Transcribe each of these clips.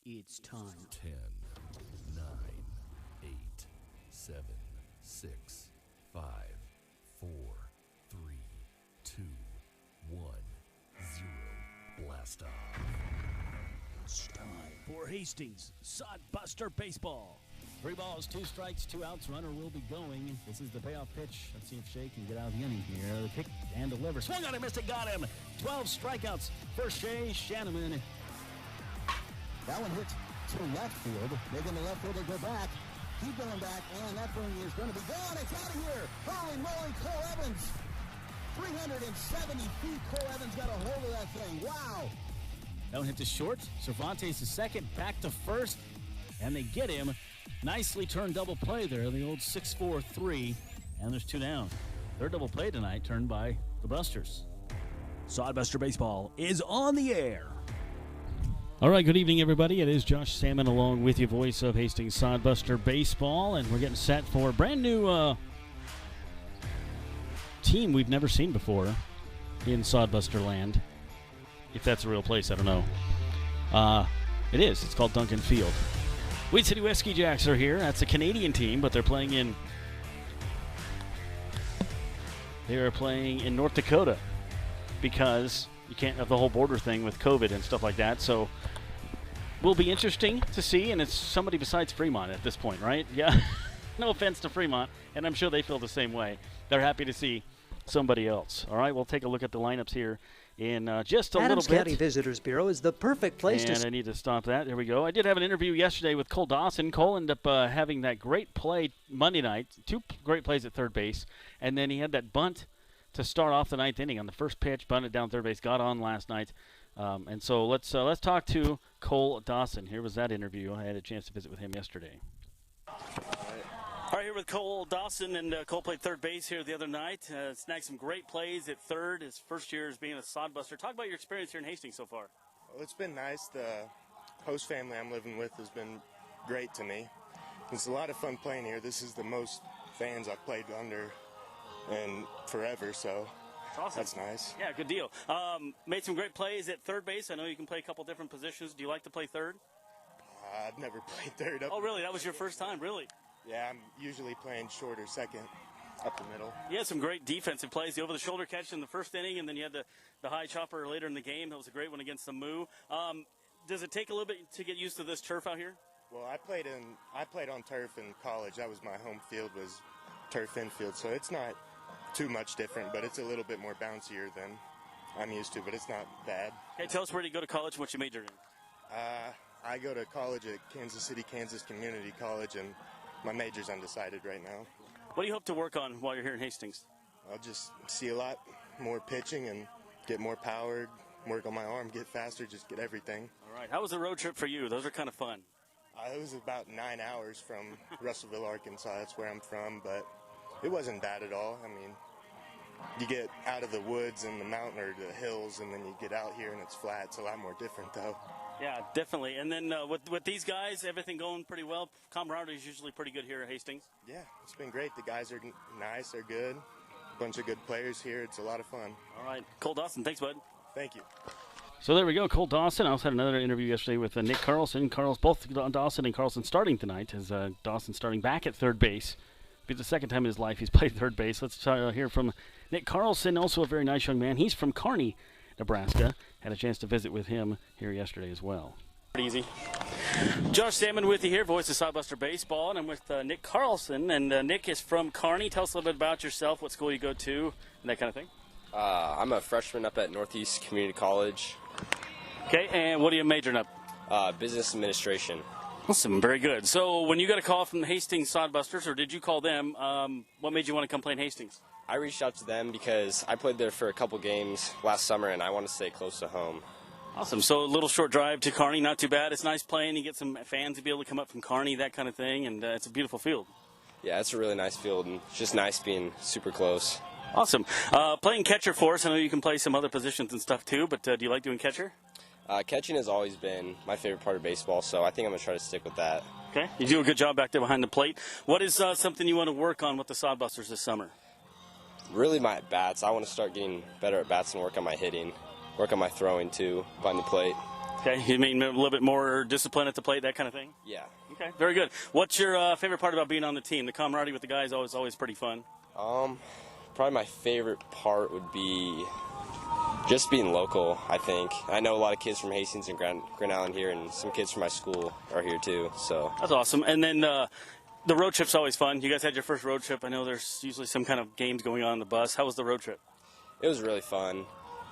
It's time. 10, 9, 8, 7, 6, 5, 4, 3, 2, 1, 0. Blast off. It's time for Hastings Sodbuster Baseball. 3 balls, 2 strikes, 2 outs. Runner will be going. This is the payoff pitch. Let's see if Shea can get out of the inning here. The kick and deliver. Swung on it, missed it, got him. 12 strikeouts for Shea Shanneman. That one hits to left field. Making the left fielder go back. Keep going back, and that thing is going to be gone. It's out of here. Holy moly, Cole Evans. 370 feet. Cole Evans got a hold of that thing. Wow. That one hit to short. Cervantes is second, back to first, and they get him. Nicely turned double play there, the old 6-4-3, and there's 2 down. Third double play tonight turned by the Busters. Sodbuster Baseball is on the air. All right, good evening, everybody. It is Josh Salmon along with you, voice of Hastings Sodbuster Baseball, and we're getting set for a brand new team we've never seen before in Sodbuster land. If that's a real place, I don't know. It is. It's called Duncan Field. Weed City Whiskey Jacks are here. That's a Canadian team, but they're playing in North Dakota because you can't have the whole border thing with COVID and stuff like that. So will be interesting to see, and it's somebody besides Fremont at this point, right? Yeah. No offense to Fremont, and I'm sure they feel the same way. They're happy to see somebody else. All right, we'll take a look at the lineups here in just a Adams little bit. County Visitors Bureau is the perfect place and I need to stop that. There we go. I did have an interview yesterday with Cole Dawson. Cole ended up having that great play Monday night, 2 great plays at third base, and then he had that bunt to start off the 9th inning on the first pitch, bunted down third base, got on last night. And so let's talk to Cole Dawson. Here was that interview. I had a chance to visit with him yesterday. All right, here with Cole Dawson, and Cole played third base here the other night. Snagged some great plays at third, his first year as being a Sodbuster. Talk about your experience here in Hastings so far. Well, it's been nice. The host family I'm living with has been great to me. It's a lot of fun playing here. This is the most fans I've played under in forever, so awesome. That's nice. Yeah, good deal. Made some great plays at third base. I know you can play a couple different positions. Do you like to play third? I've never played third. Oh, really? That was your first time, really? Yeah, I'm usually playing short or second, up the middle. You had some great defensive plays. The over-the-shoulder catch in the first inning, and then you had the high chopper later in the game. That was a great one against the Moo. Does it take a little bit to get used to this turf out here? Well, I played on turf in college. That was my home field, was turf infield, so it's not too much different, but it's a little bit more bouncier than I'm used to, but it's not bad. Hey, tell us where you go to college and what you majored in. I go to college at Kansas City, Kansas Community College, and my major's undecided right now. What do you hope to work on while you're here in Hastings? I'll just see a lot more pitching and get more powered, work on my arm, get faster, just get everything. All right. How was the road trip for you? Those are kind of fun. It was about 9 hours from Russellville, Arkansas. That's where I'm from, but it wasn't bad at all. I mean, you get out of the woods and the mountain or the hills, and then you get out here and it's flat. It's a lot more different, though. Yeah, definitely. And then with these guys, everything going pretty well. Camaraderie is usually pretty good here at Hastings. Yeah, it's been great. The guys are nice. They're good. Bunch of good players here. It's a lot of fun. All right. Cole Dawson, thanks, bud. Thank you. So there we go, Cole Dawson. I also had another interview yesterday with Nick Carlson. Both Dawson and Carlson starting tonight, as Dawson starting back at third base. It's the second time in his life he's played third base. Let's hear from Nick Carlson, also a very nice young man. He's from Kearney, Nebraska. Had a chance to visit with him here yesterday as well. Pretty easy. Josh Salmon with you here, voice of Sodbuster Baseball, and I'm with Nick Carlson. And Nick is from Kearney. Tell us a little bit about yourself, what school you go to, and that kind of thing. I'm a freshman up at Northeast Community College. Okay, and what are you majoring up? Business administration. Awesome, very good. So when you got a call from the Hastings Sodbusters, or did you call them, what made you want to come play in Hastings? I reached out to them because I played there for a couple games last summer, and I want to stay close to home. Awesome. So a little short drive to Kearney, not too bad. It's nice playing. You get some fans to be able to come up from Kearney, that kind of thing, and it's a beautiful field. Yeah, it's a really nice field, and it's just nice being super close. Awesome. Playing catcher for us, I know you can play some other positions and stuff too, but do you like doing catcher? Catching has always been my favorite part of baseball, so I think I'm going to try to stick with that. Okay. You do a good job back there behind the plate. What is something you want to work on with the Sodbusters this summer? Really my bats. I want to start getting better at bats and work on my hitting, work on my throwing too, behind the plate. Okay, you mean a little bit more discipline at the plate, that kind of thing? Yeah. Okay, very good. What's your favorite part about being on the team? The camaraderie with the guys is always pretty fun. Probably my favorite part would be just being local, I think. I know a lot of kids from Hastings and Grand Island here, and some kids from my school are here too. So that's awesome. And then the road trip's always fun. You guys had your first road trip. I know there's usually some kind of games going on the bus. How was the road trip? It was really fun.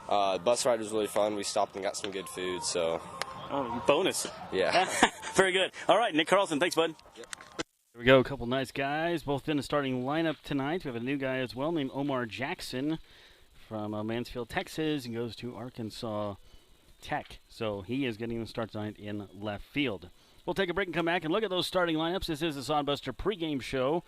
The bus ride was really fun. We stopped and got some good food. So. Oh, bonus. Yeah. Very good. All right, Nick Carlson, thanks, bud. Yep. Here we go. A couple nice guys, both in the starting lineup tonight. We have a new guy as well named Omar Jackson from Mansfield, Texas, and goes to Arkansas Tech. So he is getting the start tonight in left field. We'll take a break and come back and look at those starting lineups. This is the Sodbuster pregame show.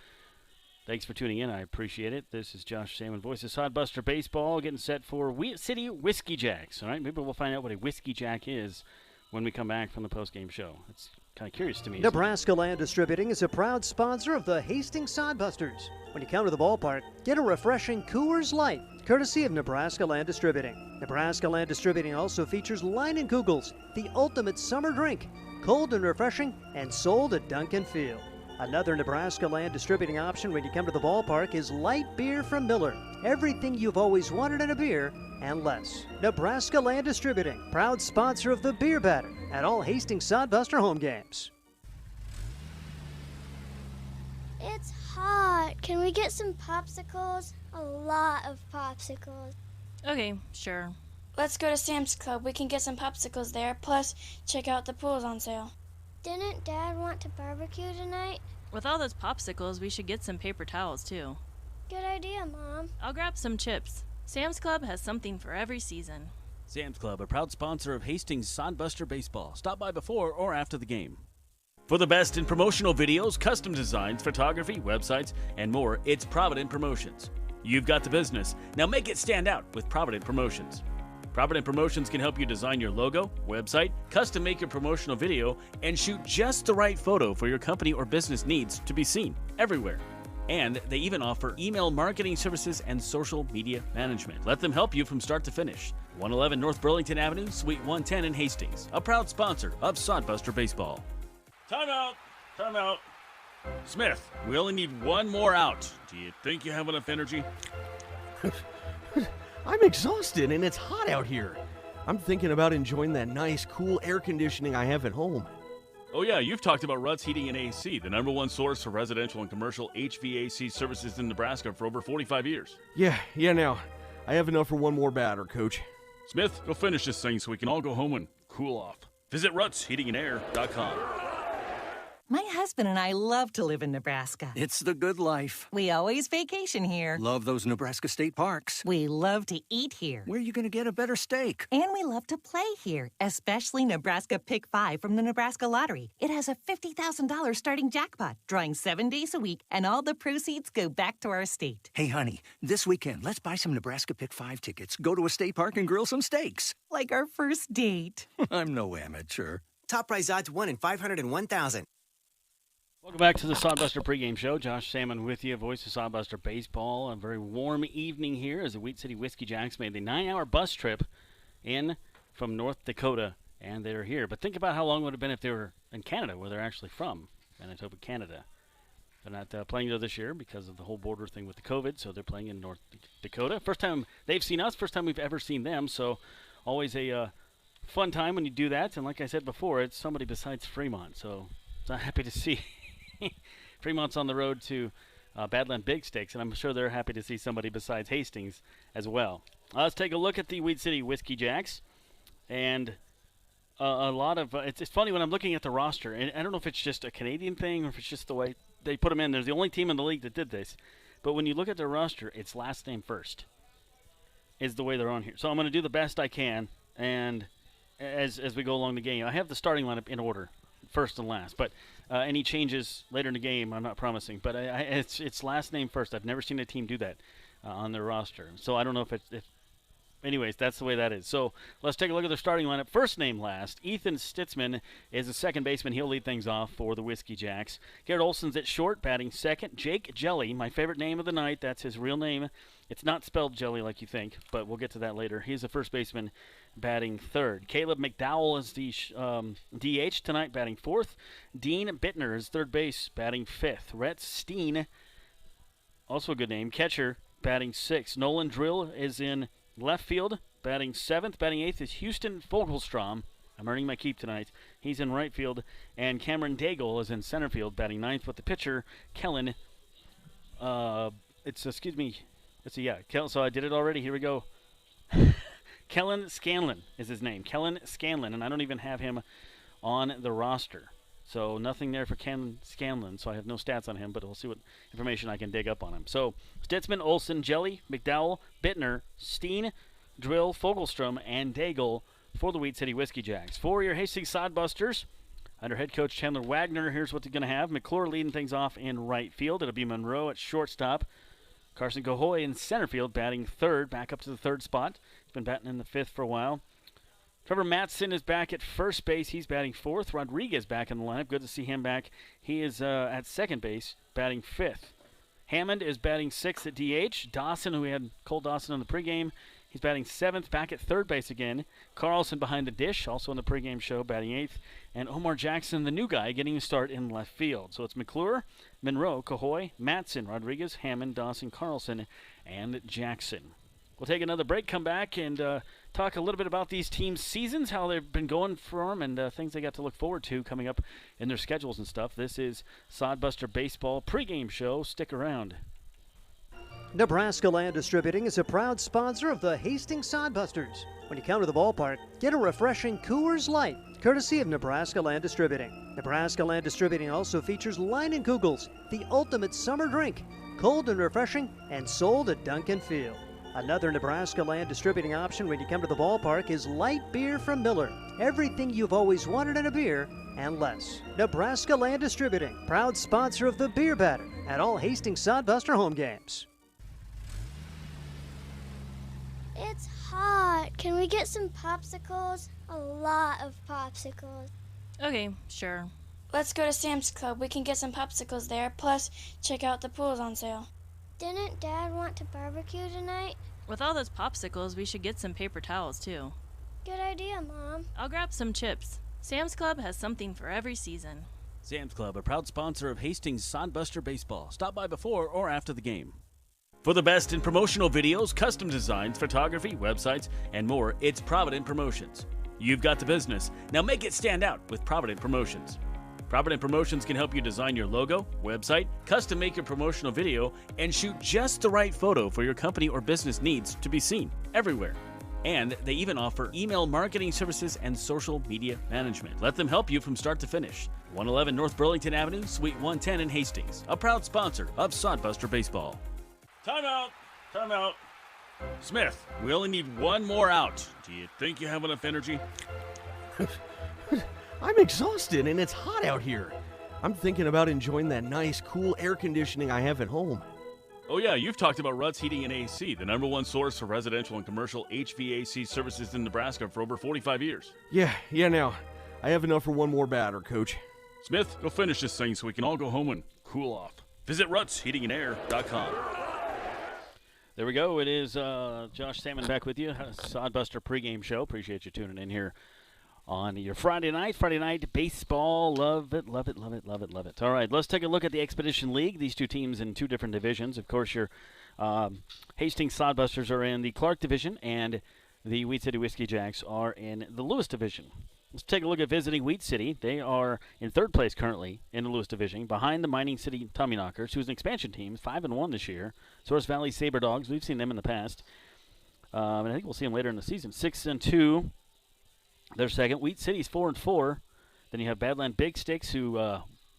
Thanks for tuning in. I appreciate it. This is Josh Salmon, voice of Sodbuster Baseball, getting set for Wheat City Whiskey Jacks. All right, maybe we'll find out what a Whiskey Jack is when we come back from the postgame show. It's kind of curious to me. Nebraska Land Distributing is a proud sponsor of the Hastings Sodbusters. When you come to the ballpark, get a refreshing Coors Light, courtesy of Nebraska Land Distributing. Nebraska Land Distributing also features Leinenkugels, the ultimate summer drink, cold and refreshing, and sold at Duncan Field. Another Nebraska Land Distributing option when you come to the ballpark is light beer from Miller. Everything you've always wanted in a beer and less. Nebraska Land Distributing, proud sponsor of the Beer Batter at all Hastings Sodbuster home games. It's hot. Can we get some popsicles? A lot of popsicles. Okay, sure. Let's go to Sam's Club. We can get some popsicles there. Plus, check out the pools on sale. Didn't Dad want to barbecue tonight? With all those popsicles, we should get some paper towels, too. Good idea, Mom. I'll grab some chips. Sam's Club has something for every season. Sam's Club, a proud sponsor of Hastings Sodbuster Baseball. Stop by before or after the game. For the best in promotional videos, custom designs, photography, websites, and more, it's Provident Promotions. You've got the business. Now make it stand out with Provident Promotions. Provident Promotions can help you design your logo, website, custom make your promotional video, and shoot just the right photo for your company or business needs to be seen everywhere. And they even offer email marketing services and social media management. Let them help you from start to finish. 111 North Burlington Avenue, Suite 110 in Hastings. A proud sponsor of Sodbuster Baseball. Timeout! Timeout! Smith, we only need one more out. Do you think you have enough energy? I'm exhausted and it's hot out here. I'm thinking about enjoying that nice, cool air conditioning I have at home. Oh yeah, you've talked about Ruts Heating and AC, the #1 source for residential and commercial HVAC services in Nebraska for over 45 years. Yeah, now, I have enough for one more batter, Coach. Smith, go finish this thing so we can all go home and cool off. Visit rutsheatingandair.com. My husband and I love to live in Nebraska. It's the good life. We always vacation here. Love those Nebraska state parks. We love to eat here. Where are you going to get a better steak? And we love to play here, especially Nebraska Pick 5 from the Nebraska Lottery. It has a $50,000 starting jackpot, drawing 7 days a week, and all the proceeds go back to our state. Hey, honey, this weekend, let's buy some Nebraska Pick 5 tickets, go to a state park, and grill some steaks. Like our first date. I'm no amateur. Top prize odds 1 in 501,000. Welcome back to the Sodbuster pregame show. Josh Salmon with you, voice of Sodbuster Baseball. A very warm evening here as the Wheat City Whiskey Jacks made the 9-hour bus trip in from North Dakota, and they're here. But think about how long it would have been if they were in Canada, where they're actually from, Manitoba, Canada. They're not playing there this year because of the whole border thing with the COVID, so they're playing in North Dakota. First time they've seen us, first time we've ever seen them, so always a fun time when you do that. And like I said before, it's somebody besides Fremont, so I'm happy to see Fremont's on the road to Badland Big Stakes, and I'm sure they're happy to see somebody besides Hastings as well. Let's take a look at the Wheat City Whiskey Jacks. And a lot of it's funny when I'm looking at the roster, and I don't know if it's just a Canadian thing or if it's just the way they put them in. They're the only team in the league that did this. But when you look at their roster, it's last name first is the way they're on here. So I'm going to do the best I can, and as we go along the game. I have the starting lineup in order, first and last. But any changes later in the game, I'm not promising. But it's last name first. I've never seen a team do that on their roster. So I don't know if anyways, that's the way that is. So let's take a look at their starting lineup. First name last. Ethan Stitzman is the second baseman. He'll lead things off for the Whiskey Jacks. Garrett Olson's at short, batting second. Jake Jelly, my favorite name of the night. That's his real name. It's not spelled Jelly like you think, but we'll get to that later. He's the first baseman, batting third. Caleb McDowell is the DH tonight, batting fourth. Dean Bittner is third base, batting fifth. Rhett Steen, also a good name, catcher, batting sixth. Nolan Drill is in left field, batting seventh. Batting eighth is Houston Fogelstrom. I'm earning my keep tonight. He's in right field. And Cameron Daigle is in center field, batting ninth with the pitcher, Kellen. So I did it already. Here we go. Kellen Scanlon is his name. Kellen Scanlon, and I don't even have him on the roster. So nothing there for Ken Scanlon, so I have no stats on him, but we'll see what information I can dig up on him. So Stitzman, Olson, Jelly, McDowell, Bittner, Steen, Drill, Fogelstrom, and Daigle for the Weed City Whiskey Jacks. For your Hastings Sodbusters, under head coach Chandler Wagner, here's what they're going to have. McClure leading things off in right field. It'll be Monroe at shortstop. Carson Gahoy in center field, batting third, back up to the third spot. He's been batting in the fifth for a while. Trevor Matson is back at first base. He's batting fourth. Rodriguez back in the lineup. Good to see him back. He is at second base, batting fifth. Hammond is batting sixth at DH. Dawson, who we had Cole Dawson on the pregame, he's batting seventh, back at third base again. Carlson behind the dish, also on the pregame show, batting eighth. And Omar Jackson, the new guy, getting a start in left field. So it's McClure, Monroe, Cahoy, Matson, Rodriguez, Hammond, Dawson, Carlson, and Jackson. We'll take another break, come back, and talk a little bit about these teams' seasons, how they've been going for them, and things they got to look forward to coming up in their schedules and stuff. This is Sodbuster Baseball pregame show. Stick around. Nebraska Land Distributing is a proud sponsor of the Hastings Sodbusters. When you come to the ballpark, get a refreshing Coors Light, courtesy of Nebraska Land Distributing. Nebraska Land Distributing also features Leinenkugels, the ultimate summer drink, cold and refreshing, and sold at Duncan Field. Another Nebraska Land Distributing option when you come to the ballpark is light beer from Miller. Everything you've always wanted in a beer and less. Nebraska Land Distributing, proud sponsor of the Beer Batter at all Hastings Sodbuster home games. It's hot. Can we get some popsicles? A lot of popsicles. Okay, sure. Let's go to Sam's Club. We can get some popsicles there. Plus, check out the pools on sale. Didn't Dad want to barbecue tonight? With all those popsicles, we should get some paper towels, too. Good idea, Mom. I'll grab some chips. Sam's Club has something for every season. Sam's Club, a proud sponsor of Hastings Sodbuster Baseball. Stop by before or after the game. For the best in promotional videos, custom designs, photography, websites, and more, it's Provident Promotions. You've got the business. Now make it stand out with Provident Promotions. Provident Promotions can help you design your logo, website, custom make your promotional video, and shoot just the right photo for your company or business needs to be seen everywhere. And they even offer email marketing services and social media management. Let them help you from start to finish. 111 North Burlington Avenue, Suite 110 in Hastings, a proud sponsor of Sodbuster Baseball. Time out! Time out! Smith, we only need one more out. Do you think you have enough energy? I'm exhausted and it's hot out here. I'm thinking about enjoying that nice, cool air conditioning I have at home. Oh yeah, you've talked about Ruts Heating and AC, the #1 source for residential and commercial HVAC services in Nebraska for over 45 years. Yeah, now. I have enough for one more batter, Coach. Smith, go finish this thing so we can all go home and cool off. Visit rutsheatingandair.com. There we go. It is Josh Salmon back with you. Sodbuster pregame show. Appreciate you tuning in here on your Friday night baseball. Love it, love it, love it, love it, love it. All right, let's take a look at the Expedition League. These two teams in two different divisions. Of course, your Hastings Sodbusters are in the Clark division, and the Wheat City Whiskey Jacks are in the Lewis division. Let's take a look at visiting Wheat City. They are in third place currently in the Lewis division, behind the Mining City Tommyknockers, who's an expansion team, 5-1 this year. Source Valley Saber Dogs, we've seen them in the past, and I think we'll see them later in the season. 6-2. They're second. Wheat City's 4-4. Then you have Badland Big Sticks, who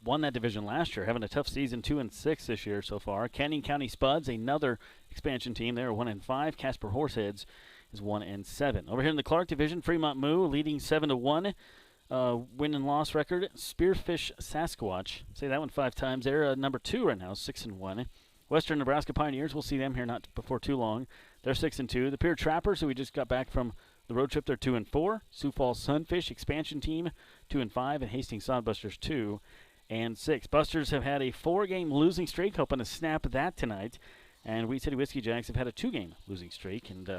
won that division last year, having a tough season, 2-6 this year so far. Canyon County Spuds, another expansion team, they're 1-5. Casper Horseheads is 1-7. Over here in the Clark division, Fremont Moo leading 7-1, win and loss record. Spearfish Sasquatch, say that one 5 times. They're number 2 right now, 6-1. Western Nebraska Pioneers, we'll see them here not before too long. They're 6-2. The Pier Trappers, who we just got back from the road trip, they're 2-4. Sioux Falls Sunfish expansion team 2-5, and Hastings Sodbusters 2-6. Busters have had a 4-game losing streak, hoping to snap that tonight. And Wheat City Whiskey Jacks have had a 2-game losing streak. And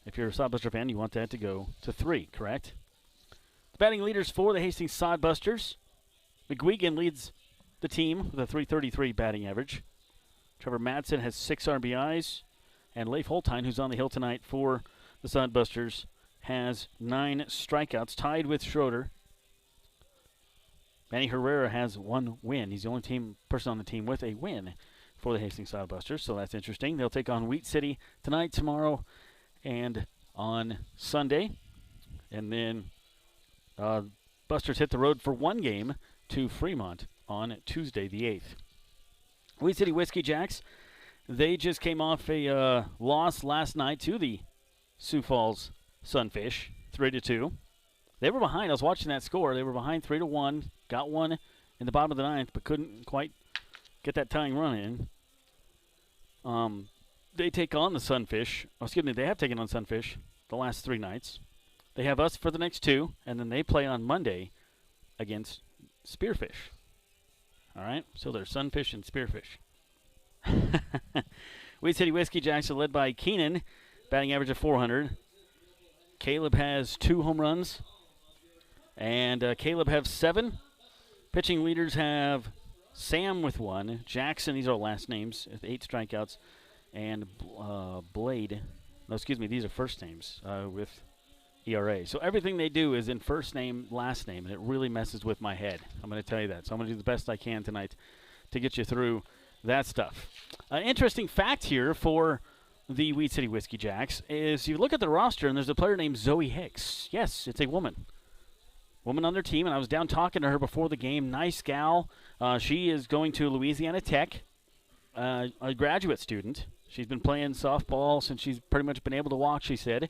if you're a Sodbuster fan, you want that to go to 3, correct? The batting leaders for the Hastings Sodbusters. McGuigan leads the team with a .333 batting average. Trevor Madsen has 6 RBIs. And Leif Holtein, who's on the hill tonight for the Sodbusters, has 9 strikeouts, tied with Schroeder. Manny Herrera has 1 win. He's the only person on the team with a win for the Hastings Sodbusters, so that's interesting. They'll take on Wheat City tonight, tomorrow, and on Sunday. And then Busters hit the road for 1 game to Fremont on Tuesday the 8th. Wheat City Whiskey Jacks, they just came off a loss last night to the Sioux Falls Sunfish, 3-2. They were behind. I was watching that score. They were behind 3-1. Got one in the bottom of the 9th, but couldn't quite get that tying run in. They take on the Sunfish. They have taken on Sunfish the last 3 nights. They have us for the next 2, and then they play on Monday against Spearfish. All right, so they're Sunfish and Spearfish. Wheat City Whiskey Jacks are led by Keenan, batting average of 400. Caleb has 2 home runs, and Caleb has 7. Pitching leaders have Sam with 1, Jackson, these are all last names, with 8 strikeouts, and Blade, no, excuse me, these are first names with ERA. So everything they do is in first name, last name, and it really messes with my head. I'm going to tell you that. So I'm going to do the best I can tonight to get you through that stuff. An interesting fact here for the Wheat City Whiskey Jacks is you look at the roster, and there's a player named Zoe Hicks. Yes, it's a woman. Woman on their team, and I was down talking to her before the game. Nice gal. She is going to Louisiana Tech, a graduate student. She's been playing softball since she's pretty much been able to walk, she said.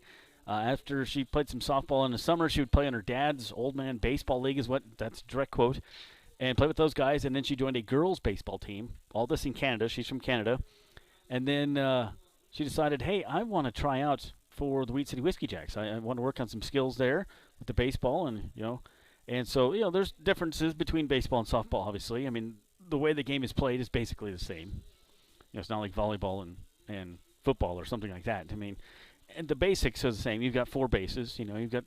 After she played some softball in the summer, she would play on her dad's old man baseball league, that's a direct quote, and play with those guys. And then she joined a girls' baseball team. All this in Canada. She's from Canada. And then she decided, hey, I want to try out for the Wheat City Whiskey Jacks. I want to work on some skills there with the baseball, and so there's differences between baseball and softball. Obviously, I mean the way the game is played is basically the same. It's not like volleyball and football or something like that. I mean, and the basics are the same. You've got 4 bases. You've got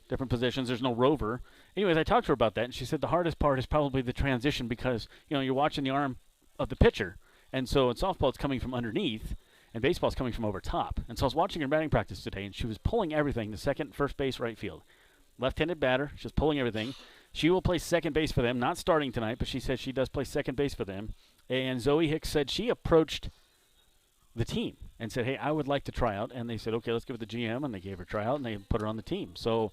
different positions. There's no rover. Anyways, I talked to her about that, and she said the hardest part is probably the transition because you're watching the arm of the pitcher, and so in softball it's coming from underneath. And baseball's coming from over top. And so I was watching her batting practice today, and she was pulling everything to second, first base, right field. Left-handed batter, she's pulling everything. She will play second base for them, not starting tonight, but she says she does play second base for them. And Zoe Hicks said she approached the team and said, hey, I would like to try out. And they said, okay, let's give it the GM, and they gave her a tryout, and they put her on the team. So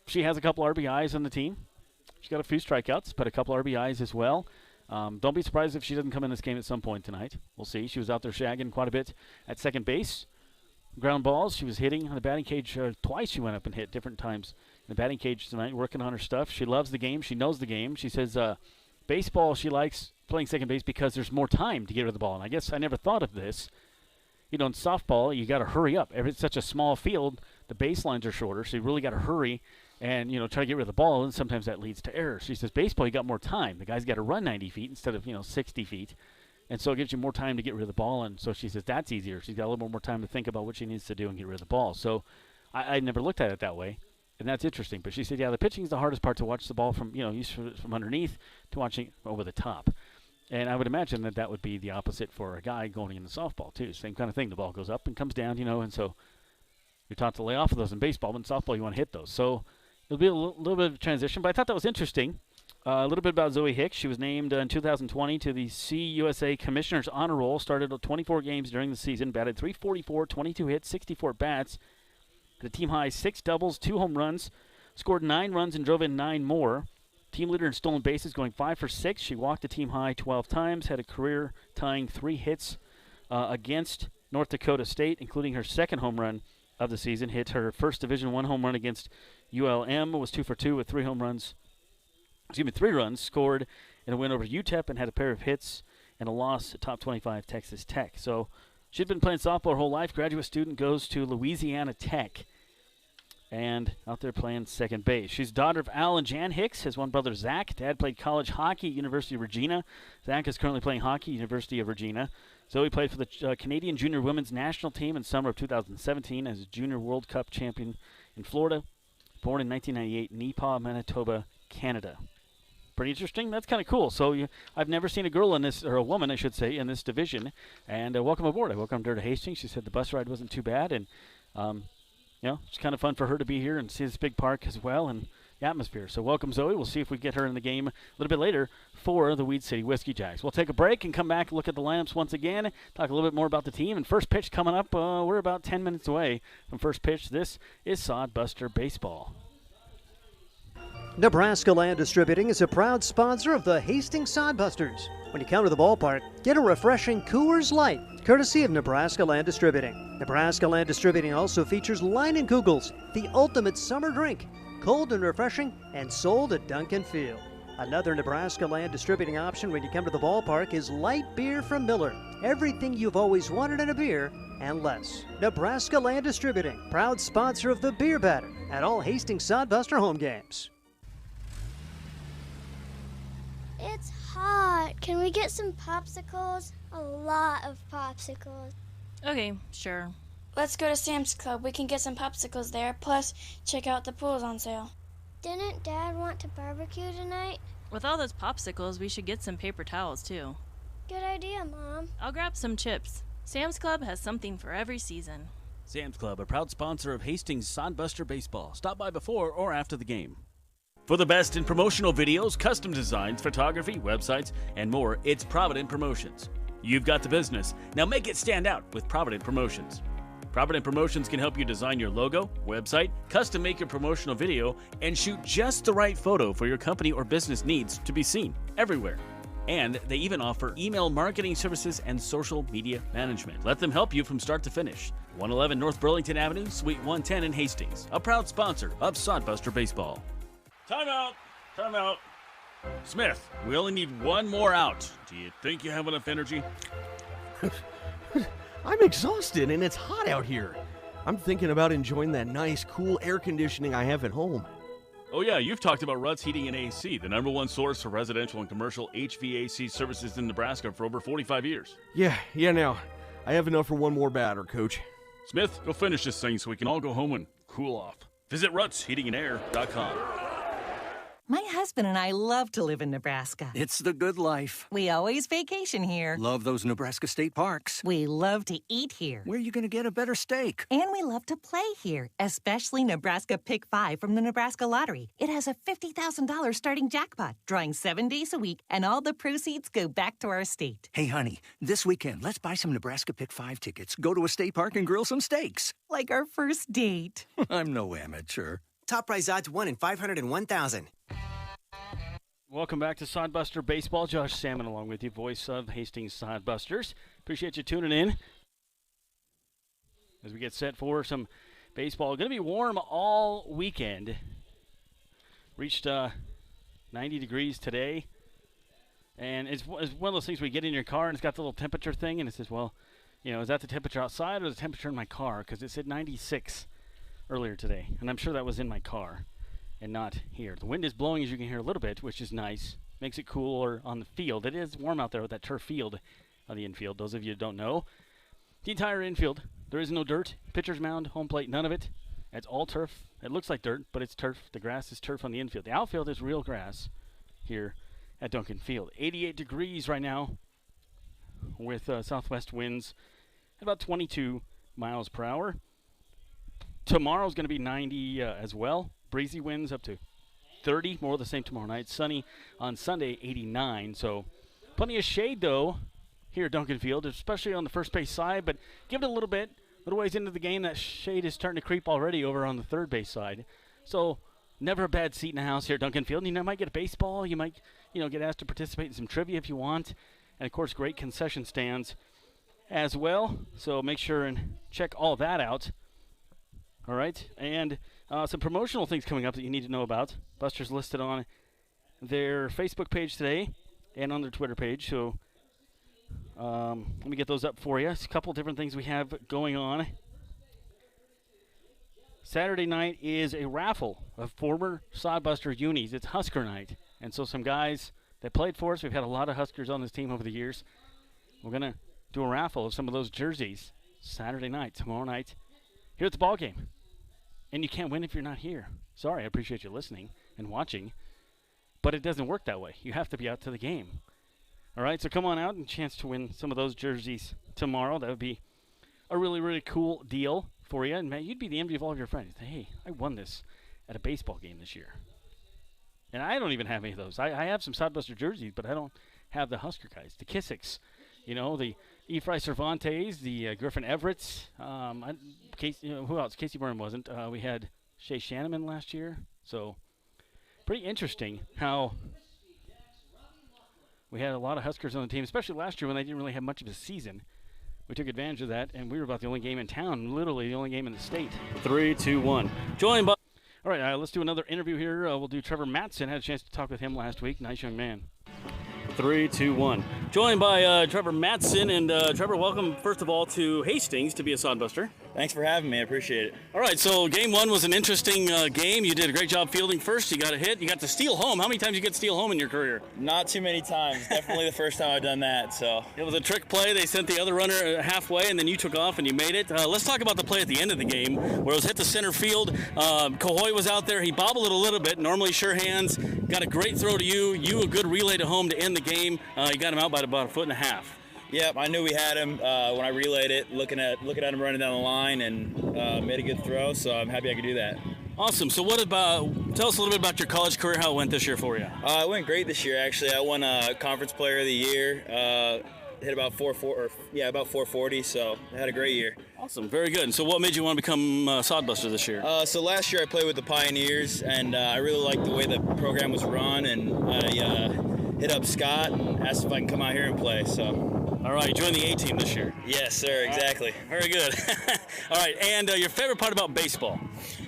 she has a couple RBIs on the team. She's got a few strikeouts, but a couple RBIs as well. Don't be surprised if she doesn't come in this game at some point tonight. We'll see. She was out there shagging quite a bit at second base. Ground balls, she was hitting on the batting cage twice. She went up and hit different times in the batting cage tonight, working on her stuff. She loves the game. She knows the game. She says baseball, she likes playing second base because there's more time to get rid of the ball. And I guess I never thought of this. In softball, you got to hurry up. It's such a small field, the baselines are shorter, so you really got to hurry and, try to get rid of the ball, and sometimes that leads to errors. She says, baseball, you got more time. The guy's got to run 90 feet instead of, 60 feet. And so it gives you more time to get rid of the ball, and so she says that's easier. She's got a little more time to think about what she needs to do and get rid of the ball. So I never looked at it that way, and that's interesting. But she said, yeah, the pitching is the hardest part to watch the ball from, from underneath to watching over the top. And I would imagine that would be the opposite for a guy going into softball, too. Same kind of thing. The ball goes up and comes down, and so you're taught to lay off of those in baseball, but in softball you want to hit those. So it'll be a little bit of a transition, but I thought that was interesting. A little bit about Zoe Hicks. She was named in 2020 to the CUSA Commissioner's Honor Roll. Started 24 games during the season, batted .344, 22 hits, 64 bats. Had a team high 6 doubles, 2 home runs, scored 9 runs and drove in 9 more. Team leader in stolen bases, going 5 for 6. She walked the team high 12 times, had a career tying 3 hits against North Dakota State, including her second home run of the season. Hit her first Division I home run against ULM, was 2 for 2 with 3 runs, scored in a win over UTEP, and had a pair of hits and a loss to top 25 Texas Tech. So She'd been playing softball her whole life. Graduate student, goes to Louisiana Tech. And out there playing second base. She's daughter of Al and Jan Hicks, has one brother, Zach. Dad played college hockey at University of Regina. Zach is currently playing hockey at University of Regina. Zoe played for the Canadian Junior Women's National Team in summer of 2017 as a Junior World Cup champion in Florida. Born in 1998, Neepaw, Manitoba, Canada. Pretty interesting. That's kind of cool. So I've never seen a girl in this, or a woman, I should say, in this division. And welcome aboard. I welcomed her to Hastings. She said the bus ride wasn't too bad. And, it's kind of fun for her to be here and see this big park as well and the atmosphere. So welcome, Zoe. We'll see if we get her in the game a little bit later for the Weed City Whiskey Jacks. We'll take a break and come back, look at the lineups once again, talk a little bit more about the team. And first pitch coming up, we're about 10 minutes away from first pitch. This is Sodbuster Baseball. Nebraska Land Distributing is a proud sponsor of the Hastings Sodbusters. When you come to the ballpark, get a refreshing Coors Light, courtesy of Nebraska Land Distributing. Nebraska Land Distributing also features Leinenkugels, the ultimate summer drink, cold and refreshing, and sold at Duncan Field. Another Nebraska Land Distributing option when you come to the ballpark is light beer from Miller. Everything you've always wanted in a beer and less. Nebraska Land Distributing, proud sponsor of the Beer Batter at all Hastings Sodbuster home games. It's hot. Can we get some popsicles? A lot of popsicles. Okay, sure. Let's go to Sam's Club. We can get some popsicles there. Plus, check out the pools on sale. Didn't Dad want to barbecue tonight? With all those popsicles, we should get some paper towels, too. Good idea, Mom. I'll grab some chips. Sam's Club has something for every season. Sam's Club, a proud sponsor of Hastings Sodbuster Baseball. Stop by before or after the game. For the best in promotional videos, custom designs, photography, websites, and more, it's Provident Promotions. You've got the business. Now make it stand out with Provident Promotions. Provident Promotions can help you design your logo, website, custom make your promotional video, and shoot just the right photo for your company or business needs to be seen everywhere. And they even offer email marketing services and social media management. Let them help you from start to finish. 111 North Burlington Avenue, Suite 110 in Hastings. A proud sponsor of Sodbuster Baseball. Timeout! Timeout! Smith, we only need one more out. Do you think you have enough energy? I'm exhausted and it's hot out here. I'm thinking about enjoying that nice, cool air conditioning I have at home. Oh yeah, you've talked about Ruts Heating and AC, the #1 source for residential and commercial HVAC services in Nebraska for over 45 years. Yeah, now. I have enough for one more batter, Coach. Smith, go finish this thing so we can all go home and cool off. Visit rutsheatingandair.com. My husband and I love to live in Nebraska. It's the good life. We always vacation here. Love those Nebraska state parks. We love to eat here. Where are you going to get a better steak? And we love to play here, especially Nebraska Pick 5 from the Nebraska Lottery. It has a $50,000 starting jackpot, drawing 7 days a week, and all the proceeds go back to our state. Hey, honey, this weekend, let's buy some Nebraska Pick 5 tickets, go to a state park, and grill some steaks. Like our first date. I'm no amateur. Top prize odds 1 in 501,000. Welcome back to Sodbuster Baseball. Josh Salmon along with you, voice of Hastings Sodbusters. Appreciate you tuning in as we get set for some baseball. Going to be warm all weekend. Reached 90 degrees today. And it's one of those things where you get in your car and it's got the little temperature thing, and it says, well, is that the temperature outside or the temperature in my car? Because it said 96 earlier today, and I'm sure that was in my car and not here. The wind is blowing, as you can hear, a little bit, which is nice. Makes it cooler on the field. It is warm out there with that turf field on the infield. Those of you who don't know, the entire infield, there is no dirt. Pitcher's mound, home plate, none of it. It's all turf. It looks like dirt, but it's turf. The grass is turf on the infield. The outfield is real grass here at Duncan Field. 88 degrees right now with southwest winds at about 22 miles per hour. Tomorrow's going to be 90 as well. Breezy winds up to 30, more of the same tomorrow night. Sunny on Sunday, 89. So plenty of shade, though, here at Duncan Field, especially on the first base side. But give it a little bit. Little ways into the game, that shade is starting to creep already over on the third base side. So never a bad seat in the house here at Duncan Field. You might get a baseball. You might, get asked to participate in some trivia if you want. And, of course, great concession stands as well. So make sure and check all that out. All right, and some promotional things coming up that you need to know about. Buster's listed on their Facebook page today and on their Twitter page. So Let me get those up for you. It's a couple different things we have going on. Saturday night is a raffle of former Sodbuster unis. It's Husker night. And so some guys that played for us, we've had a lot of Huskers on this team over the years. We're going to do a raffle of some of those jerseys Saturday night, tomorrow night, here at the ball game. And you can't win if you're not here. Sorry, I appreciate you listening and watching. But it doesn't work that way. You have to be out to the game. All right, so come on out and a chance to win some of those jerseys tomorrow. That would be a really, really cool deal for you. And, man, you'd be the envy of all of your friends. Hey, I won this at a baseball game this year. And I don't even have any of those. I have some Sodbuster jerseys, but I don't have the Husker guys, the Kissicks, the Ephraim Cervantes, the Griffin Everetts. Who else? Casey Byrne wasn't. We had Shea Shanneman last year. So pretty interesting how we had a lot of Huskers on the team, especially last year when they didn't really have much of a season. We took advantage of that, and we were about the only game in town, literally the only game in the state. 3, 2, 1. Joined by... All right, let's do another interview here. We'll do Trevor Mattson. Had a chance to talk with him last week. Nice young man. 3, 2, 1. Joined by Trevor Mattson. And Trevor, welcome, first of all, to Hastings to be a Sodbuster. Thanks for having me. I appreciate it. All right, so game one was an interesting game. You did a great job fielding first. You got a hit. You got to steal home. How many times you get to steal home in your career? Not too many times. Definitely the first time I've done that. So it was a trick play. They sent the other runner halfway, and then you took off and you made it. Let's talk about the play at the end of the game where it was hit to center field. Cahoy was out there. He bobbled it a little bit. Normally sure hands. Got a great throw to you. You a good relay to home to end the game. You got him out by about 1.5 feet. Yep, I knew we had him when I relayed it, looking at him running down the line, and made a good throw, so I'm happy I could do that. Awesome. So tell us a little bit about your college career, how it went this year for you. It went great this year, actually. I won Conference Player of the Year, hit about 440, so I had a great year. Awesome, very good. And so what made you want to become a Sodbuster this year? So last year I played with the Pioneers, and I really liked the way the program was run, and I hit up Scott and asked if I can come out here and play. So. All right, you joined the A-team this year. Yes, sir, exactly. Very good. All right, and your favorite part about baseball?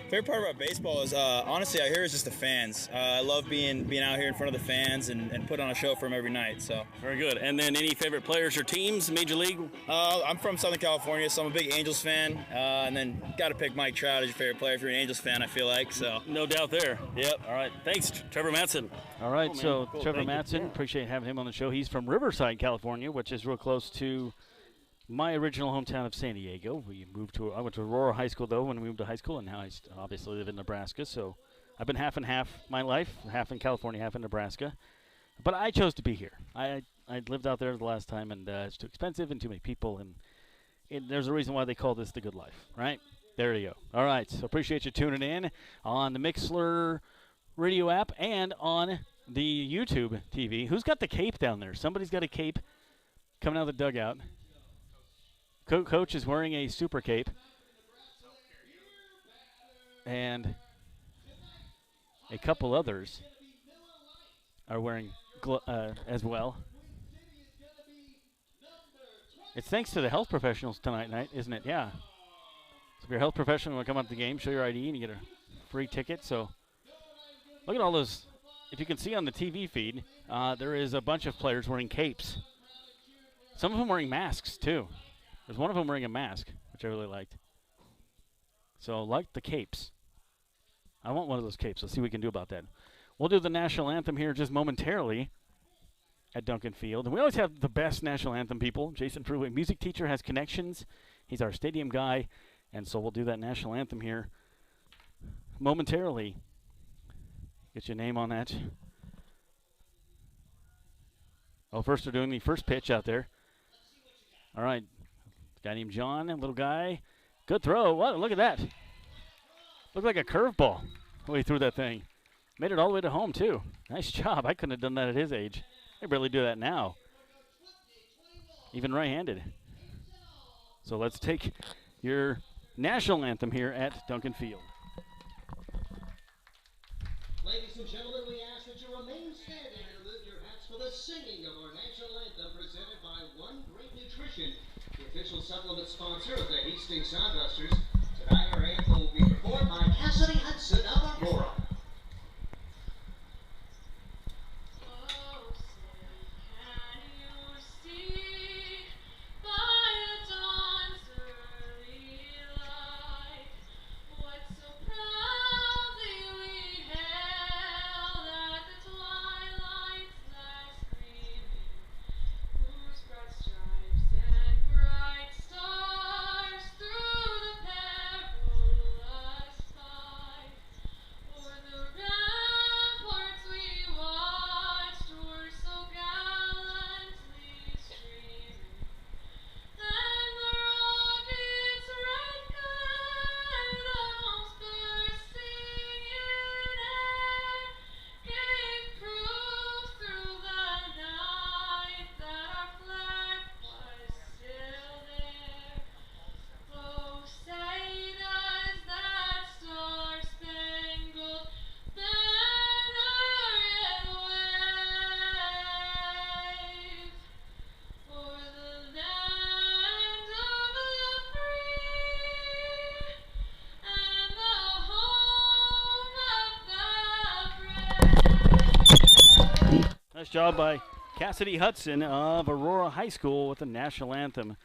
Favorite part about baseball is, honestly, out here is just the fans. I love being out here in front of the fans and put on a show for them every night. So very good. And then any favorite players or teams, Major League? I'm from Southern California, so I'm a big Angels fan. And then got to pick Mike Trout as your favorite player if you're an Angels fan, I feel like. So no doubt there. Yep. All right. Thanks, Trevor Mattson. All right, cool, cool. Trevor Mattson, appreciate having him on the show. He's from Riverside, California, which is real close to my original hometown of San Diego. I went to Aurora High School, though, when we moved to high school, and now I obviously live in Nebraska. So I've been half and half my life, half in California, half in Nebraska. But I chose to be here. I lived out there the last time, and it's too expensive and too many people, and there's a reason why they call this the good life, right? There you go. All right, so appreciate you tuning in on the Mixler radio app and on the YouTube TV. Who's got the cape down there? Somebody's got a cape coming out of the dugout. Coach is wearing a super cape. And a couple others are wearing as well. It's thanks to the health professionals tonight, isn't it? Yeah. So if you're a health professional, you want to come out to the game, show your ID, and you get a free ticket. So look at all those. If you can see on the TV feed, there is a bunch of players wearing capes. Some of them wearing masks, too. There's one of them wearing a mask, which I really liked. So, like the capes. I want one of those capes. Let's see what we can do about that. We'll do the national anthem here just momentarily at Duncan Field. And we always have the best national anthem people. Jason Freeway, music teacher, has connections. He's our stadium guy. And so we'll do that national anthem here momentarily. Get your name on that. Oh, first they're doing the first pitch out there. All right. Guy named John, a little guy. Good throw. What? Look at that. Looked like a curveball the way he threw that thing. Made it all the way to home, too. Nice job. I couldn't have done that at his age. They barely do that now. Even right-handed. So let's take your national anthem here at Duncan Field. Ladies and gentlemen, we ask that you remain standing and remove your hats for the singing of our national anthem presented by One Great Nutrition, the official supplement sponsor of the Hastings Sodbusters. Tonight our anthem will be performed by Cassidy Hudson of Aurora. Oh, say, can you see Nice job by Cassidy Hudson of Aurora High School with the national anthem.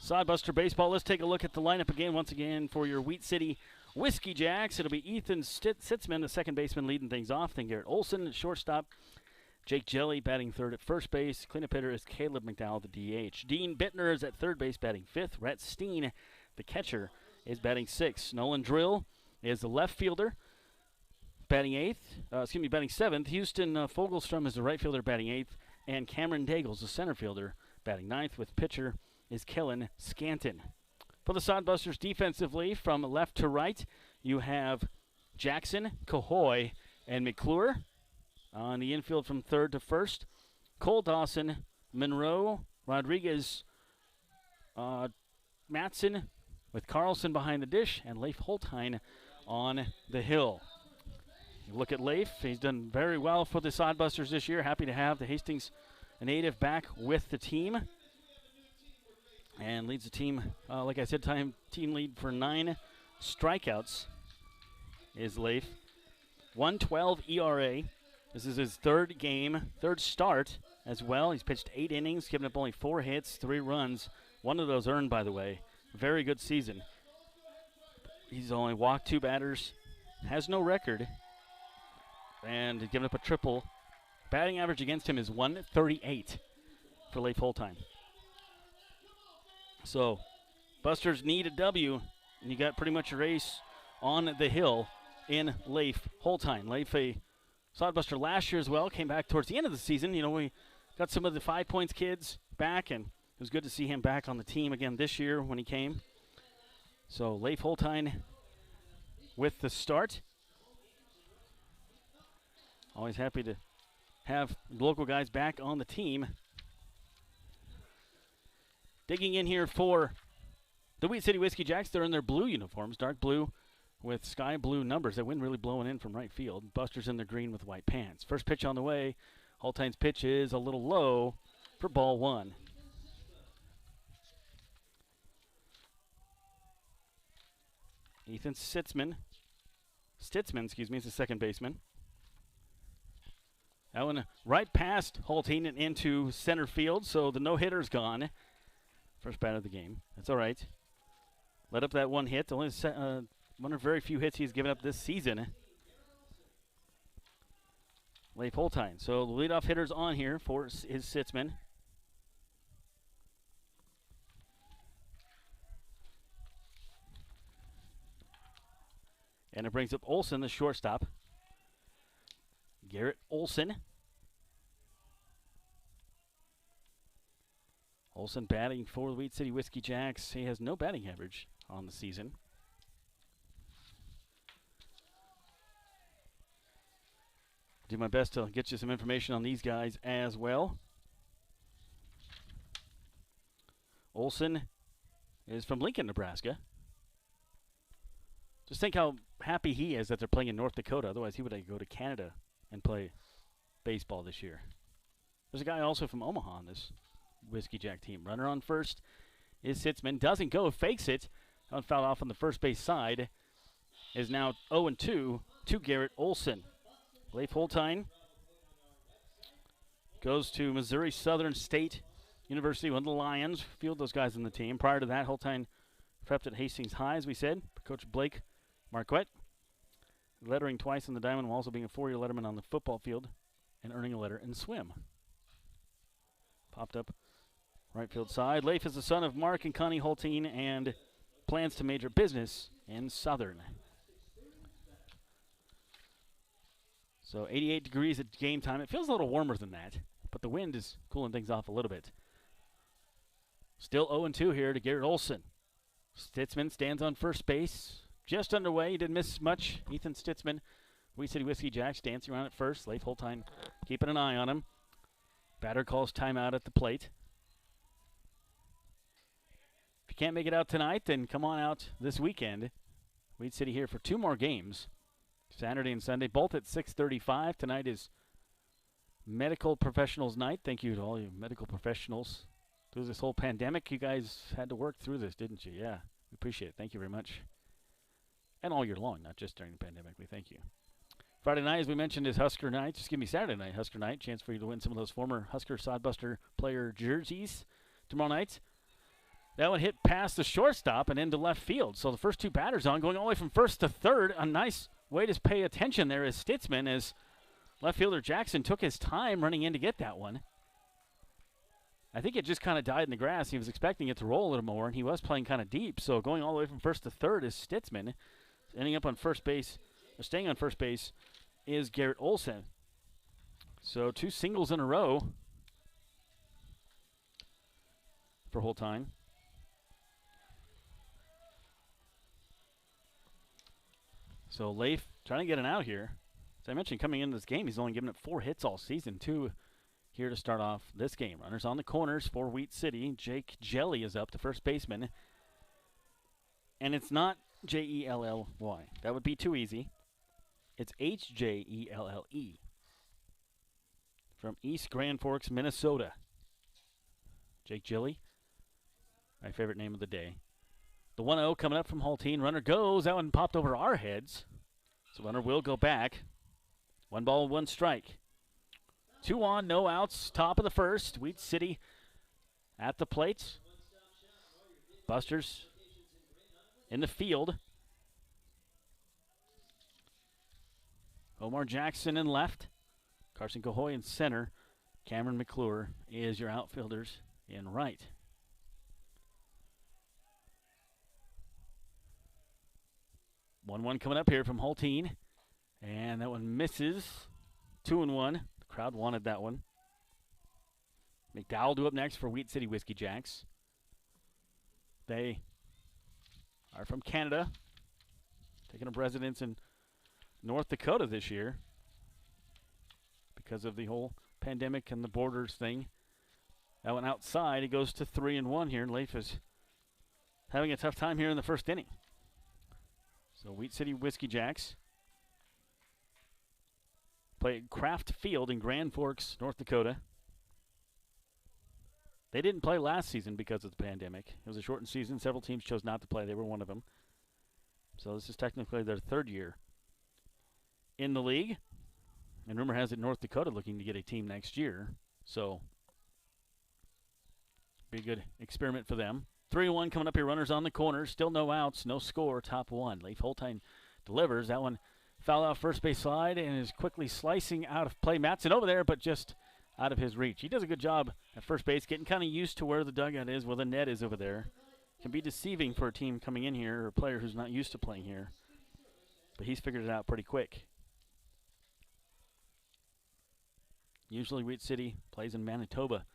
Sodbuster baseball, let's take a look at the lineup again, once again, for your Wheat City Whiskey Jacks. It'll be Ethan Sitzman, the second baseman, leading things off. Then Garrett Olson at shortstop. Jake Jelly batting third at first base. Cleanup hitter is Caleb McDowell, the DH. Dean Bittner is at third base, batting fifth. Rhett Steen, the catcher, is batting sixth. Nolan Drill is the left fielder, batting batting seventh. Houston Fogelstrom is the right fielder, batting eighth. And Cameron Daigle's the center fielder, batting ninth, with pitcher is Kellen Scanton. For the Sodbusters defensively, from left to right, you have Jackson, Cahoy, and McClure. On the infield from third to first, Cole Dawson, Monroe, Rodriguez, Matson, with Carlson behind the dish, and Leif Holtheim on the hill. You look at Leif, he's done very well for the Sodbusters this year. Happy to have the Hastings native back with the team. And leads the team, like I said, team lead for 9 strikeouts is Leif. 1.12 ERA. This is his third start as well. He's pitched 8 innings, given up only 4 hits, 3 runs. 1 of those earned, by the way. Very good season. He's only walked 2 batters, has no record, and given up a triple. Batting average against him is 138 for Leif Holtheim. So, Busters need a W, and you got pretty much a race on the hill in Leif Holtheim. Leif, a Sodbuster last year as well, came back towards the end of the season. You know, we got some of the 5 Points kids back, and it was good to see him back on the team again this year when he came. So, Leif Holtheim with the start. Always happy to have local guys back on the team. Digging in here for the Wheat City Whiskey Jacks. They're in their blue uniforms, dark blue with sky blue numbers. That wind really blowing in from right field. Busters in their green with white pants. First pitch on the way. Holtheim's pitch is a little low for ball 1. Ethan Stitzman, is the second baseman. That one right past Holtheim and into center field, so the no-hitter's gone. First bat of the game. That's all right. Let up that 1 hit. Only one of very few hits he's given up this season. Leif Holtheim. So the leadoff hitter's on here for his Sitzman. And it brings up Olson, the shortstop. Garrett Olson. Olson batting for the Wheat City Whiskey Jacks. He has no batting average on the season. Do my best to get you some information on these guys as well. Olson is from Lincoln, Nebraska. Just think how happy he is that they're playing in North Dakota. Otherwise, he would go to Canada and play baseball this year. There's a guy also from Omaha on this Whiskey Jack team. Runner on first is Sitzman. Doesn't go, fakes it. Fouled off on the first base side. Is now 0-2 to Garrett Olson. Leif Holtheim goes to Missouri Southern State University, one of the Lions. Field those guys on the team. Prior to that, Holtheim prepped at Hastings High, as we said. Coach Blake Marquette. Lettering twice in the diamond while also being a 4-year letterman on the football field and earning a letter in swim. Popped up right field side. Leif is the son of Mark and Connie Holtheim and plans to major business in Southern. So 88 degrees at game time. It feels a little warmer than that, but the wind is cooling things off a little bit. Still 0-2 here to Garrett Olson. Stitzman stands on first base. Just underway. He didn't miss much. Ethan Stitzman, Wheat City Whiskey Jacks, dancing around at first. Leif Holtheim keeping an eye on him. Batter calls timeout at the plate. If you can't make it out tonight, then come on out this weekend. Wheat City here for 2 more games. Saturday and Sunday, both at 6:35. Tonight is Medical Professionals Night. Thank you to all you medical professionals. Through this whole pandemic, you guys had to work through this, didn't you? Yeah, we appreciate it. Thank you very much. And all year long, not just during the pandemic. We thank you. Friday night, as we mentioned, is Husker night. Saturday night, Husker night. Chance for you to win some of those former Husker Sodbuster player jerseys tomorrow night. That one hit past the shortstop and into left field. So the first two batters on, going all the way from first to third. A nice way to pay attention there is Stitzman, as left fielder Jackson took his time running in to get that one. I think it just kind of died in the grass. He was expecting it to roll a little more, and he was playing kind of deep. So going all the way from first to third is Stitzman. Ending up on first base, or staying on first base, is Garrett Olson. So 2 singles in a row for Holtein. So Leif trying to get an out here. As I mentioned, coming into this game, he's only given up 4 hits all season. 2 here to start off this game. Runners on the corners for Wheat City. Jake Jelly is up, the first baseman. And it's not Jelly. That would be too easy. It's Hjelle. From East Grand Forks, Minnesota. Jake Jelly, my favorite name of the day. The 1-0 coming up from Holtein. Runner goes. That one popped over our heads. So runner will go back. 1 ball, 1 strike. 2 on, no outs. Top of the first. Wheat City at the plate. Busters in the field. Omar Jackson in left. Carson Cahoy in center. Cameron McClure is your outfielders in right. 1-1 coming up here from Holtein. And that one misses. 2-1. The crowd wanted that one. McDowell due up next for Wheat City Whiskey Jacks. They are from Canada, taking up residence in North Dakota this year because of the whole pandemic and the borders thing. That one outside. It goes to 3-1 here, and Leif is having a tough time here in the first inning. So Wheat City Whiskey Jacks play at Kraft Field in Grand Forks, North Dakota. They didn't play last season because of the pandemic. It was a shortened season. Several teams chose not to play. They were one of them. So this is technically their 3rd year in the league. And rumor has it North Dakota looking to get a team next year. So be a good experiment for them. 3-1 coming up here. Runners on the corners. Still no outs. No score. Top 1. Leif Holtein delivers. That one foul out first base side and is quickly slicing out of play. Mattson over there, but just out of his reach. He does a good job at first base, getting kind of used to where the dugout is, where the net is over there. Can be deceiving for a team coming in here or a player who's not used to playing here. But he's figured it out pretty quick. Usually Wheat City plays in Manitoba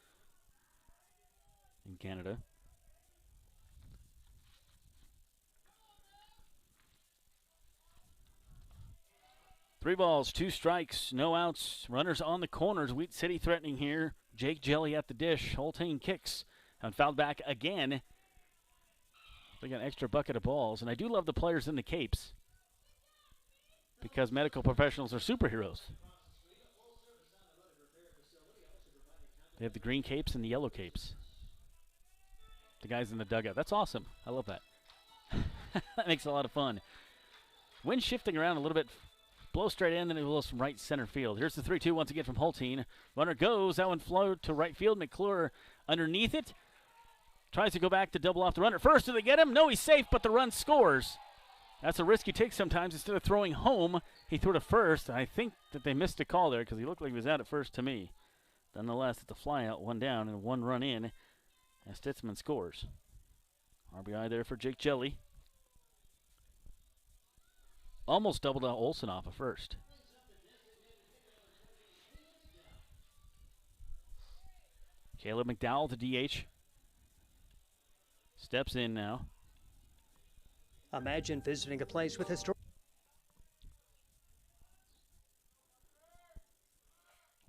in Canada. Three balls, 2 strikes, no outs. Runners on the corners. Wheat City threatening here. Jake Jelly at the dish. Holtein kicks and fouled back again. They got an extra bucket of balls. And I do love the players in the capes because medical professionals are superheroes. They have the green capes and the yellow capes. The guys in the dugout. That's awesome. I love that. That makes it a lot of fun. Wind shifting around a little bit. Blow straight in, then it blows from right center field. Here's the 3-2 once again from Holtein. Runner goes. That one flowed to right field. McClure underneath it. Tries to go back to double off the runner. First, do they get him? No, he's safe, but the run scores. That's a risk you take sometimes. Instead of throwing home, he threw to first. I think that they missed a call there because he looked like he was out at first to me. Nonetheless, it's a fly out, 1 down, and 1 run in as Stitzman scores. RBI there for Jake Jelly. Almost doubled out Olson off of first. Caleb McDowell to DH. Steps in now. Imagine visiting a place with historic.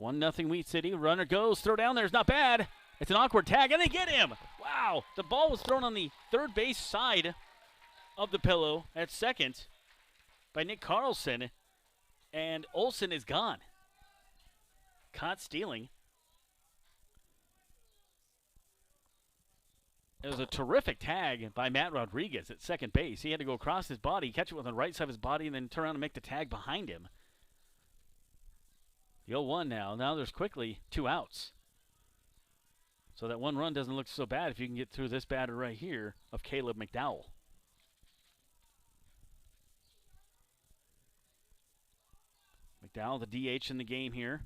1-0 Wheat City. Runner goes. Throw down there is not bad. It's an awkward tag, and they get him. Wow. The ball was thrown on the third base side of the pillow at second by Nick Carlson, and Olson is gone. Caught stealing. It was a terrific tag by Matt Rodriguez at second base. He had to go across his body, catch it with the right side of his body, and then turn around and make the tag behind him. The 0-1 now. Now there's quickly 2 outs. So that 1 run doesn't look so bad if you can get through this batter right here of Caleb McDowell. McDowell, the DH in the game here.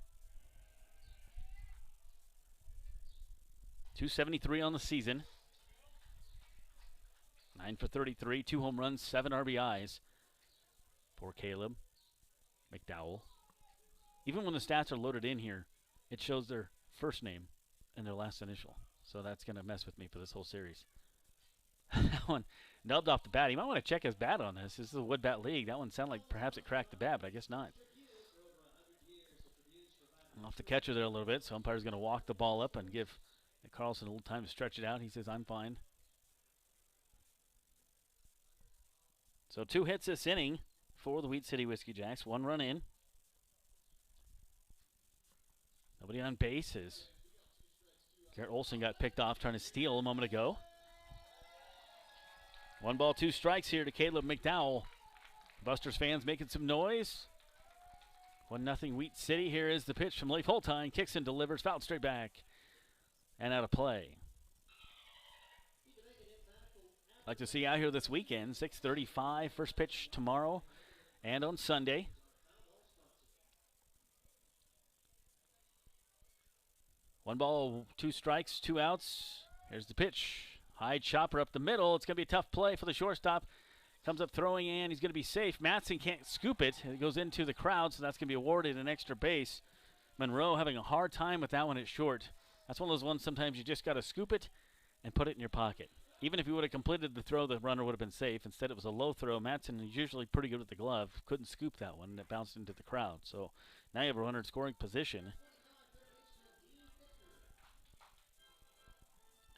273 on the season. 9 for 33, 2 home runs, 7 RBIs. Poor Caleb McDowell. Even when the stats are loaded in here, it shows their first name and their last initial. So that's going to mess with me for this whole series. That one nubbed off the bat. You might want to check his bat on this. This is a wood bat league. That one sounded like perhaps it cracked the bat, but I guess not. Off the catcher there a little bit, so umpire's going to walk the ball up and give Carlson a little time to stretch it out. He says, I'm fine. So 2 hits this inning for the Wheat City Whiskey Jacks. 1 run in. Nobody on base as Garrett Olson got picked off trying to steal a moment ago. 1 ball, 2 strikes here to Caleb McDowell. Busters fans making some noise. 1-0 Wheat City. Here is the pitch from Leif Holtein. Kicks and delivers. Fouled straight back and out of play. Like to see out here this weekend. 6:35. First pitch tomorrow and on Sunday. One ball, 2 strikes, 2 outs. Here's the pitch. High chopper up the middle. It's going to be a tough play for the shortstop. Comes up throwing in. He's going to be safe. Matson can't scoop it. It goes into the crowd, so that's going to be awarded an extra base. Monroe having a hard time with that one at short. That's one of those ones sometimes you just got to scoop it and put it in your pocket. Even if he would have completed the throw, the runner would have been safe. Instead, it was a low throw. Matson is usually pretty good with the glove. Couldn't scoop that one, and it bounced into the crowd. So now you have a runner in scoring position.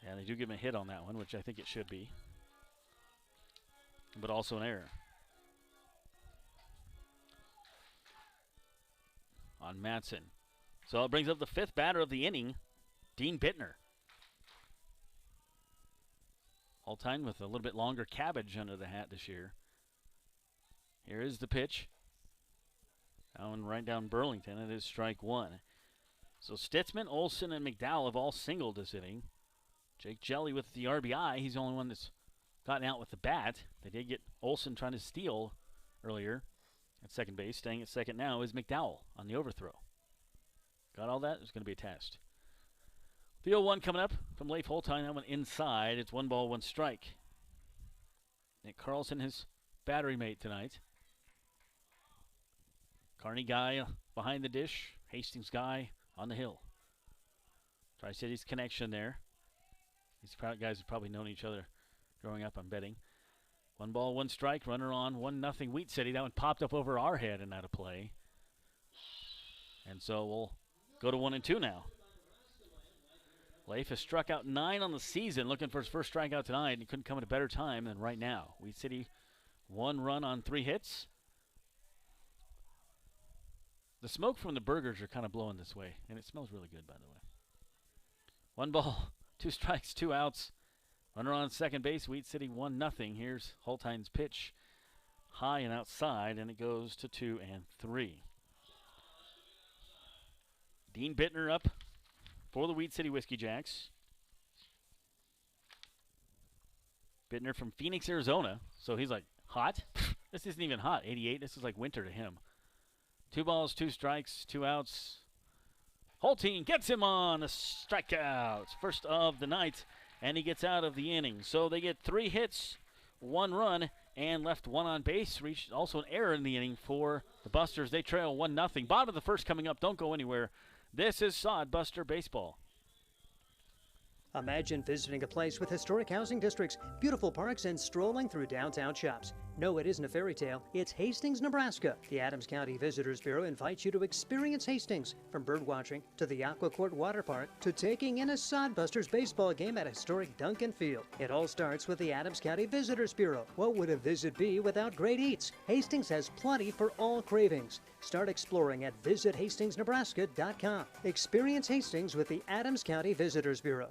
And they do give him a hit on that one, which I think it should be. But also an error on Matson. So it brings up the 5th batter of the inning, Dean Bittner. All time with a little bit longer cabbage under the hat this year. Here is the pitch. Down right down Burlington. It is strike 1. So Stitzman, Olson, and McDowell have all singled this inning. Jake Jelly with the RBI. He's the only one that's gotten out with the bat. They did get Olson trying to steal earlier at second base. Staying at second now is McDowell on the overthrow. Got all that? It's going to be a test. The 0-1 coming up from Leif Holtein. That one inside. It's 1 ball, 1 strike. Nick Carlson, his battery mate tonight. Kearney guy behind the dish. Hastings guy on the hill. Tri-Cities connection there. These guys have probably known each other growing up, I'm betting. 1 ball, 1 strike. Runner on 1-0 Wheat City. That one popped up over our head and out of play. And so we'll go to 1-2 now. Leif has struck out 9 on the season, looking for his first strikeout tonight. He couldn't come at a better time than right now. Wheat City, 1 run on 3 hits. The smoke from the burgers are kind of blowing this way, and it smells really good, by the way. 1 ball, 2 strikes, 2 outs. Runner on second base, Wheat City 1-0. Here's Holtein's pitch. High and outside, and it goes to 2-3. Dean Bittner up for the Wheat City Whiskey Jacks. Bittner from Phoenix, Arizona. So he's like, hot? This isn't even hot. 88. This is like winter to him. 2 balls, 2 strikes, 2 outs. Holtein gets him on a strikeout. First of the night, and he gets out of the inning. So they get 3 hits, 1 run, and left 1 on base. Reached also an error in the inning for the Busters. They trail 1-0. Bottom of the first coming up. Don't go anywhere. This is Sodbuster Baseball. Imagine visiting a place with historic housing districts, beautiful parks, and strolling through downtown shops. No, it isn't a fairy tale. It's Hastings, Nebraska. The Adams County Visitors Bureau invites you to experience Hastings, from bird watching to the Aqua Court Water Park to taking in a Sodbusters baseball game at historic Duncan Field. It all starts with the Adams County Visitors Bureau. What would a visit be without great eats? Hastings has plenty for all cravings. Start exploring at visithastingsnebraska.com. Experience Hastings with the Adams County Visitors Bureau.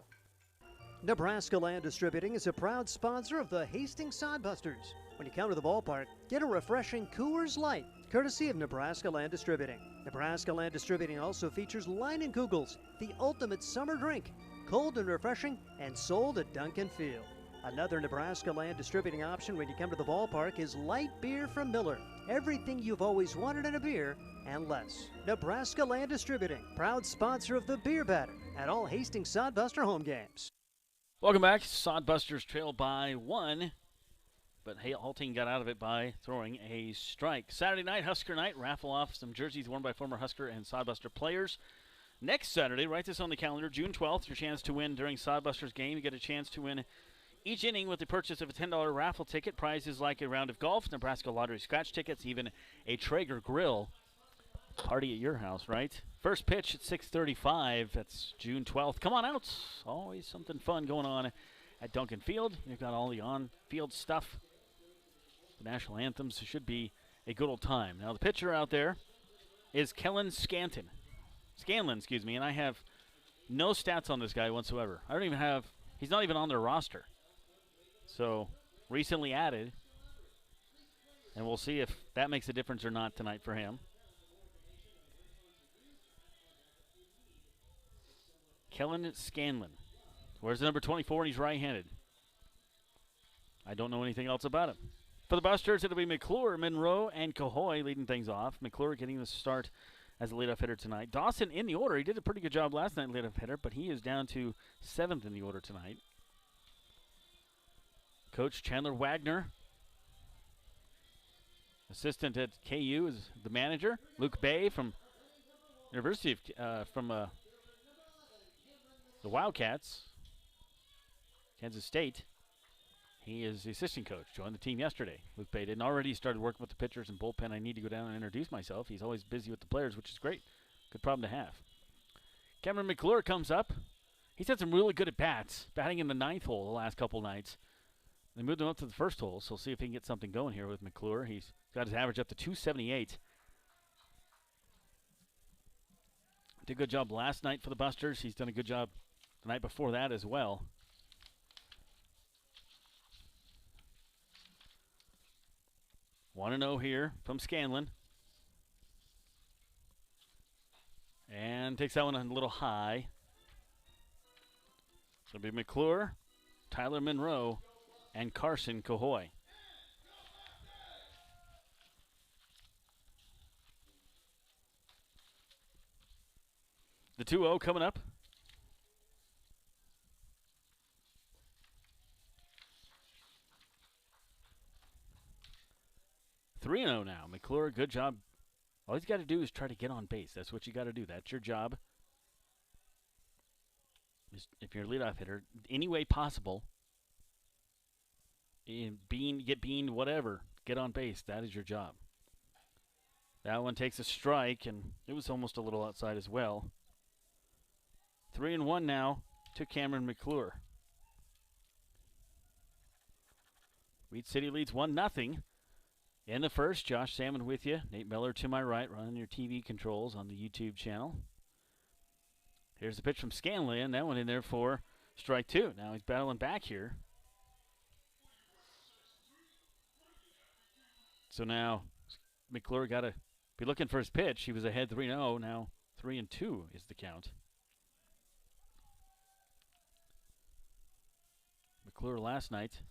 Nebraska Land Distributing is a proud sponsor of the Hastings Sodbusters. When you come to the ballpark, get a refreshing Coors Light, courtesy of Nebraska Land Distributing. Nebraska Land Distributing also features Line & Kugels, the ultimate summer drink, cold and refreshing and sold at Duncan Field. Another Nebraska Land Distributing option when you come to the ballpark is light beer from Miller. Everything you've always wanted in a beer and less. Nebraska Land Distributing, proud sponsor of the Beer Batter at all Hastings Sodbuster home games. Welcome back. Sodbusters trail by 1, but Halting got out of it by throwing a strike. Saturday night, Husker night. Raffle off some jerseys worn by former Husker and Sodbuster players. Next Saturday, write this on the calendar, June 12th, your chance to win during Sodbusters game. You get a chance to win each inning with the purchase of a $10 raffle ticket. Prizes like a round of golf, Nebraska Lottery scratch tickets, even a Traeger grill. Party at your house, right? First pitch at 6:35. That's June 12th. Come on out. Always something fun going on at Duncan Field. You've got all the on-field stuff. The national anthems. It should be a good old time. Now the pitcher out there is Kellen Scanlon, and I have no stats on this guy whatsoever. He's not even on their roster. So, recently added, and we'll see if that makes a difference or not tonight for him. Kellen Scanlon. Where's the number 24, and he's right-handed. I don't know anything else about him. For the Busters, it'll be McClure, Monroe, and Cahoy leading things off. McClure getting the start as a leadoff hitter tonight. Dawson in the order. He did a pretty good job last night, leadoff hitter, but he is down to 7th in the order tonight. Coach Chandler Wagner, assistant at KU, is the manager. Luke Bay from University of the Wildcats, Kansas State. He is the assistant coach. Joined the team yesterday. Luke Bay didn't already started working with the pitchers and bullpen. I need to go down and introduce myself. He's always busy with the players, which is great. Good problem to have. Cameron McClure comes up. He's had some really good at-bats, batting in the 9th hole the last couple nights. They moved him up to the 1st hole, so we'll see if he can get something going here with McClure. He's got his average up to 278. Did a good job last night for the Busters. He's done a good job the night before that as well. Want to know here from Scanlon. And takes that one a little high. So it'll be McClure, Tyler Monroe, and Carson Cahoy. The 2-0 coming up. (3-0) now. McClure, good job. All he's got to do is try to get on base. That's what you got to do. That's your job. If you're a leadoff hitter, any way possible, get beaned, whatever, get on base. That is your job. That one takes a strike, and it was almost a little outside as well. 3-1 now to Cameron McClure. Weed City leads 1-0. In the first, Josh Salmon with you. Nate Miller to my right, running your TV controls on the YouTube channel. Here's the pitch from Scanlon. That one in there for strike 2. Now he's battling back here. So now McClure got to be looking for his pitch. He was ahead 3-0. Now 3-2 is the count. McClure last night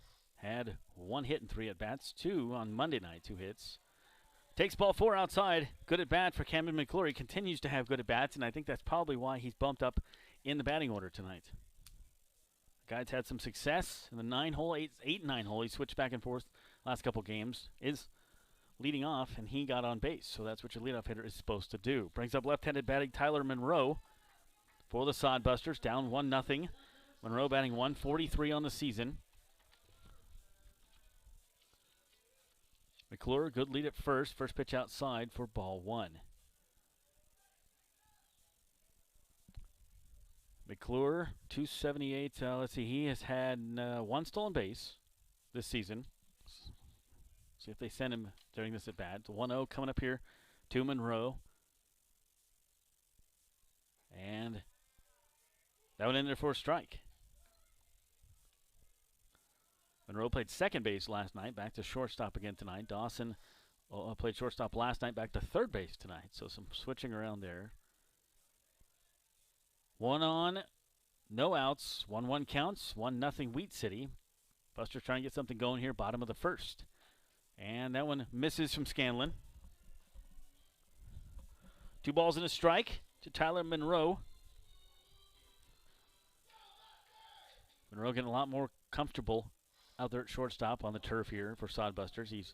had 1 hit and 3 at-bats. 2 on Monday night, 2 hits. Takes ball 4 outside. Good at-bat for Cameron McClure. He continues to have good at-bats, and I think that's probably why he's bumped up in the batting order tonight. The guy's had some success in the 9-hole, 8 and 9 hole. He switched back and forth last couple games. Is leading off, and he got on base, so that's what your leadoff hitter is supposed to do. Brings up left-handed batting Tyler Monroe for the Sodbusters, down 1-0. Monroe batting 143 on the season. McClure, good lead at first. First pitch outside for ball 1. McClure, 278. Let's see, he has had 1 stolen base this season. See if they send him during this at-bat. The 1-0 coming up here to Monroe. And that one in there for a strike. Monroe played second base last night, back to shortstop again tonight. Dawson played shortstop last night, back to third base tonight. So some switching around there. 1 on, no outs. 1-1 counts. 1-0 Wheat City. Buster's trying to get something going here, bottom of the first. And that one misses from Scanlon. 2 balls and a strike to Tyler Monroe. Monroe getting a lot more comfortable out there at shortstop on the turf here for Sodbusters. He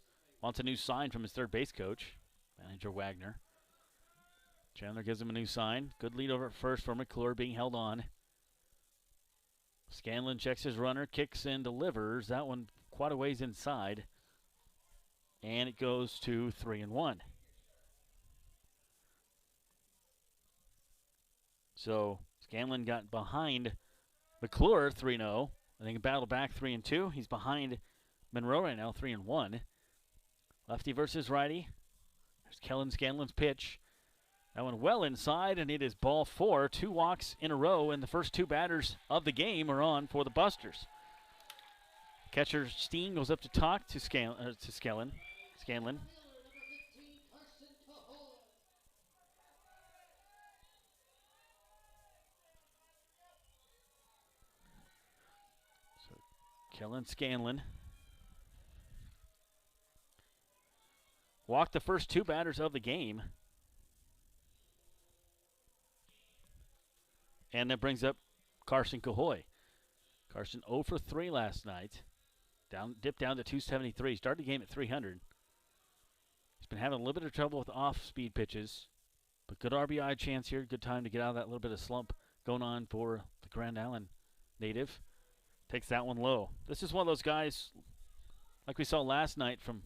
wants a new sign from his third base coach, manager Wagner. Chandler gives him a new sign. Good lead over at first for McClure, being held on. Scanlon checks his runner, kicks and delivers. That one quite a ways inside. And it goes to 3-1. So Scanlon got behind McClure 3-0. I think battled back 3-2. He's behind Monroe right now 3-1. Lefty versus righty. There's Kellen Scanlon's pitch. That one well inside, and it is ball 4. 2 walks in a row, and the first 2 batters of the game are on for the Busters. Catcher Steen goes up to talk to Scanlon. So Kellen Scanlon walked the first 2 batters of the game. And that brings up Carson Cahoy. Carson 0 for 3 last night. Dipped down to 273. Started the game at 300. He's been having a little bit of trouble with off-speed pitches. But good RBI chance here. Good time to get out of that little bit of slump going on for the Grand Island native. Takes that one low. This is one of those guys, like we saw last night from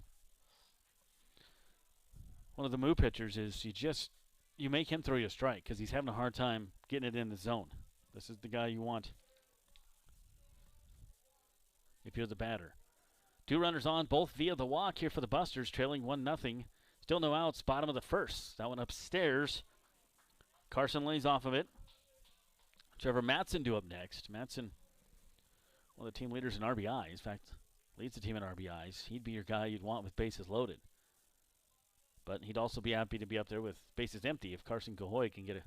one of the Moo pitchers, is you make him throw you a strike because he's having a hard time getting it in the zone. This is the guy you want if you're the batter. 2 runners on, both via the walk here for the Busters, trailing 1-0. Still no outs, bottom of the first. That one upstairs. Carson lays off of it. Trevor Matson due up next. Matson, one of the team leaders in RBIs. In fact, leads the team in RBIs. He'd be your guy you'd want with bases loaded. But he'd also be happy to be up there with bases empty if Carson Cahoy can get an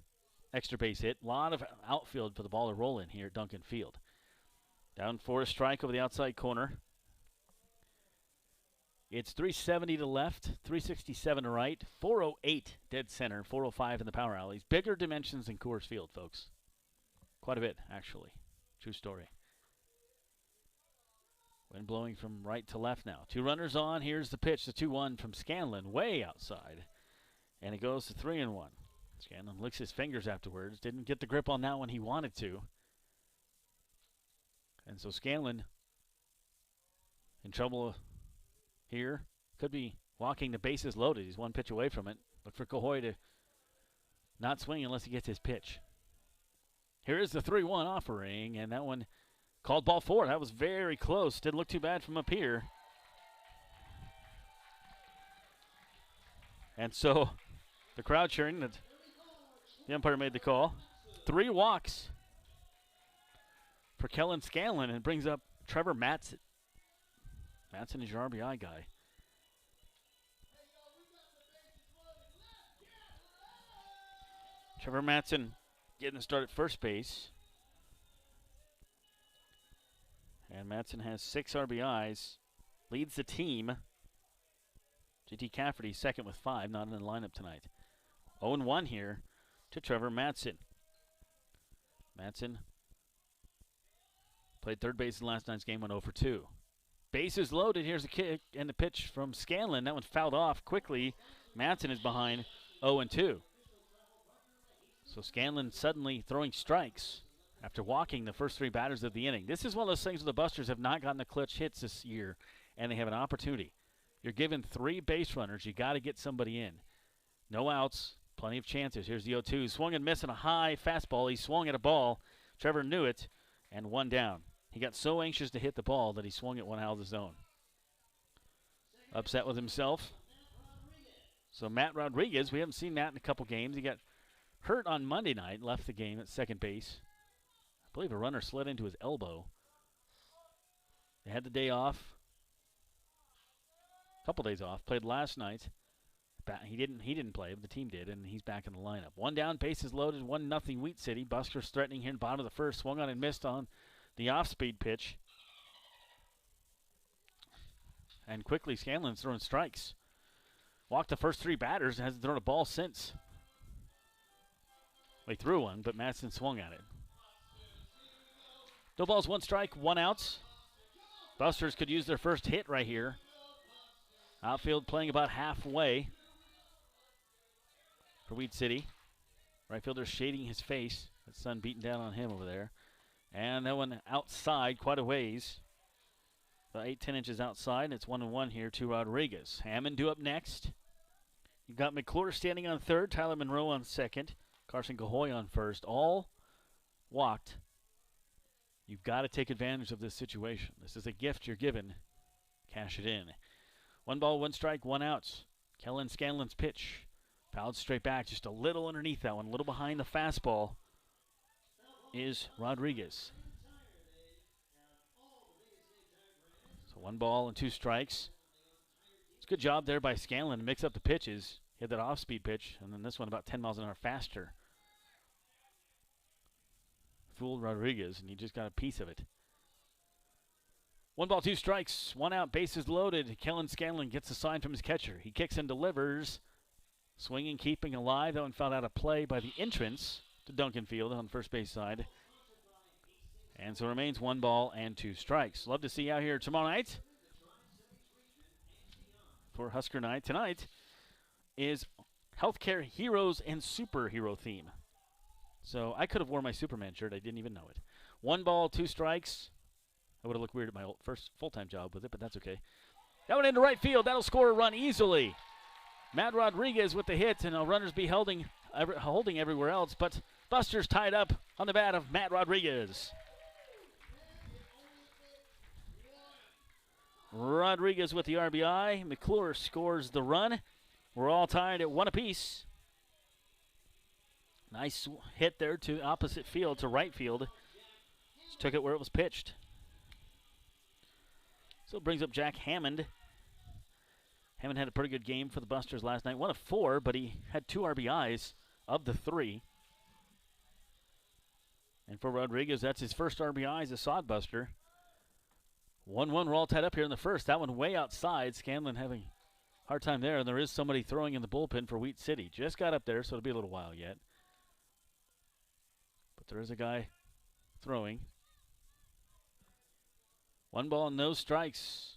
extra base hit. A lot of outfield for the ball to roll in here at Duncan Field. Down for a strike over the outside corner. It's 370 to left, 367 to right, 408 dead center, 405 in the power alleys. Bigger dimensions than Coors Field, folks. Quite a bit, actually. True story. Wind blowing from right to left now. 2 runners on. Here's the pitch, the 2-1 from Scanlon, way outside. And it goes to 3-1. Scanlon licks his fingers afterwards. Didn't get the grip on that one he wanted to. And so Scanlon in trouble here. Could be walking the bases loaded. He's 1 pitch away from it. Look for Cahoy to not swing unless he gets his pitch. Here is the 3-1 offering, and that one called ball 4. That was very close. Didn't look too bad from up here. And so the crowd cheering that the umpire made the call. 3 walks for Kellen Scanlon, and brings up Trevor Matson. Matson is your RBI guy. Trevor Matson getting the start at first base. And Matson has 6 RBIs, leads the team. JT Cafferty second with 5, not in the lineup tonight. 0-1 here to Trevor Matson. Matson played third base in last night's game, went 0 for 2. Bases loaded. Here's the kick and the pitch from Scanlon. That one fouled off quickly. Matson is behind 0-2. So Scanlon suddenly throwing strikes after walking the first 3 batters of the inning. This is one of those things where the Busters have not gotten the clutch hits this year, and they have an opportunity. You're given 3 base runners. You got to get somebody in. No outs, plenty of chances. Here's the 0-2. Swung and missed on a high fastball. He swung at a ball. Trevor knew it, and 1 down. He got so anxious to hit the ball that he swung at one out of the zone. Upset with himself. So Matt Rodriguez, we haven't seen Matt in a couple games. He got hurt on Monday night, left the game at second base. I believe a runner slid into his elbow. They had the day off. couple days off. Played last night. He didn't play, but the team did, and he's back in the lineup. 1 down, bases loaded, 1-0 Wheat City. Buster's threatening here in bottom of the first. Swung on and missed on the off-speed pitch. And quickly, Scanlon's throwing strikes. Walked the first 3 batters and hasn't thrown a ball since. He threw one, but Madsen swung at it. No balls, 1 strike, 1 out. Busters could use their first hit right here. Outfield playing about halfway for Wheat City. Right fielder shading his face. The sun beating down on him over there. And that one outside quite a ways. About 8-10 inches outside, and it's 1-1 here to Rodriguez. Hammond due up next. You've got McClure standing on third, Tyler Monroe on second, Carson Cahoy on first. All walked. You've got to take advantage of this situation. This is a gift you're given. Cash it in. 1 ball, 1 strike, 1 out. Kellen Scanlon's pitch. Fouled straight back, just a little underneath that one, a little behind the fastball is Rodriguez. So 1 ball and 2 strikes. It's a good job there by Scanlon to mix up the pitches. He had that off-speed pitch, and then this one about 10 miles an hour faster. Fooled Rodriguez, and he just got a piece of it. 1 ball, 2 strikes, 1 out, bases loaded. Kellen Scanlon gets a sign from his catcher. He kicks and delivers. Swinging, keeping alive. That one fouled out of play by the entrance to Duncan Field on the first base side. And so it remains 1 ball and 2 strikes. Love to see you out here tomorrow night for Husker Night. Tonight is Healthcare Heroes and Superhero theme. So I could have worn my Superman shirt. I didn't even know it. 1 ball, 2 strikes. I would have looked weird at my first full-time job with it, but that's okay. That one into right field. That'll score a run easily. Matt Rodriguez with the hit, and runners be holding everywhere else, but Buster's tied up on the bat of Matt Rodriguez. Rodriguez with the RBI. McClure scores the run. We're all tied at 1 apiece. Nice hit there to opposite field, to right field. Just took it where it was pitched. So it brings up Jack Hammond. Hammond had a pretty good game for the Busters last night. 1 of 4, but he had 2 RBIs of the 3. And for Rodriguez, that's his first RBI as a sod buster. 1-1, we're all tied up here in the first. That one way outside. Scanlon having a hard time there, and there is somebody throwing in the bullpen for Wheat City. Just got up there, so it'll be a little while yet. But there is a guy throwing. 1 ball, no strikes.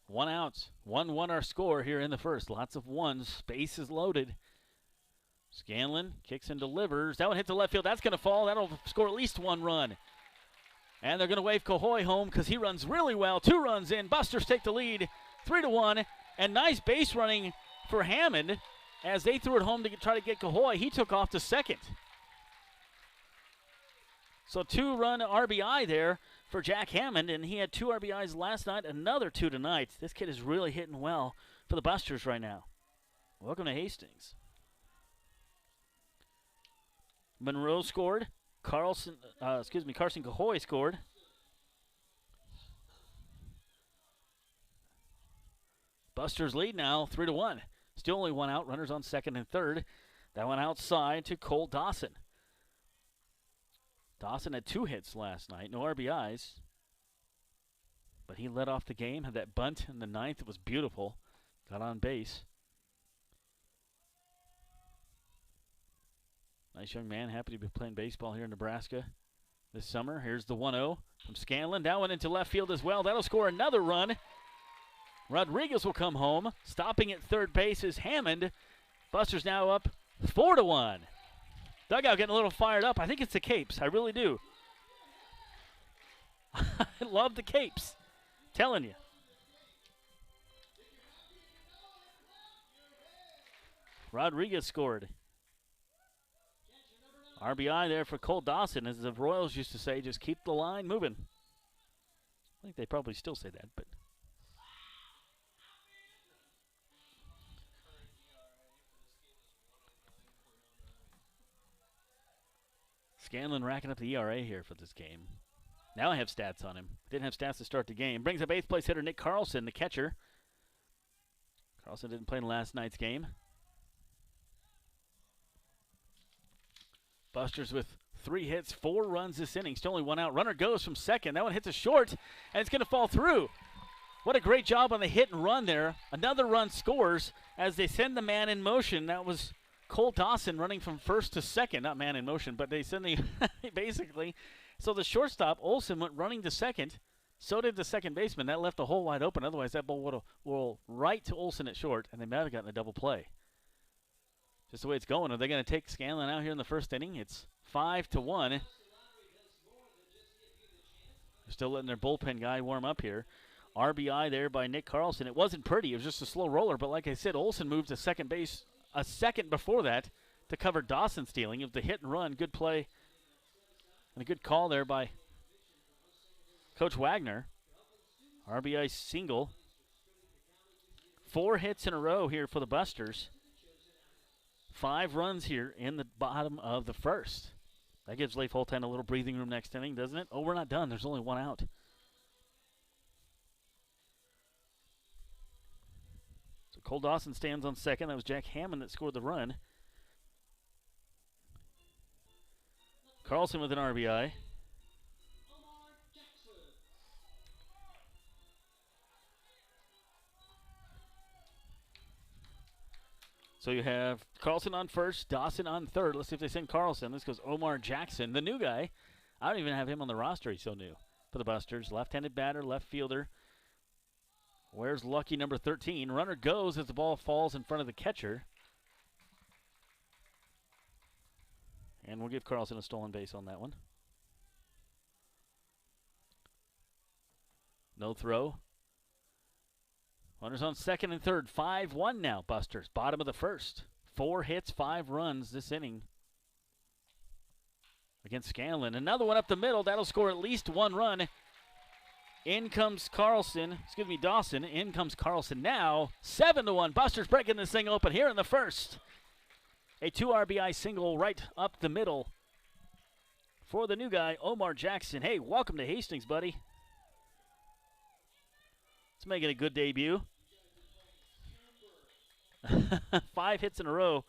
1 out. 1-1 our score here in the first. Lots of ones. Base is loaded. Scanlon kicks and delivers. That one hit to left field. That's going to fall. That'll score at least 1 run. And they're going to wave Cahoy home because he runs really well. 2 runs in. Busters take the lead 3-1. And nice base running for Hammond as they threw it home to try to get Cahoy. He took off to second. So 2-run RBI there for Jack Hammond, and he had 2 RBIs last night, another 2 tonight. This kid is really hitting well for the Busters right now. Welcome to Hastings. Monroe scored. Carson Cahoy scored. Busters lead now 3-1. Still only 1 out. Runners on second and third. That one outside to Cole Dawson. Dawson had 2 hits last night, no RBIs. But he led off the game, had that bunt in the 9th. It was beautiful. Got on base. Nice young man, happy to be playing baseball here in Nebraska this summer. Here's the 1-0 from Scanlon. That one into left field as well. That'll score another run. Rodriguez will come home. Stopping at third base is Hammond. Busters now up 4-1. Dugout getting a little fired up. I think it's the Capes. I really do. I love the Capes. Telling you. Rodriguez scored. RBI there for Cole Dawson. As the Royals used to say, just keep the line moving. I think they probably still say that, but. Scanlon racking up the ERA here for this game. Now I have stats on him. Didn't have stats to start the game. Brings up 8th place hitter Nick Carlson, the catcher. Carlson didn't play in last night's game. Busters with 3 hits, 4 runs this inning. Still only 1 out. Runner goes from second. That one hits a short, and it's going to fall through. What a great job on the hit and run there. Another run scores as they send the man in motion. That was Cole Dawson running from first to second. Not man in motion, but they send the basically. So the shortstop, Olsen, went running to second. So did the second baseman. That left the hole wide open. Otherwise, that ball would have rolled right to Olsen at short, and they might have gotten a double play. Just the way it's going. Are they going to take Scanlon out here in the first inning? It's 5-1. They're still letting their bullpen guy warm up here. RBI there by Nick Carlson. It wasn't pretty. It was just a slow roller. But like I said, Olsen moved to second base a second before that to cover Dawson stealing. It was the hit and run. Good play and a good call there by Coach Wagner. RBI single. 4 hits in a row here for the Busters. 5 runs here in the bottom of the first. That gives Leif Holtan a little breathing room next inning, doesn't it? Oh, we're not done. There's only 1 out. So Cole Dawson stands on second. That was Jack Hammond that scored the run. Carlson with an RBI. So you have Carlson on first, Dawson on third. Let's see if they send Carlson. This goes Omar Jackson, the new guy. I don't even have him on the roster. He's so new for the Busters. Left-handed batter, left fielder. Where's lucky number 13? Runner goes as the ball falls in front of the catcher. And we'll give Carlson a stolen base on that one. No throw. Runners on second and third. 5-1 now, Busters. Bottom of the first. 4 hits, 5 runs this inning against Scanlon. Another one up the middle. That'll score at least 1 run. In comes Dawson. In comes Carlson now. 7-1. Busters breaking this thing open here in the first. A 2 RBI single right up the middle for the new guy, Omar Jackson. Hey, welcome to Hastings, buddy. Let's make it a good debut. 5 hits in a row.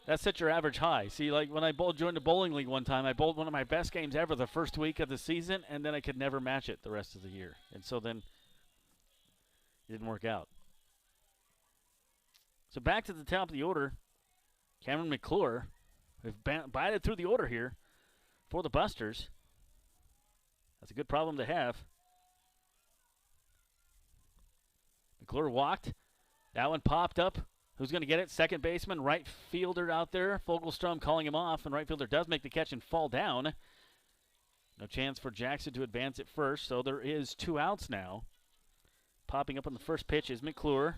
That set your average high. See, like when I joined the bowling league one time, I bowled one of my best games ever the first week of the season, and then I could never match it the rest of the year. And so then it didn't work out. So back to the top of the order. Cameron McClure. We've batted through the order here for the Busters. That's a good problem to have. McClure walked. That one popped up. Who's going to get it? Second baseman, right fielder out there. Fogelstrom calling him off, and right fielder does make the catch and fall down. No chance for Jackson to advance at first, so there is 2 outs now. Popping up on the first pitch is McClure.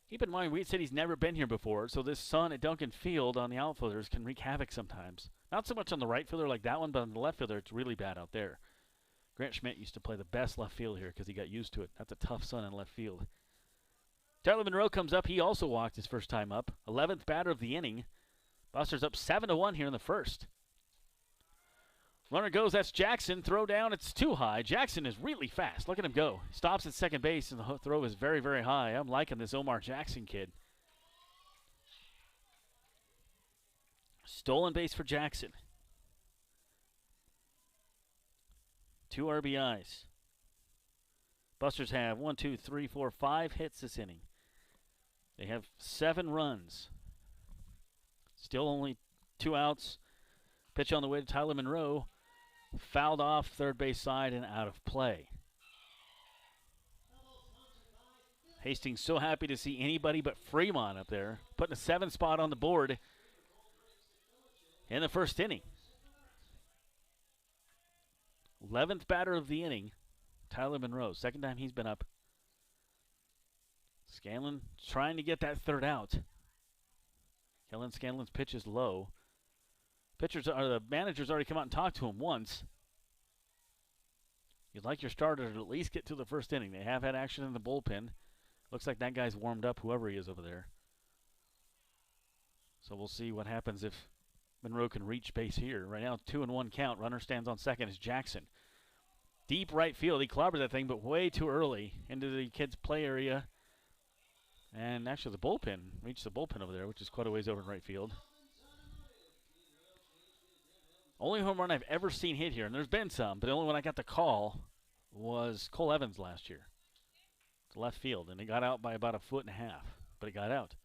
Keep in mind, Wheat City's never been here before, so this sun at Duncan Field on the outfielders can wreak havoc sometimes. Not so much on the right fielder like that one, but on the left fielder, it's really bad out there. Grant Schmidt used to play the best left field here because he got used to it. That's a tough sun in left field. Tyler Monroe comes up. He also walked his first time up. 11th batter of the inning. Busters up 7-1 here in the first. Runner goes. That's Jackson. Throw down. It's too high. Jackson is really fast. Look at him go. Stops at second base, and the throw is very, very high. I'm liking this Omar Jackson kid. Stolen base for Jackson. 2 RBIs. Busters have 1, 2, 3, 4, 5 hits this inning. They have 7 runs. Still only 2 outs. Pitch on the way to Tyler Monroe. Fouled off third base side and out of play. Hastings so happy to see anybody but Fremont up there, putting a 7 spot on the board in the first inning. 11th batter of the inning, Tyler Monroe. Second time he's been up. Scanlon trying to get that 3rd out. Kellen Scanlon's pitch is low. The manager's already come out and talked to him once. You'd like your starter to at least get to the first inning. They have had action in the bullpen. Looks like that guy's warmed up, whoever he is over there. So we'll see what happens if Monroe can reach base here. Right now, 2-1 count. Runner stands on second is Jackson. deep right field. He clobbered that thing, but way too early into the kids' play area. And actually the bullpen, reached the bullpen over there, which is quite a ways over in right field. Only home run I've ever seen hit here, and there's been some, but the only one I got the call was Cole Evans last year. To left field, and it got out by about 1.5 feet, but it got out.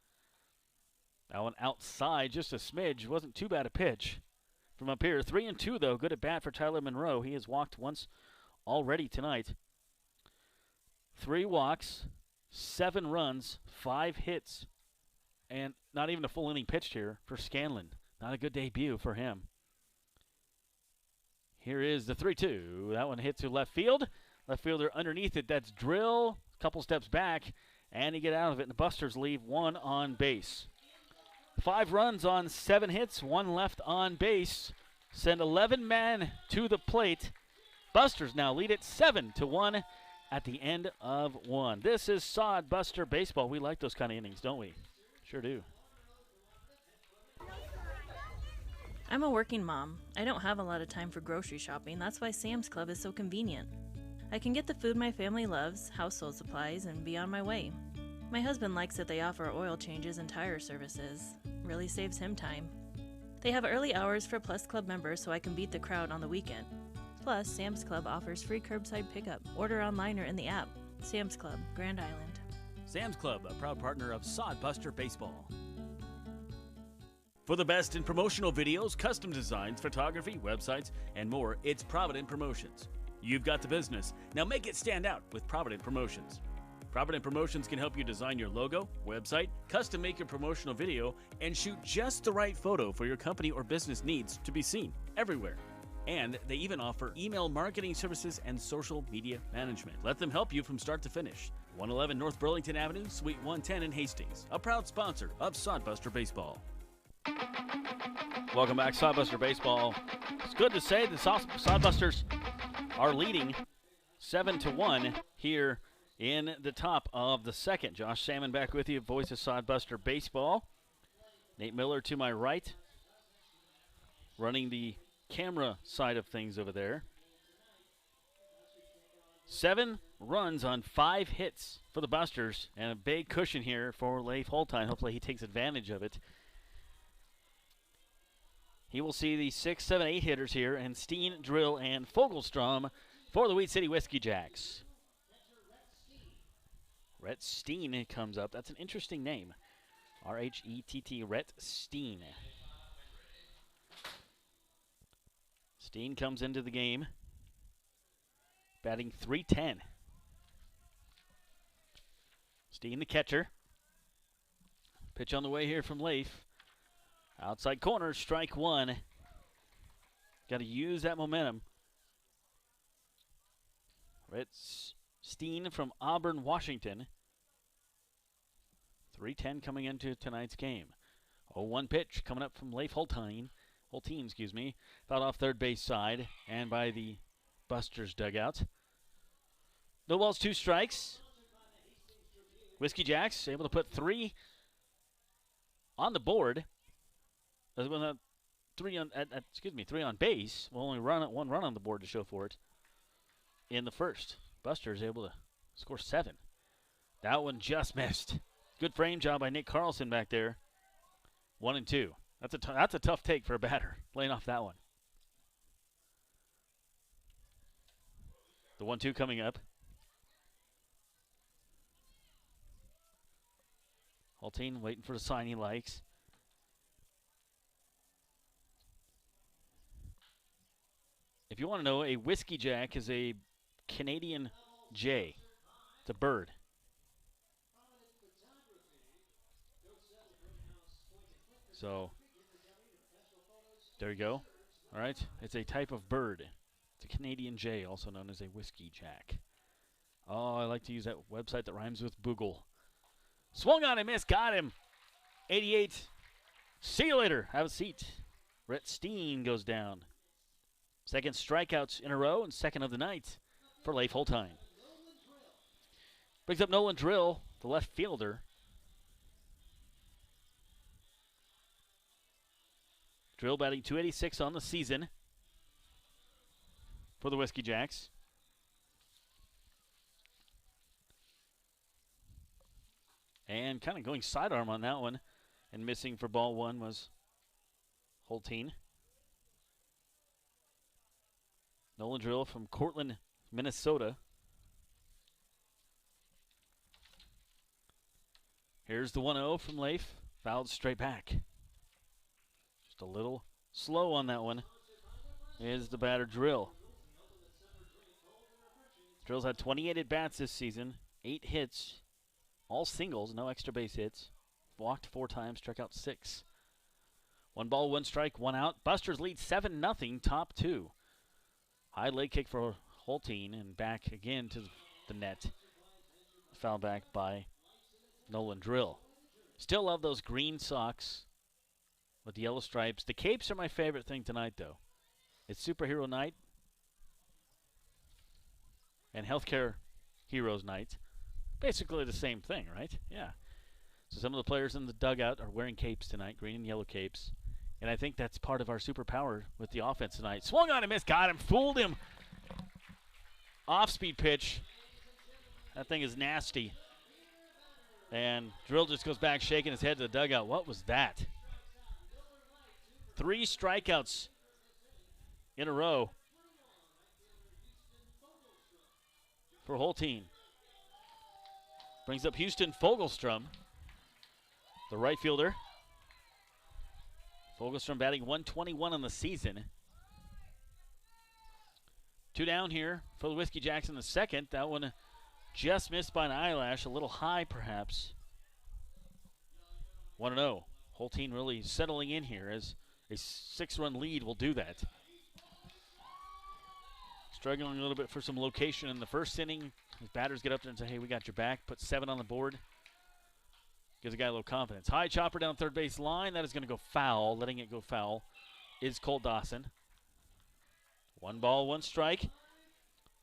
That one outside, just a smidge. Wasn't too bad a pitch from up here. 3-2, though. Good at bat for Tyler Monroe. He has walked once already tonight. 3 walks, 7 runs, 5 hits, and not even a full inning pitched here for Scanlon. Not a good debut for him. Here is the 3-2. That one hits to left field. Left fielder underneath it. That's Drill. A couple steps back, and he get out of it, and the Busters leave 1 on base. 5 runs on 7 hits, 1 left on base. Send 11 men to the plate. Busters now lead it 7-1 at the end of 1. This is Sod Buster Baseball. We like those kind of innings, don't we? Sure do. I'm a working mom. I don't have a lot of time for grocery shopping. That's why Sam's Club is so convenient. I can get the food my family loves, household supplies, and be on my way. My husband likes that they offer oil changes and tire services. Really saves him time. They have early hours for Plus Club members so I can beat the crowd on the weekend. Plus, Sam's Club offers free curbside pickup. Order online or in the app. Sam's Club, Grand Island. Sam's Club, a proud partner of Sod Buster Baseball. For the best in promotional videos, custom designs, photography, websites, and more, it's Provident Promotions. You've got the business. Now make it stand out with Provident Promotions. Provident Promotions can help you design your logo, website, custom make your promotional video, and shoot just the right photo for your company or business needs to be seen everywhere. And they even offer email marketing services and social media management. Let them help you from start to finish. 111 North Burlington Avenue, Suite 110 in Hastings, a proud sponsor of Sodbuster Baseball. Welcome back, Sodbuster Baseball. It's good to say the Sodbusters are leading 7-1 here in the top of the second. Josh Salmon back with you, voice of Sodbuster Baseball. Nate Miller to my right, running the camera side of things over there. 7 runs on 5 hits for the Busters, and a big cushion here for Leif Holtein. Hopefully he takes advantage of it. He will see the 6, 7, 8 hitters here, and Steen, Drill, and Fogelstrom for the Wheat City Whiskey Jacks. Rhett Steen comes up. That's an interesting name. R-H-E-T-T, Rhett Steen. Steen comes into the game, batting .310. Steen the catcher. Pitch on the way here from Leif. Outside corner, strike 1. Got to use that momentum. It's Steen from Auburn, Washington. .310 coming into tonight's game. 0-1 pitch coming up from Leif Holtein. Fouled off third base side and by the Busters dugout. No balls, 2 strikes. Whiskey Jacks able to put 3 on the board. 3 on base. We'll only run 1 run on the board to show for it in the first. Busters able to score 7. That one just missed. Good frame job by Nick Carlson back there. 1-2. That's a tough take for a batter, laying off that one. The 1-2 coming up. Holtein waiting for the sign he likes. If you want to know, a Whiskey Jack is a Canadian jay. It's a bird. So, there you go. All right, it's a type of bird. It's a Canadian jay, also known as a Whiskey Jack. Oh, I like to use that website that rhymes with Boogle. Swung on and missed, got him. 88. See you later. Have a seat. Rhett Steen goes down. Second strikeouts in a row and second of the night for Leif Holtein. Brings up Nolan Drill, the left fielder. Drill batting .286 on the season for the Whiskey Jacks. And kind of going sidearm on that one. And missing for ball one was Holteen. Nolan Drill from Cortland, Minnesota. Here's the 1-0 from Leif. Fouled straight back. Just a little slow on that one is the batter Drill. Drill's had 28 at-bats this season, 8 hits, all singles, no extra base hits. Walked 4 times, struck out 6. 1 ball, 1 strike, 1 out. Busters lead 7-0, top 2. High leg kick for Holteen and back again to the net. Foul back by Nolan Drill. Still love those green socks with the yellow stripes. The capes are my favorite thing tonight, though. It's Superhero Night and Healthcare Heroes Night. Basically the same thing, right? Yeah. So some of the players in the dugout are wearing capes tonight, green and yellow capes. And I think that's part of our superpower with the offense tonight. Swung on and missed, got him, fooled him. Off-speed pitch. That thing is nasty. And Drill just goes back shaking his head to the dugout. What was that? 3 strikeouts in a row for Holteen. Brings up Houston Fogelstrom, the right fielder. Fogelstrom batting 121 on the season. 2 down here for the Whiskey Jacks in the second. That one just missed by an eyelash, a little high perhaps. 1-0. Holteen really settling in here as a 6-run lead will do that. Struggling a little bit for some location in the first inning. His batters get up there and say, hey, we got your back. Put 7 on the board. Gives the guy a little confidence. High chopper down third base line. That is going to go foul. Letting it go foul is Cole Dawson. 1 ball, 1 strike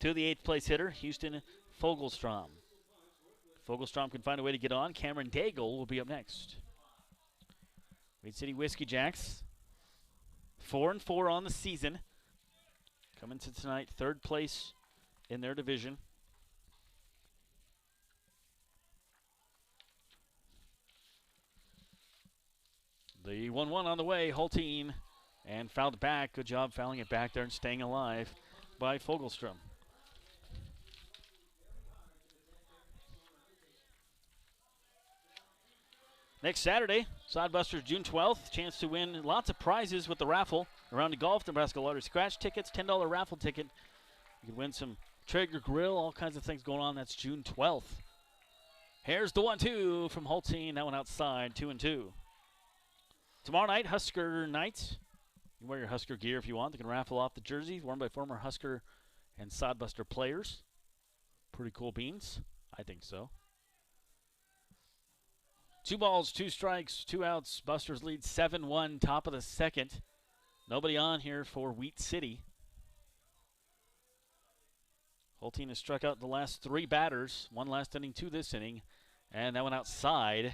to the 8th place hitter, Houston Fogelstrom. Fogelstrom can find a way to get on. Cameron Daigle will be up next. Reed City Whiskey Jacks, 4-4 on the season. Coming to tonight, 3rd place in their division. The 1-1 on the way, Holteen, and fouled back. Good job fouling it back there and staying alive by Fogelstrom. Next Saturday, Sodbusters, June 12th. Chance to win lots of prizes with the raffle. Around the golf, Nebraska Lottery scratch tickets, $10 raffle ticket. You can win some Traeger grill, all kinds of things going on. That's June 12th. Here's the 1-2 from Holteen. That one outside, 2-2. Tomorrow night, Husker night. You can wear your Husker gear if you want. They can raffle off the jerseys worn by former Husker and Sodbuster players. Pretty cool beans. I think so. 2 balls, 2 strikes, 2 outs. Busters lead 7-1, top of the second. Nobody on here for Wheat City. Holteen has struck out the last 3 batters. 1 last inning, 2 this inning. And that one outside.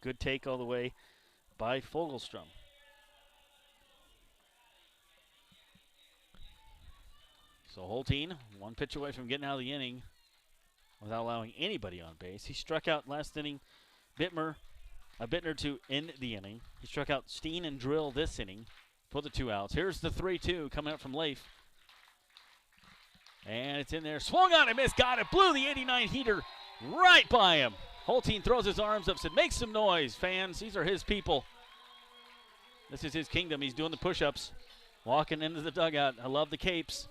Good take all the way by Fogelstrom. So Holteen, 1 pitch away from getting out of the inning without allowing anybody on base. He struck out last inning Bittner to end the inning. He struck out Steen and Drill this inning for the 2 outs. Here's the 3-2 coming up from Leif. And it's in there. Swung on and missed. Got it. Blew the 89 heater right by him. Holteen throws his arms up, said, make some noise, fans. These are his people. This is his kingdom. He's doing the push-ups, walking into the dugout. I love the capes.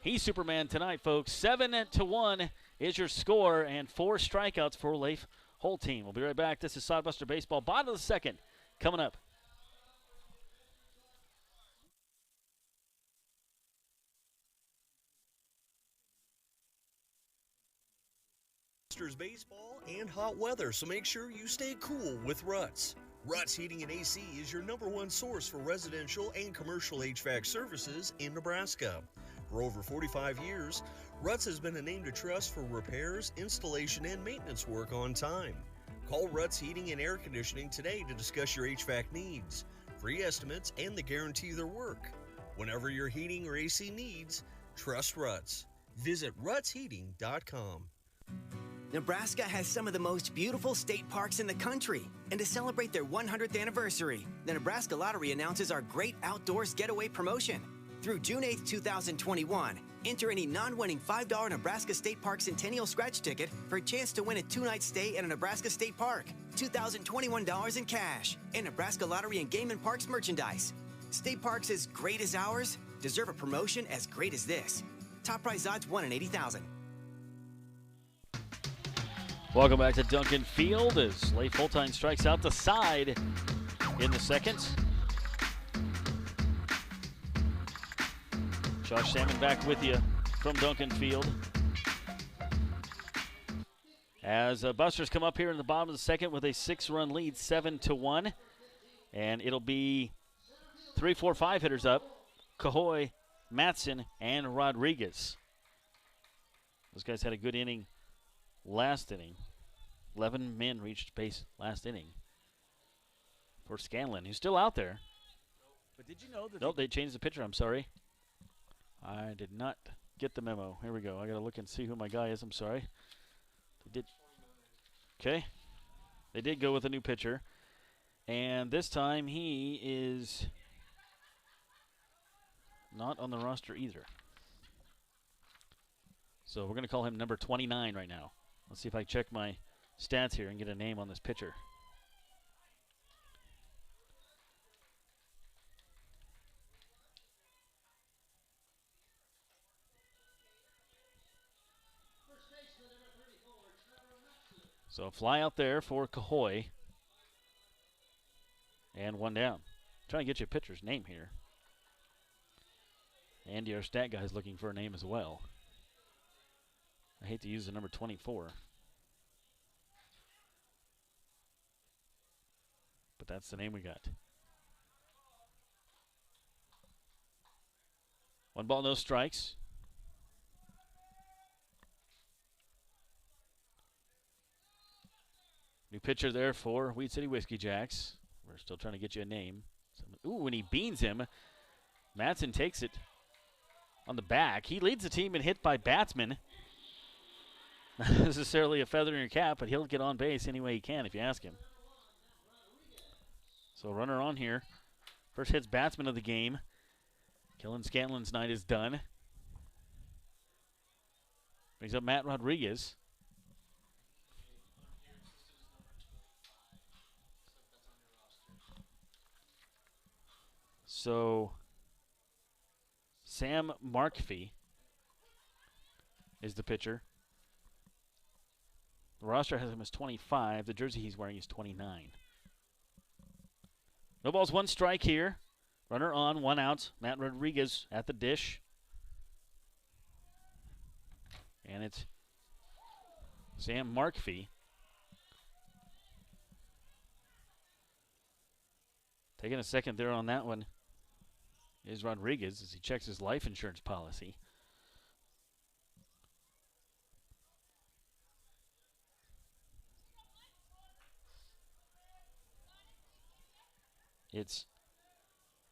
He's Superman tonight, folks. 7-1 is your score, and 4 strikeouts for Leif Holteen. We'll be right back. This is Sodbuster Baseball. Bottom of the second coming up. Baseball and hot weather, so make sure you stay cool with Ruts. Ruts Heating and AC is your #1 source for residential and commercial HVAC services in Nebraska. For over 45 years, Ruts has been a name to trust for repairs, installation, and maintenance work on time. Call Ruts Heating and Air Conditioning today to discuss your HVAC needs, free estimates, and the guarantee their work. Whenever your heating or AC needs, trust Ruts. Visit rutsheating.com. Nebraska has some of the most beautiful state parks in the country. And to celebrate their 100th anniversary, the Nebraska Lottery announces our Great Outdoors Getaway promotion. Through June 8th, 2021, enter any non-winning $5 Nebraska State Park Centennial Scratch ticket for a chance to win a 2-night stay at a Nebraska State Park, $2,021 in cash, and Nebraska Lottery and Game and Parks merchandise. State parks as great as ours deserve a promotion as great as this. Top prize odds 1 in 80,000. Welcome back to Duncan Field as Leif Holtein strikes out the side in the second. Josh Salmon back with you from Duncan Field. As Busters come up here in the bottom of the second with a 6-run lead, 7-1. And it'll be 3, 4, 5 hitters up. Cahoy, Matson, and Rodriguez. Those guys had a good inning last inning. 11 men reached base last inning for Scanlon, who's still out there. But did you know that? Nope, they changed the pitcher. I'm sorry. I did not get the memo. Here we go. I got to look and see who my guy is. I'm sorry. They did. Okay. They did go with a new pitcher. And this time he is not on the roster either. So we're going to call him number 29 right now. Let's see if I check my stats here and get a name on this pitcher. So a fly out there for Cahoy. And one down. Trying to get you a pitcher's name here. Andy, our stat guy, is looking for a name as well. I hate to use the number 24. But that's the name we got. 1 ball, no strikes. New pitcher there for Weed City Whiskey Jacks. We're still trying to get you a name. Ooh, and he beans him. Matson takes it on the back. He leads the team in hit by batsmen. Not necessarily a feather in your cap, but he'll get on base any way he can if you ask him. So runner on here. First hits batsman of the game. Kellen Scanlon's night is done. Brings up Matt Rodriguez. So Sam Markfee is the pitcher. The roster has him as 25. The jersey he's wearing is 29. No balls, 1 strike here. Runner on, 1 out. Matt Rodriguez at the dish. And it's Sam Markfee. Taking a second there on that one is Rodriguez as he checks his life insurance policy. It's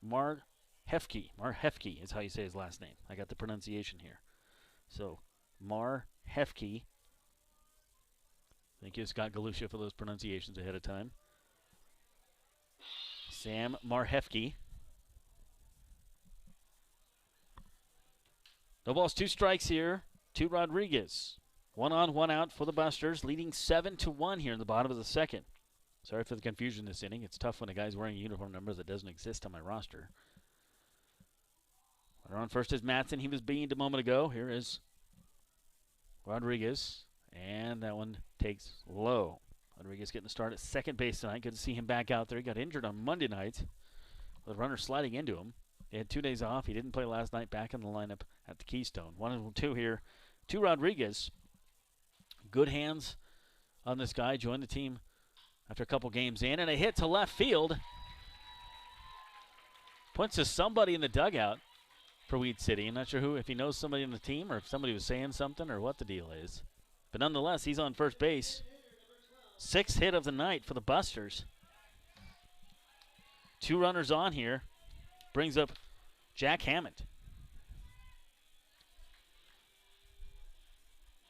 Mar Hefke. Mar Hefke is how you say his last name. I got the pronunciation here. So, Mar Hefke. Thank you, Scott Galusha, for those pronunciations ahead of time. Sam Marhefke. No balls, 2 strikes here to Rodriguez. 1 on, 1 out for the Busters, leading 7-1 here in the bottom of the second. Sorry for the confusion this inning. It's tough when a guy's wearing a uniform number that doesn't exist on my roster. Runner on first is Matson. He was beamed a moment ago. Here is Rodriguez. And that one takes low. Rodriguez getting the start at second base tonight. Good to see him back out there. He got injured on Monday night with a runner sliding into him. They had 2 days off. He didn't play last night. Back in the lineup at the Keystone. 1-2 here to Rodriguez. Good hands on this guy. Joined the team after a couple games in. And a hit to left field. Points to somebody in the dugout for Weed City. I'm not sure who, if he knows somebody in the team or if somebody was saying something or what the deal is. But nonetheless, he's on first base. 6th hit of the night for the Busters. 2 runners on here. Brings up Jack Hammond.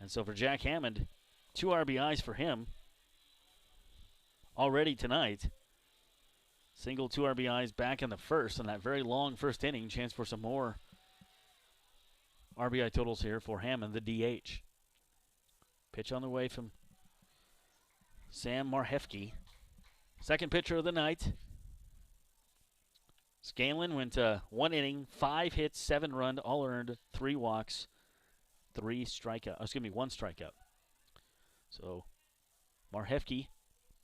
And so for Jack Hammond, 2 RBIs for him already tonight. Single, 2 RBIs back in the first in that very long first inning. Chance for some more RBI totals here for Hammond, the DH. Pitch on the way from Sam Marhefke. Second pitcher of the night. Scanlon went 1 inning, 5 hits, 7 runs, all earned, 3 walks, 1 strikeout. So Marhefke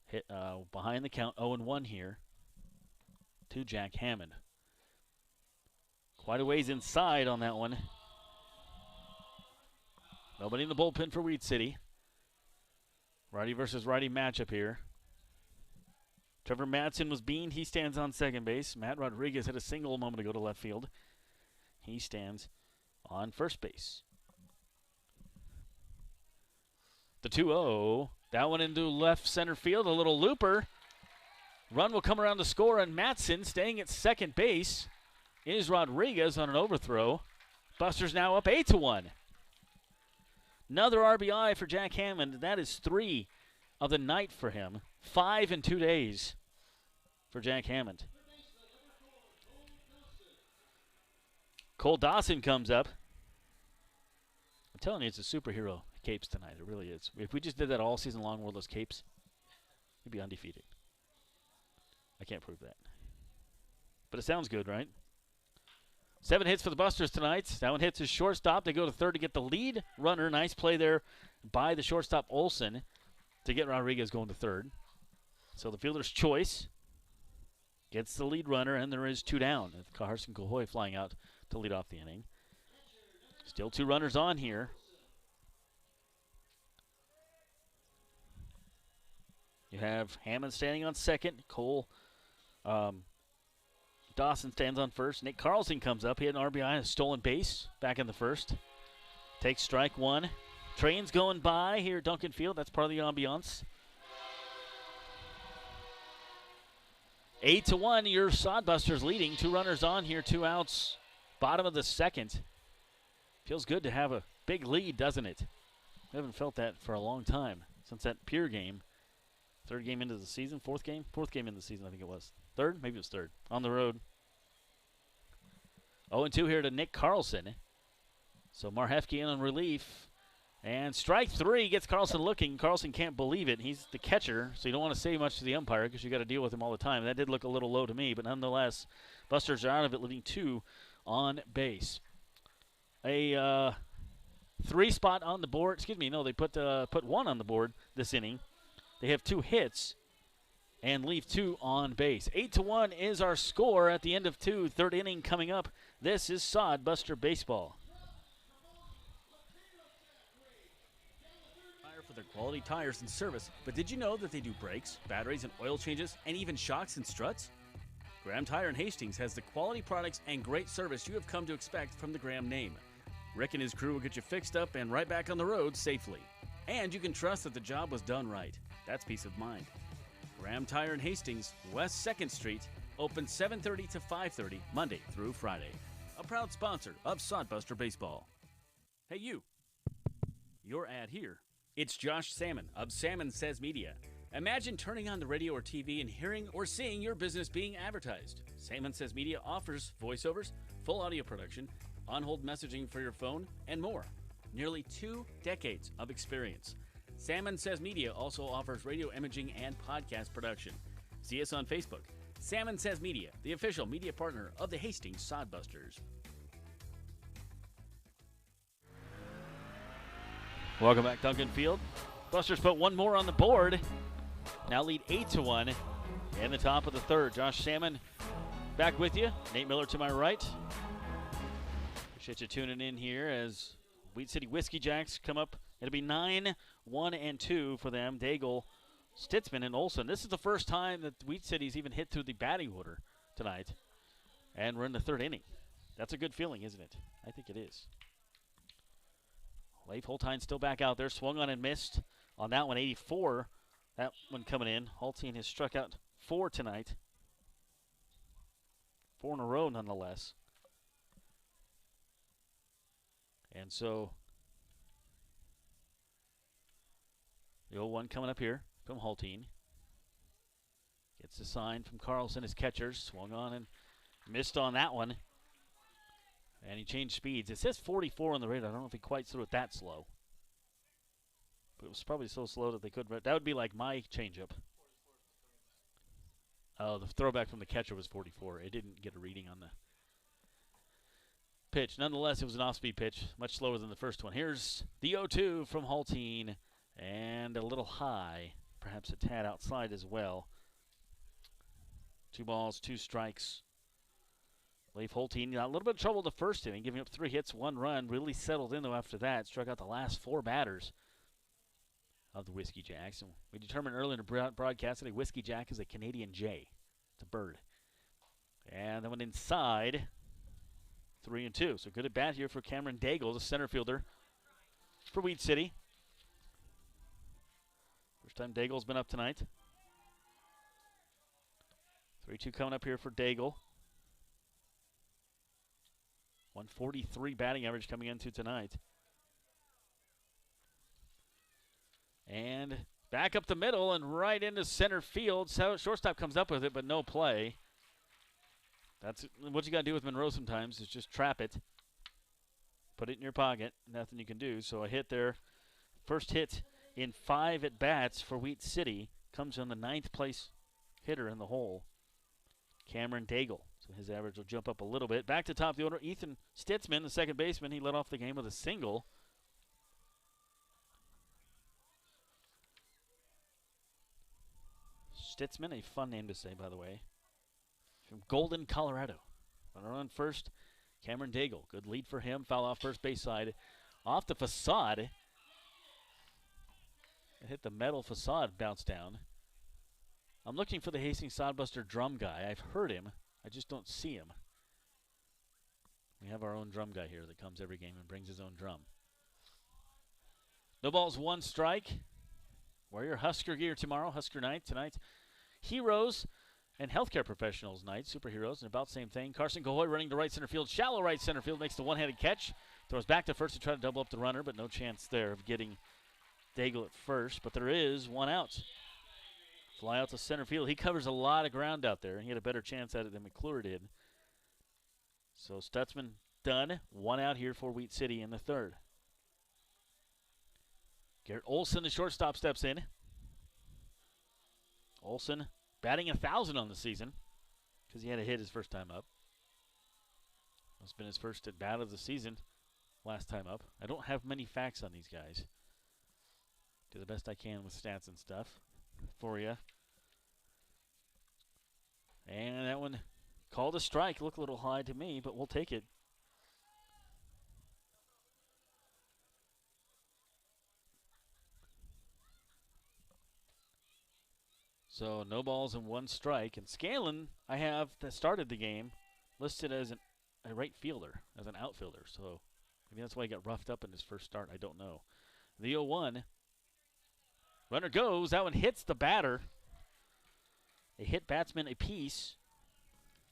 hit behind the count, 0-1 here to Jack Hammond. Quite a ways inside on that one. Nobody in the bullpen for Weed City. Righty versus righty matchup here. Trevor Madsen was beaned. He stands on second base. Matt Rodriguez hit a single a moment ago to left field. He stands on first base. The 2-0. That one into left center field. A little looper. Run will come around to score, and Madsen staying at second base is Rodriguez on an overthrow. Buster's now up 8-1. Another RBI for Jack Hammond. That is 3 of the night for him. 5 in 2 days for Jack Hammond. Cole Dawson comes up. I'm telling you, it's a superhero capes tonight. It really is. If we just did that all season long, wore those capes, we'd be undefeated. I can't prove that. But it sounds good, right? 7 hits for the Busters tonight. That one hits his shortstop. They go to third to get the lead runner. Nice play there by the shortstop Olsen to get Rodriguez going to third. So the fielder's choice gets the lead runner, and there is 2 down. Carson Cahoy flying out to lead off the inning. Still 2 runners on here. You have Hammond standing on second. Dawson stands on first. Nick Carlson comes up. He had an RBI and a stolen base back in the first. Takes strike 1. Trains going by here at Duncan Field. That's part of the ambiance. 8-1, your Sodbusters leading. 2 runners on here, 2 outs. Bottom of the second. Feels good to have a big lead, doesn't it? We haven't felt that for a long time since that Pier game. 3rd game into the season, 4th game? 4th game into the season, I think it was. 3rd? Maybe it was 3rd. On the road. 0-2 here to Nick Carlson. So Marhefke in on relief. And strike 3 gets Carlson looking. Carlson can't believe it. He's the catcher, so you don't want to say much to the umpire because you got to deal with him all the time. That did look a little low to me, but nonetheless, Busters are out of it, leaving 2 on base. A 3 spot on the board. Excuse me, no, they put 1 on the board this inning. They have 2 hits and leave 2 on base. 8-1 is our score at the end of 2. 3rd inning coming up. This is Sodbuster Baseball. For their quality tires and service, but did you know that they do brakes, batteries, and oil changes, and even shocks and struts? Graham Tire in Hastings has the quality products and great service you have come to expect from the Graham name. Rick and his crew will get you fixed up and right back on the road safely. And you can trust that the job was done right. That's peace of mind. Graham Tire in Hastings, West 2nd Street, open 7:30 to 5:30, Monday through Friday. A proud sponsor of Sodbuster Baseball. Hey you, your ad here. It's Josh Salmon of Salmon Says Media. Imagine turning on the radio or TV and hearing or seeing your business being advertised. Salmon Says Media offers voiceovers, full audio production, on-hold messaging for your phone, and more. Nearly 2 decades of experience. Salmon Says Media also offers radio imaging and podcast production. See us on Facebook. Salmon Says Media, the official media partner of the Hastings Sodbusters. Welcome back, Duncan Field. Busters put 1 more on the board. Now lead 8-1 in the top of the 3rd. Josh Salmon back with you. Nate Miller to my right. Appreciate you tuning in here as Weed City Whiskey Jacks come up. It'll be 9, 1, and 2 for them. Daigle, Stitzman, and Olsen. This is the first time that Weed City's even hit through the batting order tonight. And we're in the 3rd inning. That's a good feeling, isn't it? I think it is. Leif Holtein still back out there. Swung on and missed on that one, 84. That one coming in. Holtein has struck out 4 tonight. 4 in a row, nonetheless. And so The 0-1 coming up here from Hulteen. Gets the sign from Carlson as catcher. Swung on and missed on that one. And he changed speeds. It says 44 on the radar. I don't know if he quite threw it that slow. But it was probably so slow that they couldn't. That would be like my changeup. Oh, the throwback from the catcher was 44. It didn't get a reading on the pitch. Nonetheless, it was an off-speed pitch, much slower than the first one. Here's the 0-2 from Hulteen, and a little high, perhaps a tad outside as well. 2 balls, 2 strikes. Leif Hulteen got a little bit of trouble the first inning, giving up 3 hits, 1 run. Really settled in, though, after that. Struck out the last 4 batters of the Whiskey Jacks. And we determined earlier in the broadcast that a Whiskey Jack is a Canadian jay. It's a bird. And that went inside. 3-2. So good at bat here for Cameron Daigle, the center fielder for Weed City. First time Daigle's been up tonight. 3-2 coming up here for Daigle. 143 batting average coming into tonight. And back up the middle and right into center field. So shortstop comes up with it, but no play. That's what you got to do with Monroe sometimes, is just trap it. Put it in your pocket. Nothing you can do. So a hit there. First hit in 5 at-bats for Wheat City. Comes on the 9th place hitter in the hole, Cameron Daigle. So his average will jump up a little bit. Back to top of the order, Ethan Stitzman, the second baseman. He led off the game with a single. Stitzman, a fun name to say, by the way. From Golden, Colorado. Runner on first, Cameron Daigle. Good lead for him. Foul off first base side. Off the facade. It hit the metal facade, bounced down. I'm looking for the Hastings Sodbuster drum guy. I've heard him. I just don't see him. We have our own drum guy here that comes every game and brings his own drum. No balls, 1 strike. Wear your Husker gear tomorrow, Husker night. Tonight, Heroes and Healthcare Professionals night. Superheroes, and about the same thing. Carson Gahoy running to right center field. Shallow right center field, makes the one-handed catch. Throws back to first to try to double up the runner, but no chance there of getting Daigle at first. But there is 1 out. Fly out to center field. He covers a lot of ground out there. He had a better chance at it than McClure did. So Stutzman done. 1 out here for Wheat City in the 3rd. Garrett Olson, the shortstop, steps in. Olson batting 1,000 on the season because he had a hit his first time up. It's been his first at bat of the season last time up. I don't have many facts on these guys. Do the best I can with stats and stuff for you. And that one called a strike. Looked a little high to me, but we'll take it. So no balls and 1 strike. And Scanlon, I have that started the game, listed as a right fielder, as an outfielder. So maybe that's why he got roughed up in his first start. I don't know. The 0-1. Runner goes. That one hits the batter. They hit batsmen apiece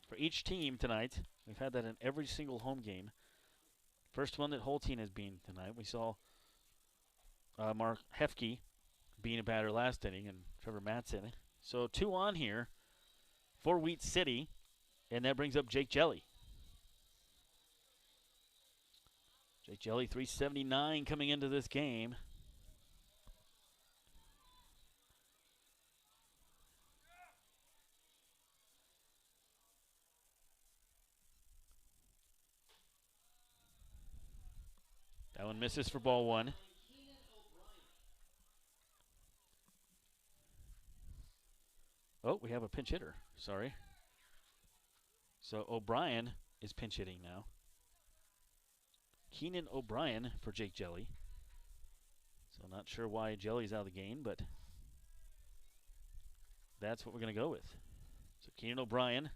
for each team tonight. We've had that in every single home game. First one that Hulteen has been tonight. We saw Mark Hefke being a batter last inning and Trevor Matson. So 2 on here for Wheat City, and that brings up Jake Jelly. Jake Jelly, 379 coming into this game. That one misses for ball 1. Oh, we have a pinch hitter. Sorry. So O'Brien is pinch hitting now. Keenan O'Brien for Jake Jelly. So not sure why Jelly's out of the game, but that's what we're going to go with. So Keenan O'Brien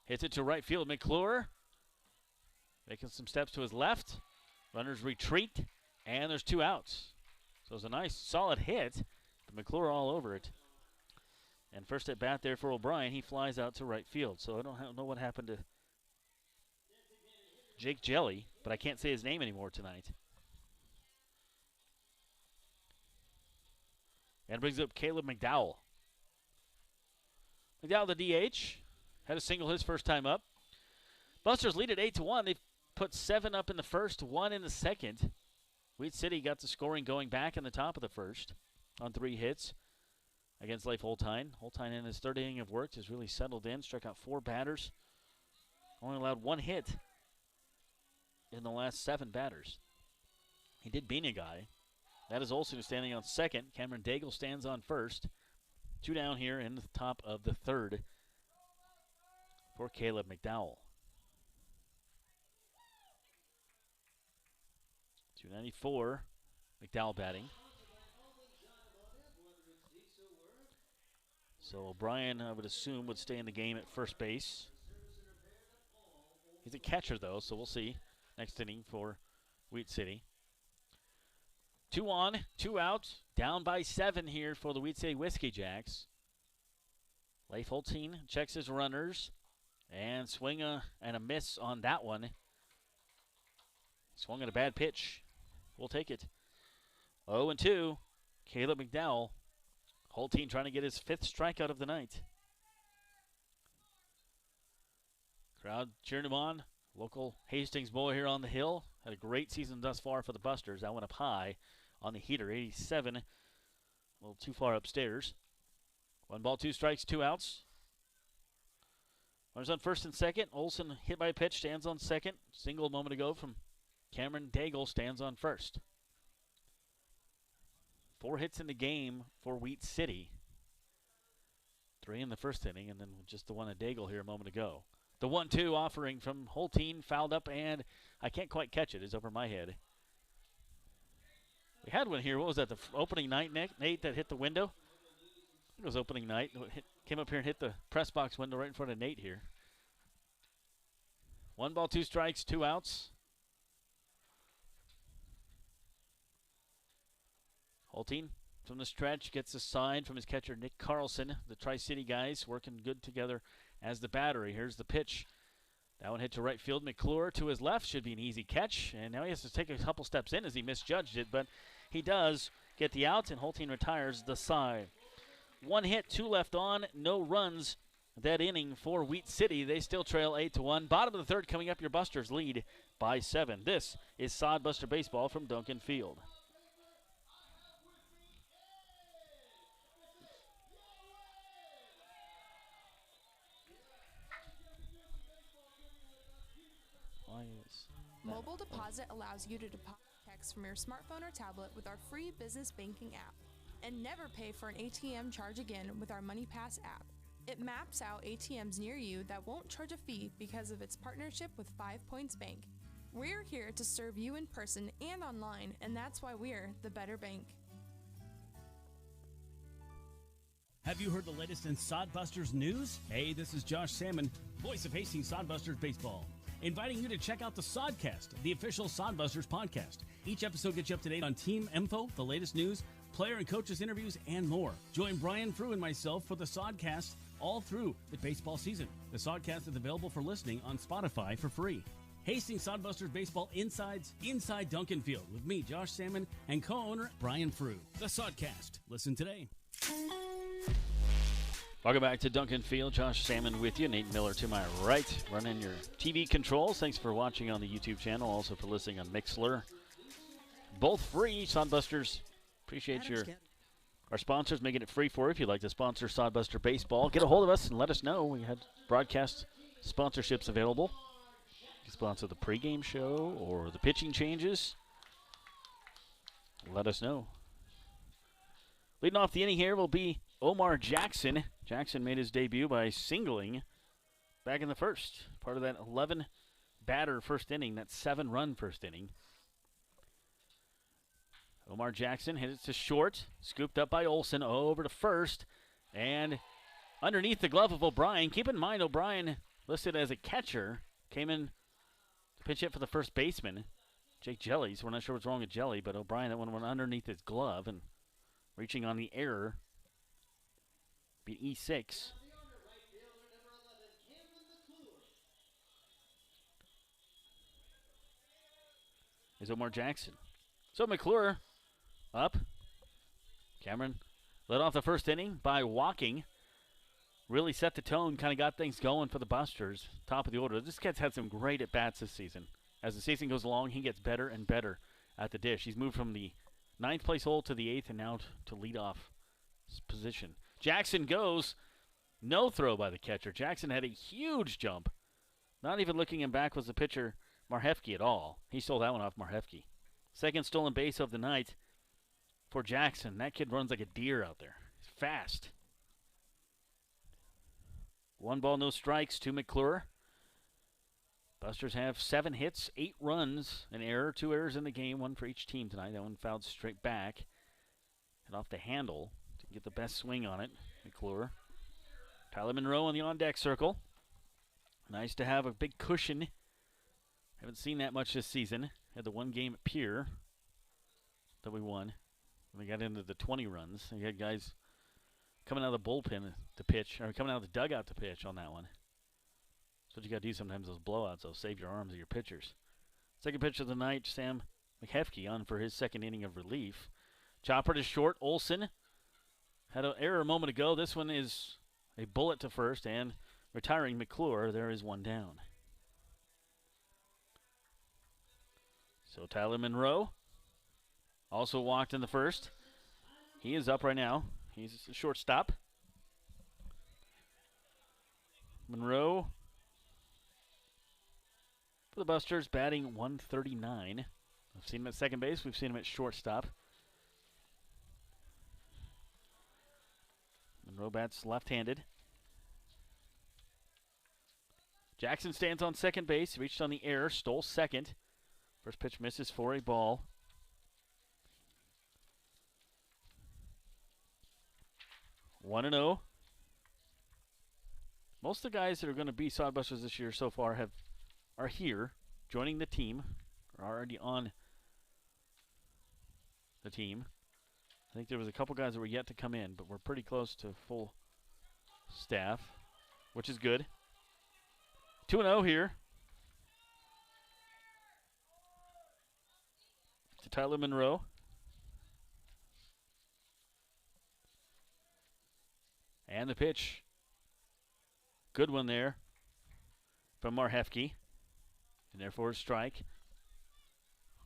hits it to right field. McClure making some steps to his left. Runners retreat, and there's 2 outs. So it's a nice, solid hit, but McClure all over it. And first at bat there for O'Brien, he flies out to right field. So I don't know what happened to Jake Jelly, but I can't say his name anymore tonight. And brings up Caleb McDowell. McDowell, the DH, had a single his first time up. Busters lead at 8-1. They've put 7 up in the first, 1 in the second. Wheat City got the scoring going back in the top of the first on 3 hits against Leif Holtein. Holtein in his third inning of work has really settled in, struck out 4 batters. Only allowed 1 hit in the last 7 batters. He did bean a guy. That is Olsen who's standing on second. Cameron Daigle stands on first. 2 down here in the top of the third for Caleb McDowell. 294, McDowell batting. So O'Brien, I would assume, would stay in the game at first base. He's a catcher, though, so we'll see next inning for Wheat City. 2 on, 2 out, down by 7 here for the Wheat City Whiskey Jacks. Leif Holtein checks his runners and swing and a miss on that one. Swung at a bad pitch. We'll take it. 0-2, Caleb McDowell. Holtein trying to get his 5th strikeout of the night. Crowd cheering him on. Local Hastings boy here on the hill. Had a great season thus far for the Busters. That went up high on the heater, 87. A little too far upstairs. 1 ball, 2 strikes, 2 outs. Runners on first and second. Olsen hit by a pitch, stands on second. Single a moment ago from Cameron Daigle, stands on first. 4 hits in the game for Wheat City. 3 in the first inning, and then just the one at Daigle here a moment ago. The 1-2 offering from Holtein, fouled up, and I can't quite catch it. It's over my head. We had one here. What was that, the opening night, Nate, that hit the window? I think it was opening night. Came up here and hit the press box window right in front of Nate here. 1 ball, 2 strikes, 2 outs. Holtein from the stretch gets a sign from his catcher, Nick Carlson. The Tri-City guys working good together as the battery. Here's the pitch. That one hit to right field. McClure to his left. Should be an easy catch. And now he has to take a couple steps in as he misjudged it. But he does get the out, and Holtein retires the side. 1 hit, 2 left on. No runs that inning for Wheat City. They still trail 8-1. Bottom of the third coming up. Your Busters lead by 7. This is Sodbuster Baseball from Duncan Field. Mobile Deposit allows you to deposit checks from your smartphone or tablet with our free business banking app. And never pay for an ATM charge again with our MoneyPass app. It maps out ATMs near you that won't charge a fee because of its partnership with 5 Points Bank. We're here to serve you in person and online, and that's why we're the better bank. Have you heard the latest in Sodbusters news? Hey, this is Josh Salmon, voice of Hastings Sodbusters Baseball, inviting you to check out the Sodcast, the official Sodbusters podcast. Each episode gets you up to date on team info, the latest news, player and coaches interviews, and more. Join Brian Frew and myself for the Sodcast all through the baseball season. The Sodcast is available for listening on Spotify for free. Hastings Sodbusters Baseball Inside Duncan Field with me, Josh Salmon, and co-owner Brian Frew. The Sodcast. Listen today. Welcome back to Duncan Field. Josh Salmon with you. Nate Miller to my right, running your TV controls. Thanks for watching on the YouTube channel, also for listening on Mixlr. Both free. Sodbusters, appreciate our sponsors making it free for you. If you'd like to sponsor Sodbuster Baseball, get a hold of us and let us know. We had broadcast sponsorships available. You can sponsor the pregame show or the pitching changes. Let us know. Leading off the inning here will be Omar Jackson. Jackson made his debut by singling back in the first. Part of that 11-batter first inning, that 7-run first inning. Omar Jackson hit it to short. Scooped up by Olsen over to first. And underneath the glove of O'Brien. Keep in mind, O'Brien, listed as a catcher, came in to pitch hit for the first baseman, Jake Jelly. So we're not sure what's wrong with Jelly, but O'Brien, that one went underneath his glove and reaching on the error. Be E6. Is Omar Jackson. So McClure up. Cameron Led off the first inning by walking. Really set the tone, kind of got things going for the Busters. Top of the order. This kid's had some great at-bats this season. As the season goes along, he gets better and better at the dish. He's moved from the 9th place hole to the 8th and now to leadoff position. Jackson goes. No throw by the catcher. Jackson had a huge jump. Not even looking him back was the pitcher, Marhefke, at all. He stole that one off Marhefke. Second stolen base of the night for Jackson. That kid runs like a deer out there. He's fast. 1 ball, no strikes to McClure. Busters have 7 hits, 8 runs, an error, 2 errors in the game, 1 for each team tonight. That one fouled straight back. Hit off the handle to get the best swing on it, McClure. Tyler Monroe on the on-deck circle. Nice to have a big cushion. Haven't seen that much this season. Had the 1 game at Pier that we won. We got into the 20 runs. We had guys coming out of the bullpen to pitch, or coming out of the dugout to pitch on that one. That's what you got to do sometimes, those blowouts. They'll save your arms of your pitchers. Second pitch of the night, Sam McHefke on for his second inning of relief. Chopper to short. Olson had an error a moment ago. This one is a bullet to first, and retiring McClure, there is 1 down. So Tyler Monroe also walked in the first. He is up right now. He's a shortstop. Monroe for the Busters, batting 139. We've seen him at second base. We've seen him at shortstop. Monroe bats left-handed. Jackson stands on second base. Reached on the air. Stole second. First pitch misses for a ball. 1-0. Most of the guys that are going to be Sodbusters this year so far are here, joining the team, are already on the team. I think there was a couple guys that were yet to come in, but we're pretty close to full staff, which is good. 2-0 here to Tyler Monroe. And the pitch. Good one there from Marhefke. And therefore a strike.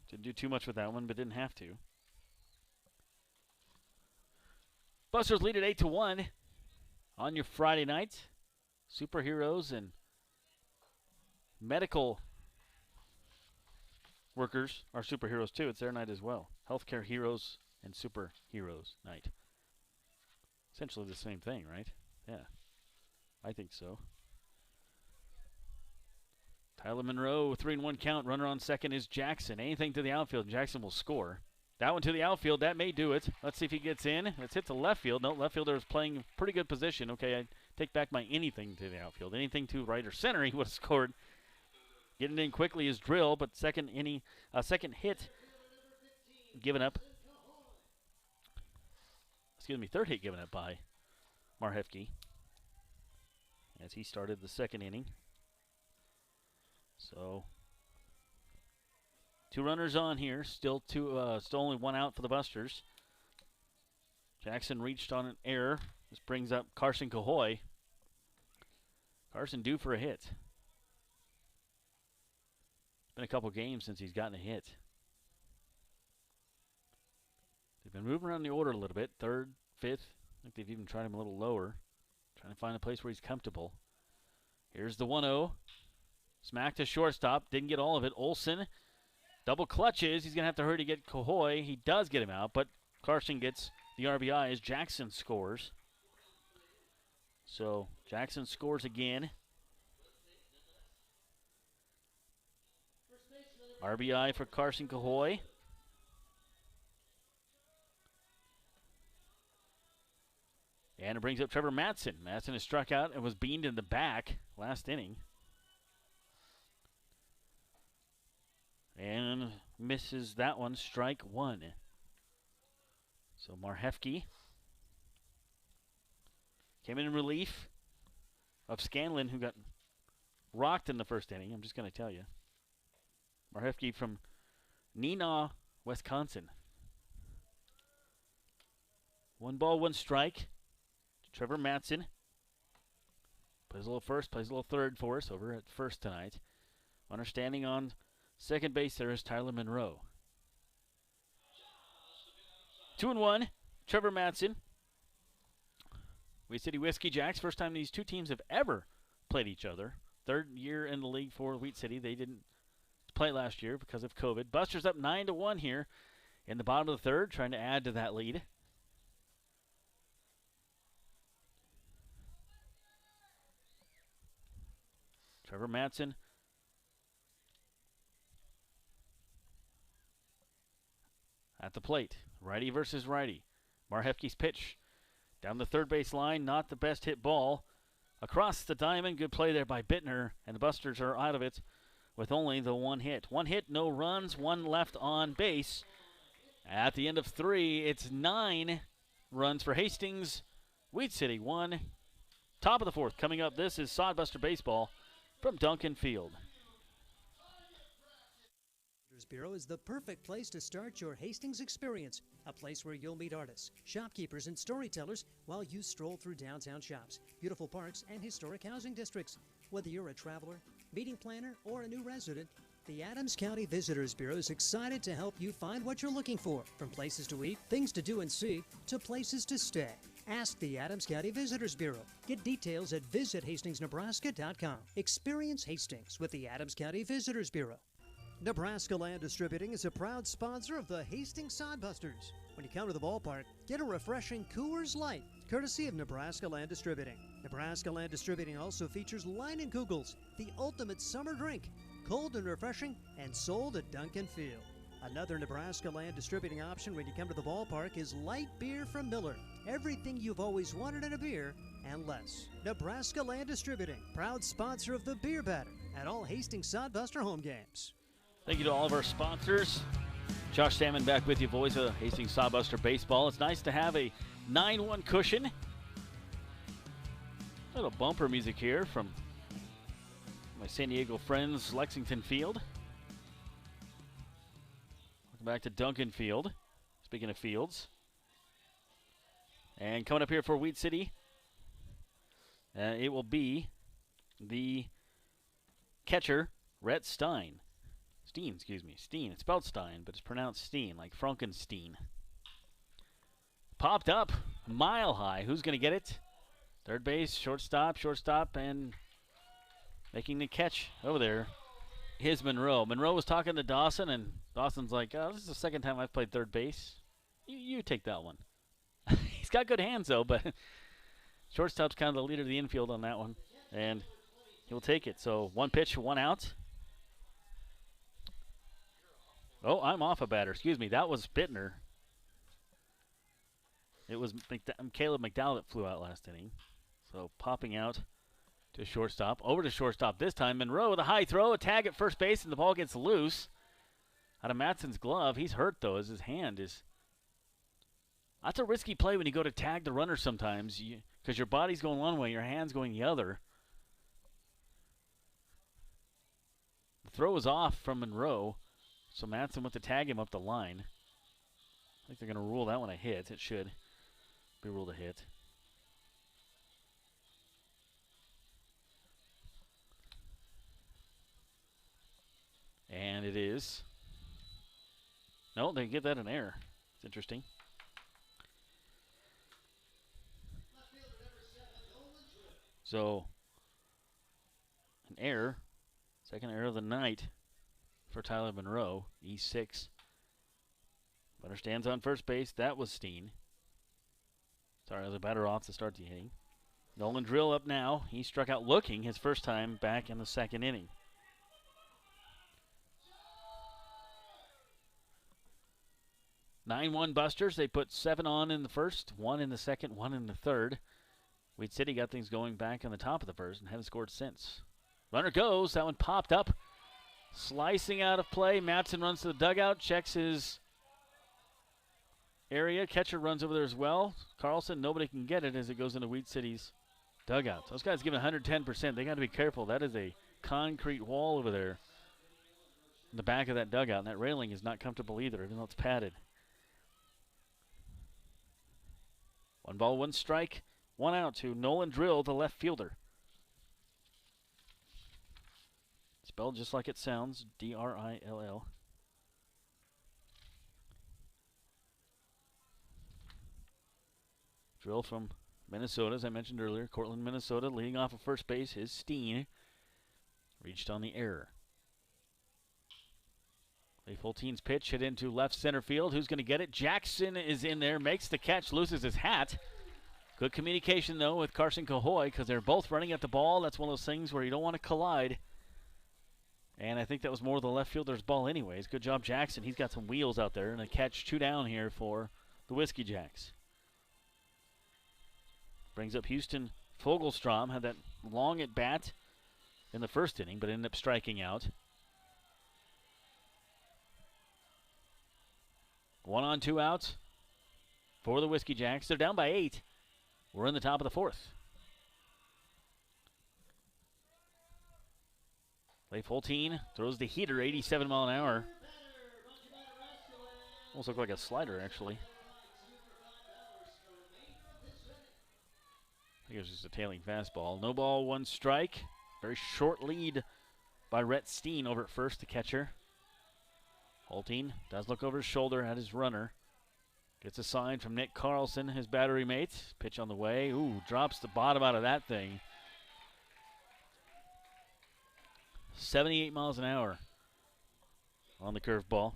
Didn't do too much with that one, but didn't have to. Busters lead at 8-1 on your Friday night. Superheroes and medical workers are superheroes too. It's their night as well. Healthcare heroes and superheroes night. Essentially the same thing, right? Yeah, I think so. Tyler Monroe, 3-1 count. Runner on second is Jackson. Anything to the outfield, Jackson will score. That one to the outfield, that may do it. Let's see if he gets in. Let's hit to left field. No, left fielder is playing pretty good position. Okay, I take back my anything to the outfield. Anything to right or center, he would have scored. Getting in quickly is Drill, but second hit given up. Excuse me, third hit given up by Marhefke as he started the second inning. So 2 runners on here, still only 1 out for the Busters. Jackson reached on an error. This brings up Carson Cahoy. Carson due for a hit. It's been a couple games since he's gotten a hit. They've been moving around the order a little bit. 3rd, 5th. I think they've even tried him a little lower. Trying to find a place where he's comfortable. Here's the 1-0. Smack to shortstop. Didn't get all of it. Olson double clutches. He's going to have to hurry to get Cahoy. He does get him out, but Carson gets the RBI as Jackson scores. So Jackson scores again. RBI for Carson Cahoy. And it brings up Trevor Matson. Matson has struck out and was beamed in the back last inning. And misses that one, strike 1. So Marhefke came in relief of Scanlon, who got rocked in the first inning. I'm just going to tell you. Marhefke from Neenah, Wisconsin. 1 ball, 1 strike. Trevor Matson plays a little first, plays a little third for us over at first tonight. Runner standing on second base there is Tyler Monroe. 2-1, Trevor Matson. Wheat City Whiskey Jacks, first time these two teams have ever played each other. Third year in the league for Wheat City. They didn't play last year because of COVID. Busters up 9-1 here in the bottom of the third, trying to add to that lead. Trevor Matson at the plate. Righty versus righty. Marhefke's pitch down the third base line. Not the best hit ball. Across the diamond. Good play there by Bittner. And the Busters are out of it with only the 1 hit. 1 hit, no runs, 1 left on base. At the end of 3, it's 9 runs for Hastings. Wheat City 1. Top of the 4th. Coming up, this is Sodbuster Baseball from Duncan Field. Bureau is the perfect place to start your Hastings experience. A place where you'll meet artists, shopkeepers, and storytellers while you stroll through downtown shops, beautiful parks, and historic housing districts. Whether you're a traveler, meeting planner, or a new resident, the Adams County Visitors Bureau is excited to help you find what you're looking for, from places to eat, things to do and see, to places to stay. Ask the Adams County Visitors Bureau. Get details at visithastingsnebraska.com. Experience Hastings with the Adams County Visitors Bureau. Nebraska Land Distributing is a proud sponsor of the Hastings Sodbusters. When you come to the ballpark, get a refreshing Coors Light, courtesy of Nebraska Land Distributing. Nebraska Land Distributing also features Leinenkugels, the ultimate summer drink, cold and refreshing, and sold at Duncan Field. Another Nebraska Land Distributing option when you come to the ballpark is light beer from Miller. Everything you've always wanted in a beer and less. Nebraska Land Distributing, proud sponsor of the Beer Batter at all Hastings Sodbuster home games. Thank you to all of our sponsors. Josh Salmon back with you, voice of Hastings Sodbuster Baseball. It's nice to have a 9-1 cushion. A little bumper music here from my San Diego friends, Lexington Field. Welcome back to Duncan Field. Speaking of fields. And coming up here for Wheat City, it will be the catcher, Rhett Stein. Steen. It's spelled Stein, but it's pronounced Steen, like Frankenstein. Popped up, mile high. Who's going to get it? Third base, shortstop, and making the catch over there is Monroe. Monroe was talking to Dawson, and Dawson's like, oh, this is the second time I've played third base. You take that one. He's got good hands, though, but shortstop's kind of the leader of the infield on that one, and he'll take it. So 1 pitch, 1 out. Oh, I'm off a batter. Excuse me. That was Bittner. It was Caleb McDowell that flew out last inning. So popping out to shortstop. Over to shortstop this time. Monroe with a high throw. A tag at first base, and the ball gets loose out of Matson's glove. He's hurt, though, as his hand is. That's a risky play when you go to tag the runner sometimes, because your body's going one way, your hand's going the other. The throw was off from Monroe. So Matson went to tag him up the line. I think they're going to rule that one a hit. It should be ruled a hit. And it is. No, they give that an error. It's interesting. So, an error. Second error of the night for Tyler Monroe, E6. Runner stands on first base. That was Steen. Sorry, I was a batter off to start the inning. Nolan Drill up now. He struck out looking his first time back in the second inning. Nine-1 Busters. They put 7 on in the first, 1 in the second, 1 in the third. Wheat City got things going back in the top of the first and haven't scored since. Runner goes. That one popped up. Slicing out of play. Matson runs to the dugout, checks his area. Catcher runs over there as well. Carlson, nobody can get it as it goes into Wheat City's dugout. Those guys giving 110%. They got to be careful. That is a concrete wall over there in the back of that dugout, and that railing is not comfortable either, even though it's padded. 1 ball, 1 strike, 1 out to Nolan Drill, the left fielder. Spelled just like it sounds, D-R-I-L-L. Drill from Minnesota, as I mentioned earlier. Cortland, Minnesota, leading off of first base is Steen. Reached on the error. Lee Fulteen's pitch hit into left center field. Who's going to get it? Jackson is in there, makes the catch, loses his hat. Good communication, though, with Carson Cahoy because they're both running at the ball. That's one of those things where you don't want to collide. And I think that was more the left fielder's ball anyways. Good job, Jackson. He's got some wheels out there. And a catch 2 down here for the Whiskey Jacks. Brings up Houston Fogelstrom. Had that long at bat in the first inning, but ended up striking out. 1 on, 2 outs for the Whiskey Jacks. They're down by 8. We're in the top of the 4th. Leif Holteen throws the heater, 87 mile an hour. Almost looked like a slider, actually. I think it was just a tailing fastball. No ball, 1 strike. Very short lead by Rhett Steen over at first, the catcher. Holteen does look over his shoulder at his runner. Gets a sign from Nick Carlson, his battery mate. Pitch on the way. Ooh, drops the bottom out of that thing. 78 miles an hour on the curveball.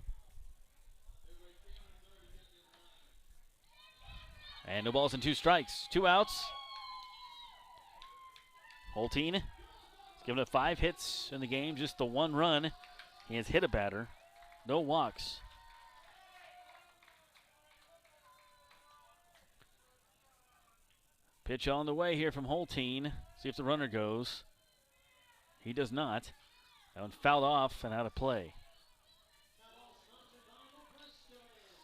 And no balls and 2 strikes. 2 outs. Holteen has given up 5 hits in the game, just the 1 run. He has hit a batter. No walks. Pitch on the way here from Holteen. See if the runner goes. He does not. That one fouled off and out of play.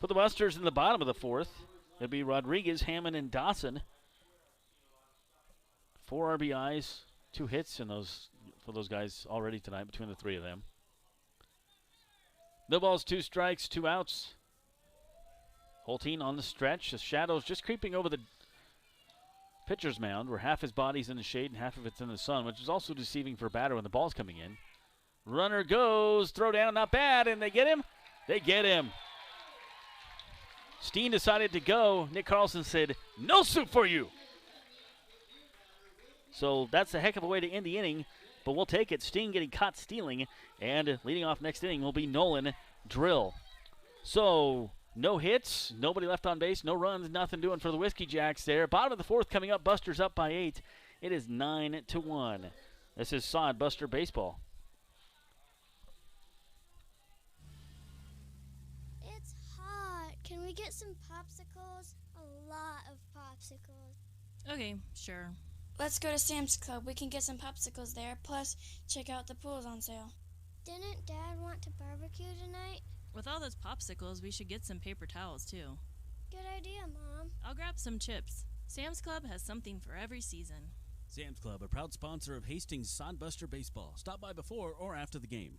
For the Busters in the bottom of the 4th, it'll be Rodriguez, Hammond, and Dawson. 4 RBIs, 2 hits in those for those guys already tonight between the 3 of them. No balls, 2 strikes, 2 outs. Holteen on the stretch. The shadows just creeping over the pitcher's mound where half his body's in the shade and half of it's in the sun, which is also deceiving for a batter when the ball's coming in. Runner goes, throw down, not bad, and they get him? They get him. Steen decided to go. Nick Carlson said, no soup for you. So that's a heck of a way to end the inning, but we'll take it. Steen getting caught stealing, and leading off next inning will be Nolan Drill. So no hits, nobody left on base, no runs, nothing doing for the Whiskey Jacks there. Bottom of the 4th coming up, Busters up by 8. It is 9-1. This is Sod Buster Baseball. It's hot. Can we get some popsicles? A lot of popsicles. Okay, sure. Let's go to Sam's Club. We can get some popsicles there. Plus, check out the pools on sale. Didn't Dad want to barbecue tonight? With all those popsicles, we should get some paper towels, too. Good idea, Mom. I'll grab some chips. Sam's Club has something for every season. Sam's Club, a proud sponsor of Hastings Sodbuster Baseball. Stop by before or after the game.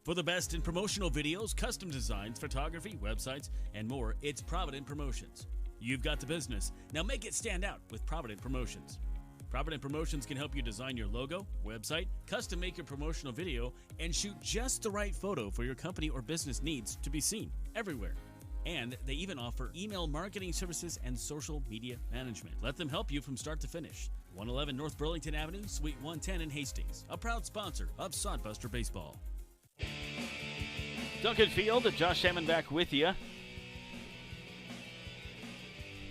For the best in promotional videos, custom designs, photography, websites, and more, it's Provident Promotions. You've got the business. Now make it stand out with Provident Promotions. Provident Promotions can help you design your logo, website, custom make your promotional video, and shoot just the right photo for your company or business needs to be seen everywhere. And they even offer email marketing services and social media management. Let them help you from start to finish. 111 North Burlington Avenue, Suite 110 in Hastings. A proud sponsor of Sodbuster Baseball. Duncan Field, Josh Hammond back with you.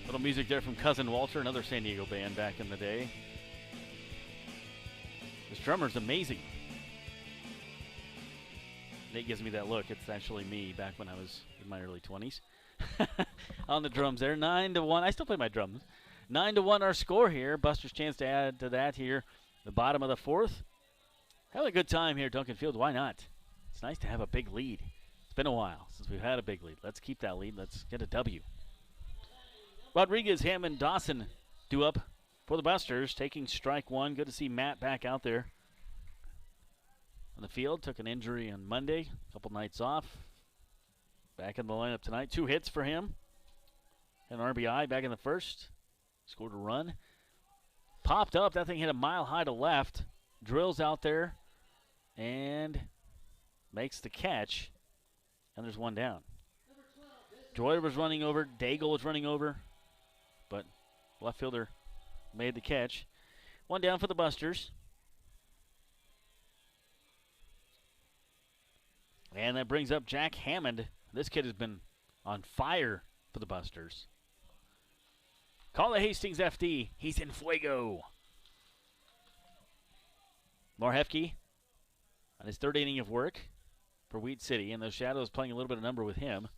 Little music there from Cousin Walter, another San Diego band back in the day. This drummer's amazing. Nate gives me that look. It's actually me back when I was in my early 20s. On the drums there, 9-1. I still play my drums. 9-1 our score here. Buster's chance to add to that here. The bottom of the 4th. Having a good time here at Duncan Field. Why not? It's nice to have a big lead. It's been a while since we've had a big lead. Let's keep that lead. Let's get a W. Rodriguez, Hammond, Dawson due up for the Busters, taking strike 1. Good to see Matt back out there on the field. Took an injury on Monday, a couple nights off. Back in the lineup tonight. 2 hits for him. An RBI back in the 1st. Scored a run. Popped up. That thing hit a mile high to left. Drills out there and makes the catch. And there's one down. Joyer was running over. Daigle was running over. But left fielder made the catch. One down for the Busters. And that brings up Jack Hammond. This kid has been on fire for the Busters. Call the Hastings FD. He's in fuego. Marhefke on his third inning of work for Wheat City. And those shadows playing a little bit of number with him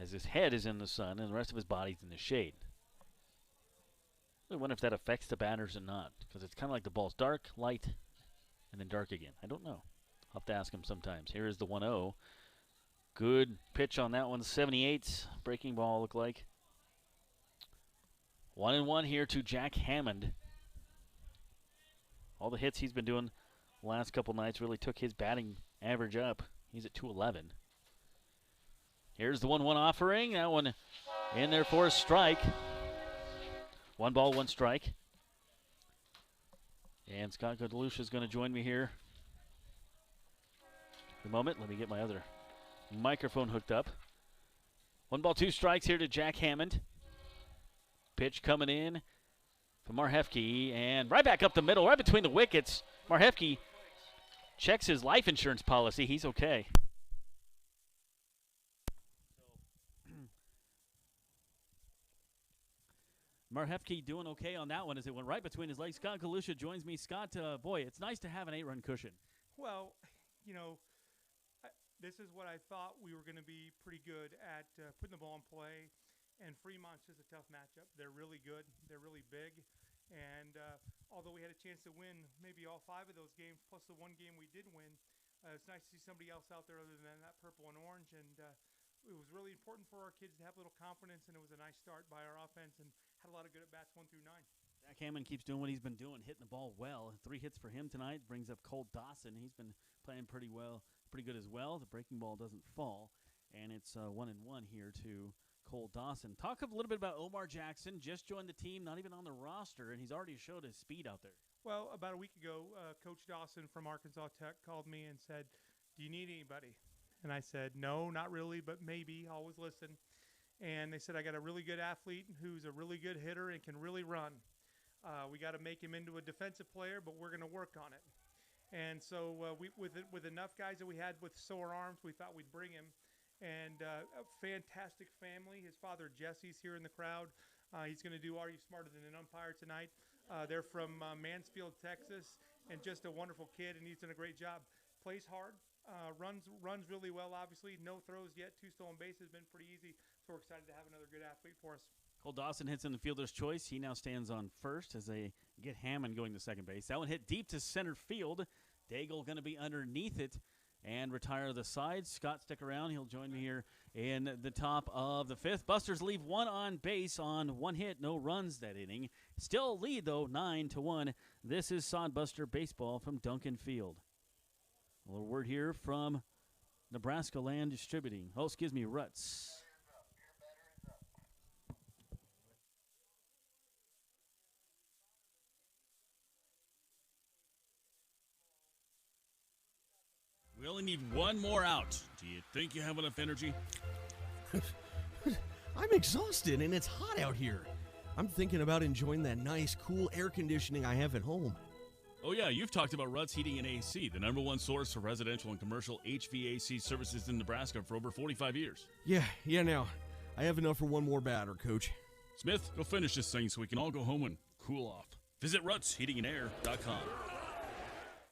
as his head is in the sun and the rest of his body's in the shade. I wonder if that affects the batters or not, because it's kind of like the ball's dark, light, and then dark again. I don't know. I'll have to ask him sometimes. Here is the 1-0. Good pitch on that one. 78. Breaking ball look like. 1-1 here to Jack Hammond. All the hits he's been doing the last couple nights really took his batting average up. He's at 211. Here's the 1-1 offering. That one in there for a strike. 1 ball, 1 strike. And Scott Godelusha is going to join me here in a moment. Let me get my other microphone hooked up. 1 ball, 2 strikes here to Jack Hammond. Pitch coming in from Marhefke, and right back up the middle, right between the wickets. Marhefke checks his life insurance policy. He's okay. Marhefke doing okay on that one as it went right between his legs. Scott Galusha joins me. Scott, boy, it's nice to have an 8-run cushion. Well, you know, this is what I thought we were going to be pretty good at putting the ball in play. And Fremont's just a tough matchup. They're really good. They're really big. And although we had a chance to win maybe all 5 of those games, plus the 1 game we did win, it's nice to see somebody else out there other than that purple and orange. And it was really important for our kids to have a little confidence, and it was a nice start by our offense and had a lot of good at-bats 1 through 9. Jack Hammond keeps doing what he's been doing, hitting the ball well. 3 hits for him tonight. Brings up Cole Dawson. He's been playing pretty good as well. The breaking ball doesn't fall. And it's 1-1 here to Cole Dawson. Talk a little bit about Omar Jackson. Just joined the team, not even on the roster, and he's already showed his speed out there. Well, about a week ago, Coach Dawson from Arkansas Tech called me and said, "Do you need anybody?" And I said, "No, not really, but maybe. Always listen." And they said, "I got a really good athlete who's a really good hitter and can really run. We got to make him into a defensive player, but we're going to work on it." And so with enough guys that we had with sore arms, we thought we'd bring him. And a fantastic family. His father, Jesse's here in the crowd. He's going to do Are You Smarter Than an Umpire tonight. They're from Mansfield, Texas, and just a wonderful kid, and he's done a great job. Plays hard, runs really well, obviously. No throws yet. 2 stolen bases, been pretty easy. So we're excited to have another good athlete for us. Cole Dawson hits in the fielder's choice. He now stands on first as they get Hammond going to second base. That one hit deep to center field. Daigle going to be underneath it and retire the side. Scott, stick around. He'll join me here in the top of the 5th. Busters leave 1 on base on 1 hit. No runs that inning. Still lead, though, 9-1. This is Sodbuster Baseball from Duncan Field. A little word here from Nebraska Land Distributing. Oh, excuse me, Ruts. We only need 1 more out. Do you think you have enough energy? I'm exhausted and it's hot out here. I'm thinking about enjoying that nice, cool air conditioning I have at home. Oh yeah, you've talked about Ruts Heating and AC, the #1 source for residential and commercial HVAC services in Nebraska for over 45 years. Yeah, now. I have enough for 1 more batter, Coach. Smith, go finish this thing so we can all go home and cool off. Visit rutsheatingandair.com.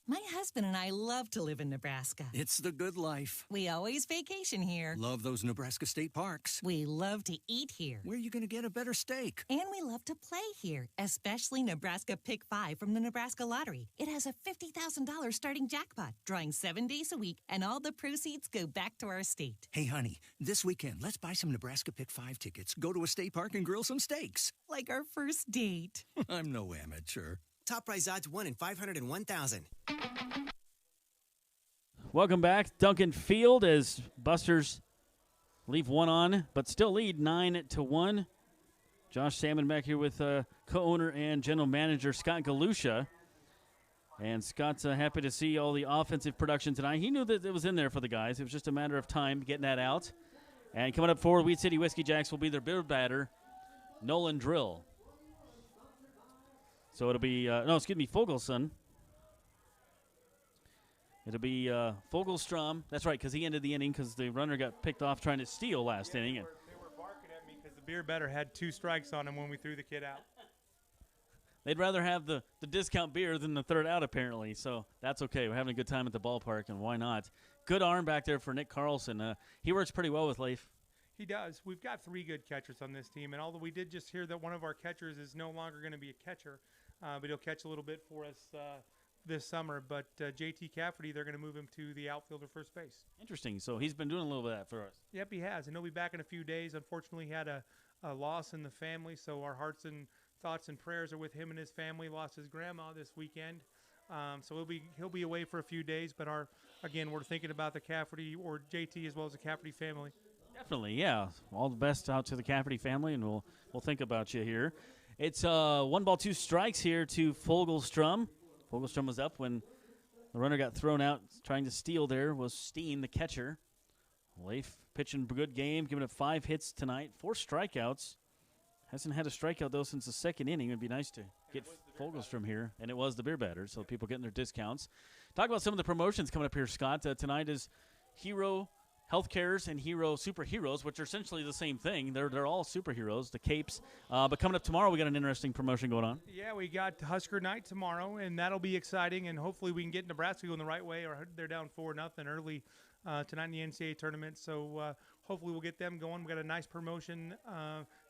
My husband and I love to live in Nebraska. It's the good life. We always vacation here. Love those Nebraska state parks. We love to eat here. Where are you going to get a better steak? And we love to play here, especially Nebraska Pick 5 from the Nebraska Lottery. It has a $50,000 starting jackpot, drawing 7 days a week, and all the proceeds go back to our state. Hey, honey, this weekend, let's buy some Nebraska Pick 5 tickets, go to a state park, and grill some steaks. Like our first date. I'm no amateur. Top prize odds 1 in 501,000. Welcome back. Duncan Field as Busters leave 1 on, but still lead 9-1. Josh Salmon back here with co-owner and general manager Scott Galusha. And Scott's happy to see all the offensive production tonight. He knew that it was in there for the guys. It was just a matter of time getting that out. And coming up forward, Weed City Whiskey Jacks will be their beer batter, Nolan Drill. So it'll be, Fogelson. It'll be Fogelstrom. That's right, because he ended the inning because the runner got picked off trying to steal last inning. They were barking at me because the beer batter had 2 strikes on him when we threw the kid out. They'd rather have the discount beer than the third out, apparently. So that's okay. We're having a good time at the ballpark, and why not? Good arm back there for Nick Carlson. He works pretty well with Leif. He does. We've got 3 good catchers on this team, and although we did just hear that one of our catchers is no longer going to be a catcher, but he'll catch a little bit for us this summer. But J.T. Cafferty, they're going to move him to the outfielder first base. Interesting. So he's been doing a little bit of that for us. Yep, he has, and he'll be back in a few days. Unfortunately, he had a loss in the family, so our hearts and thoughts and prayers are with him and his family. Lost his grandma this weekend, so he'll be away for a few days. But we're thinking about the Cafferty or JT as well as the Cafferty family. Definitely, yeah. All the best out to the Cafferty family, and we'll think about you here. It's 1 ball, 2 strikes here to Fogelstrom. Fogelstrom was up when the runner got thrown out. Trying to steal there was Steen, the catcher. Leif pitching a good game, giving up 5 hits tonight, 4 strikeouts. Hasn't had a strikeout, though, since the second inning. It would be nice to get Fogelstrom here. And it was the beer batter, so people getting their discounts. Talk about some of the promotions coming up here, Scott. Tonight is Hero Healthcares and Hero Superheroes, which are essentially the same thing. They're all superheroes, the capes. But coming up tomorrow, we got an interesting promotion going on. Yeah, we got Husker night tomorrow, and that'll be exciting. And hopefully we can get Nebraska going the right way, or they're down 4-0 early tonight in the NCAA tournament. So hopefully we'll get them going. We got a nice promotion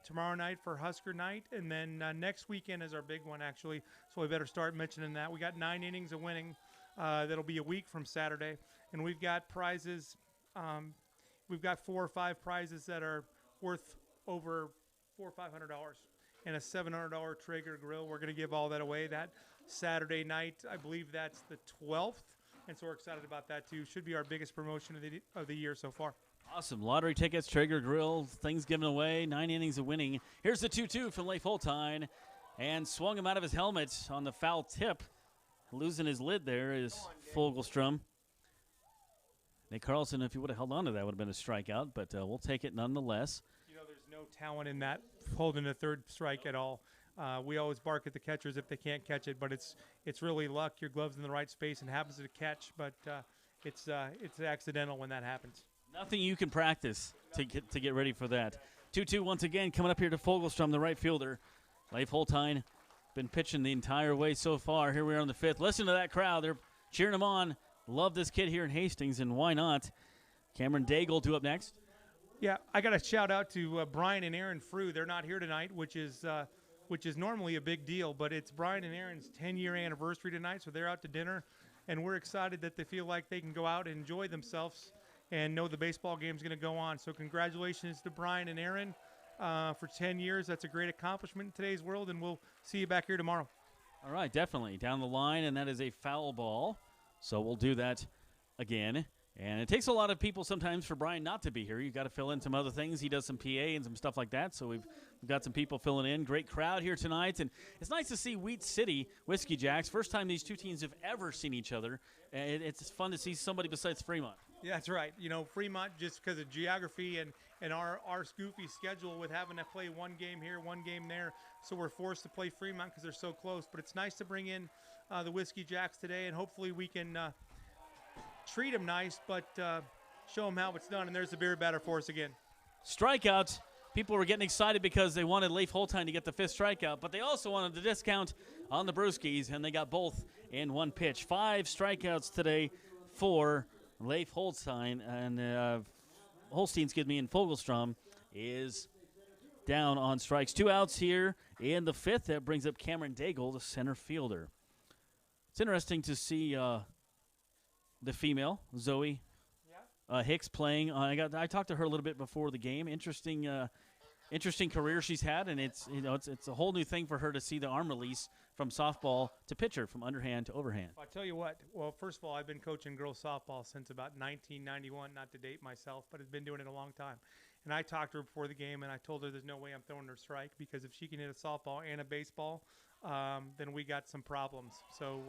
tomorrow night for Husker night, and then next weekend is our big one, actually. So we better start mentioning that. We got 9 innings of winning. That'll be a week from Saturday, and we've got prizes. We've got 4 or 5 prizes that are worth over $400 or $500, and a $700 Traeger grill. We're going to give all that away that Saturday night. I believe that's the 12th, and so we're excited about that too. Should be our biggest promotion of the year so far. Awesome. Lottery tickets, Traeger grill, things given away, 9 innings of winning. Here's the 2-2 from Leif Holtein, and swung him out of his helmet on the foul tip. Losing his lid there is Fogelstrom. Nick Carlson, if he would have held on to that, would have been a strikeout, but we'll take it nonetheless. You know, there's no talent in that holding a third strike at all. We always bark at the catchers if they can't catch it, but it's really luck. Your glove's in the right space and happens to catch, but it's accidental when that happens. Nothing you can practice to get ready for that. 2-2 once again coming up here to Fogelstrom, the right fielder. Leif Holtein been pitching the entire way so far. Here we are in the 5th. Listen to that crowd. They're cheering him on. Love this kid here in Hastings, and why not? Cameron Daigle due up next. Yeah, I got a shout out to Brian and Aaron Frew. They're not here tonight, which is normally a big deal, but it's Brian and Aaron's 10-year anniversary tonight, so they're out to dinner, and we're excited that they feel like they can go out and enjoy themselves and know the baseball game's going to go on. So congratulations to Brian and Aaron for 10 years. That's a great accomplishment in today's world, and we'll see you back here tomorrow. All right, definitely. Down the line, and that is a foul ball. So we'll do that again. And it takes a lot of people sometimes for Brian not to be here. You've got to fill in some other things. He does some PA and some stuff like that. So we've got some people filling in. Great crowd here tonight. And it's nice to see Wheat City Whiskey Jacks. First time these 2 teams have ever seen each other. And it's fun to see somebody besides Fremont. Yeah, that's right. You know, Fremont, just because of geography and our goofy schedule with having to play 1 game here, 1 game there. So we're forced to play Fremont because they're so close. But it's nice to bring in the Whiskey Jacks today, and hopefully we can treat them nice, but show them how it's done. And there's the beer batter for us again. Strikeouts. People were getting excited because they wanted Leif Holtein to get the 5th strikeout, but they also wanted the discount on the Brewskis, and they got both in 1 pitch. 5 strikeouts today for Leif Holstein, and Holstein, and Fogelstrom is down on strikes. 2 outs here in the 5th. That brings up Cameron Daigle, the center fielder. It's interesting to see the female, Zoe Hicks, playing. I talked to her a little bit before the game. Interesting career she's had, and it's a whole new thing for her to see the arm release from softball to pitcher, from underhand to overhand. I'll tell you what. Well, first of all, I've been coaching girls softball since about 1991, not to date myself, but I've been doing it a long time. And I talked to her before the game, and I told her there's no way I'm throwing her a strike, because if she can hit a softball and a baseball, then we got some problems. So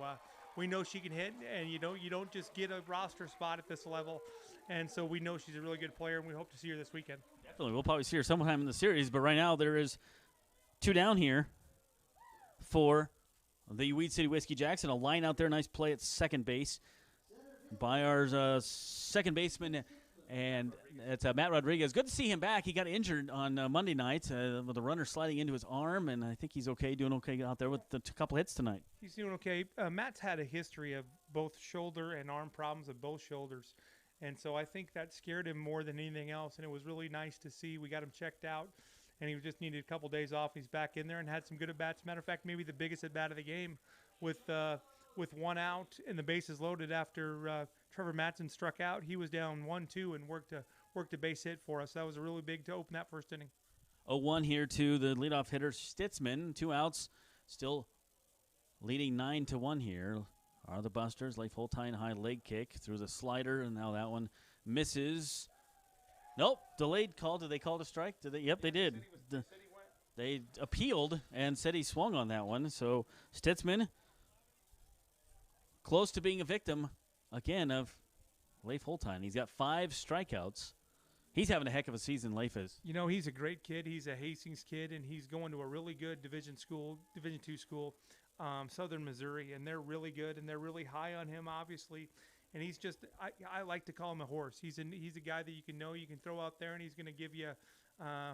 we know she can hit, and you don't just get a roster spot at this level. And so we know she's a really good player, and we hope to see her this weekend. Definitely. We'll probably see her sometime in the series, but right now there is 2 down here for the Weed City Whiskey Jacks, and a line out there. Nice play at second base by our second baseman, and it's Matt Rodriguez. Good to see him back. He got injured on Monday night with a runner sliding into his arm, and I think he's okay, doing okay out there with a couple hits tonight. He's doing okay. Matt's had a history of both shoulder and arm problems of both shoulders, and so I think that scared him more than anything else, and it was really nice to see. We got him checked out, and he just needed a couple days off. He's back in there and had some good at-bats. Matter of fact, maybe the biggest at-bat of the game with 1 out and the bases loaded after Trevor Matson struck out. He was down 1-2 and worked a base hit for us. That was really big to open that first inning. 0-1 here to the leadoff hitter, Stitzman. 2 outs, still leading 9-1 here are the Busters. Leif Holtein high leg kick through the slider, and now that one misses. Nope, delayed call. Did they call it a strike? Did they? Yep, they did. They appealed and said he swung on that one. So Stitzman close to being a victim, again, of Leif Holtein. He's got 5 strikeouts. He's having a heck of a season, Leif is. You know, he's a great kid. He's a Hastings kid, and he's going to a really good Division II school, Southern Missouri, and they're really good, and they're really high on him, obviously. And he's just, I like to call him a horse. He's a guy that you can throw out there, and he's going to give you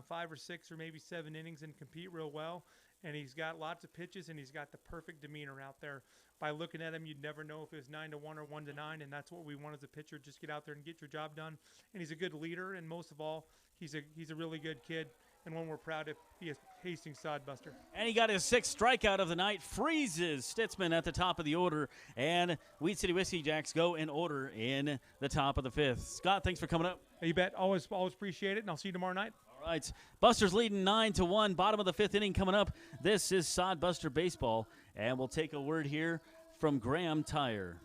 5 or 6 or maybe 7 innings and compete real well. And he's got lots of pitches, and he's got the perfect demeanor out there. By looking at him, you'd never know if it was 9-1 or 1-9, and that's what we want as a pitcher. Just get out there and get your job done. And he's a good leader, and most of all, he's a really good kid, and one we're proud to be a Hastings Sodbuster. And he got his 6th strikeout of the night. Freezes Stitzman at the top of the order, and Weed City Whiskey Jacks go in order in the top of the 5th. Scott, thanks for coming up. You bet. Always appreciate it, and I'll see you tomorrow night. All right. Busters leading 9-1. Bottom of the 5th inning coming up. This is Sodbuster Baseball, and we'll take a word here from Graham Tire.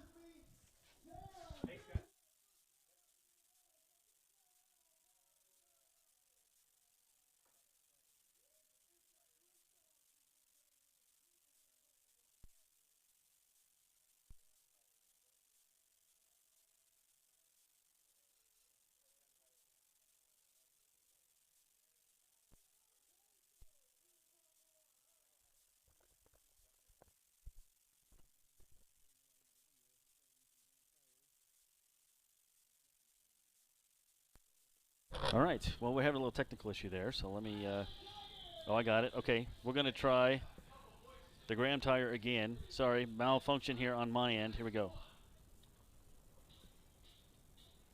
All right. Well, we're having a little technical issue there, so let me oh, I got it. Okay. We're going to try the Graham Tire again. Sorry, malfunction here on my end. Here we go.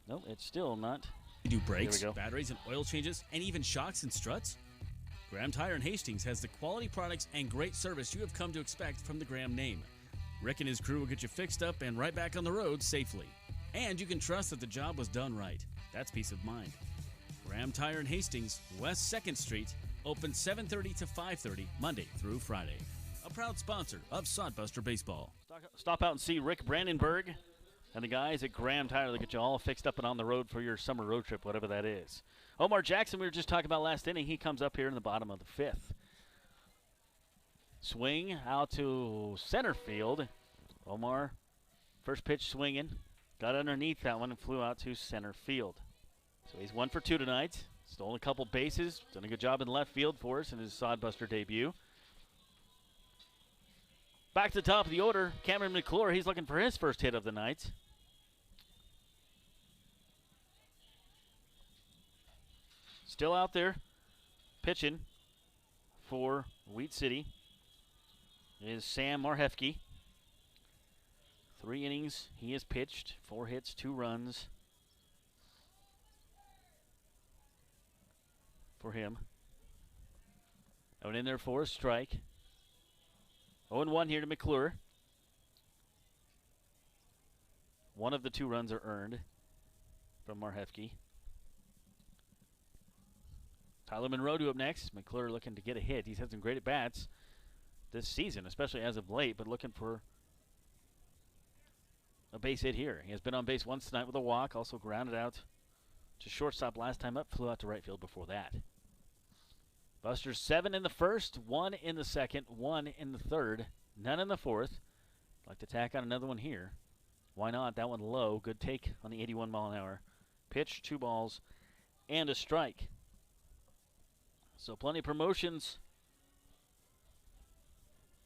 No, it's still not. They do brakes, batteries, and oil changes, and even shocks and struts? Graham Tire in Hastings has the quality products and great service you have come to expect from the Graham name. Rick and his crew will get you fixed up and right back on the road safely. And you can trust that the job was done right. That's peace of mind. Graham Tire in Hastings, West 2nd Street, open 7:30 to 5:30, Monday through Friday. A proud sponsor of Sodbuster Baseball. Stop out and see Rick Brandenburg and the guys at Graham Tire. They'll get you all fixed up and on the road for your summer road trip, whatever that is. Omar Jackson, we were just talking about last inning. He comes up here in the bottom of the 5th. Swing out to center field. Omar, first pitch swinging. Got underneath that one and flew out to center field. So he's 1 for 2 tonight. Stolen a couple bases. Done a good job in left field for us in his Sodbuster debut. Back to the top of the order, Cameron McClure. He's looking for his first hit of the night. Still out there pitching for Wheat City is Sam Marhefke. 3 innings he has pitched, 4 hits, 2 runs for him. Out in there for a strike. 0-1 here to McClure. 1 of the 2 runs are earned from Marhefke. Tyler Monroe up next. McClure looking to get a hit. He's had some great at-bats this season, especially as of late, but looking for a base hit here. He has been on base once tonight with a walk, also grounded out to shortstop last time up, flew out to right field before that. Busters 7 in the first, 1 in the second, 1 in the third, none in the fourth. Like to tack on another one here. Why not? That one low. Good take on the 81 mile an hour. Pitch, 2 balls, and a strike. So plenty of promotions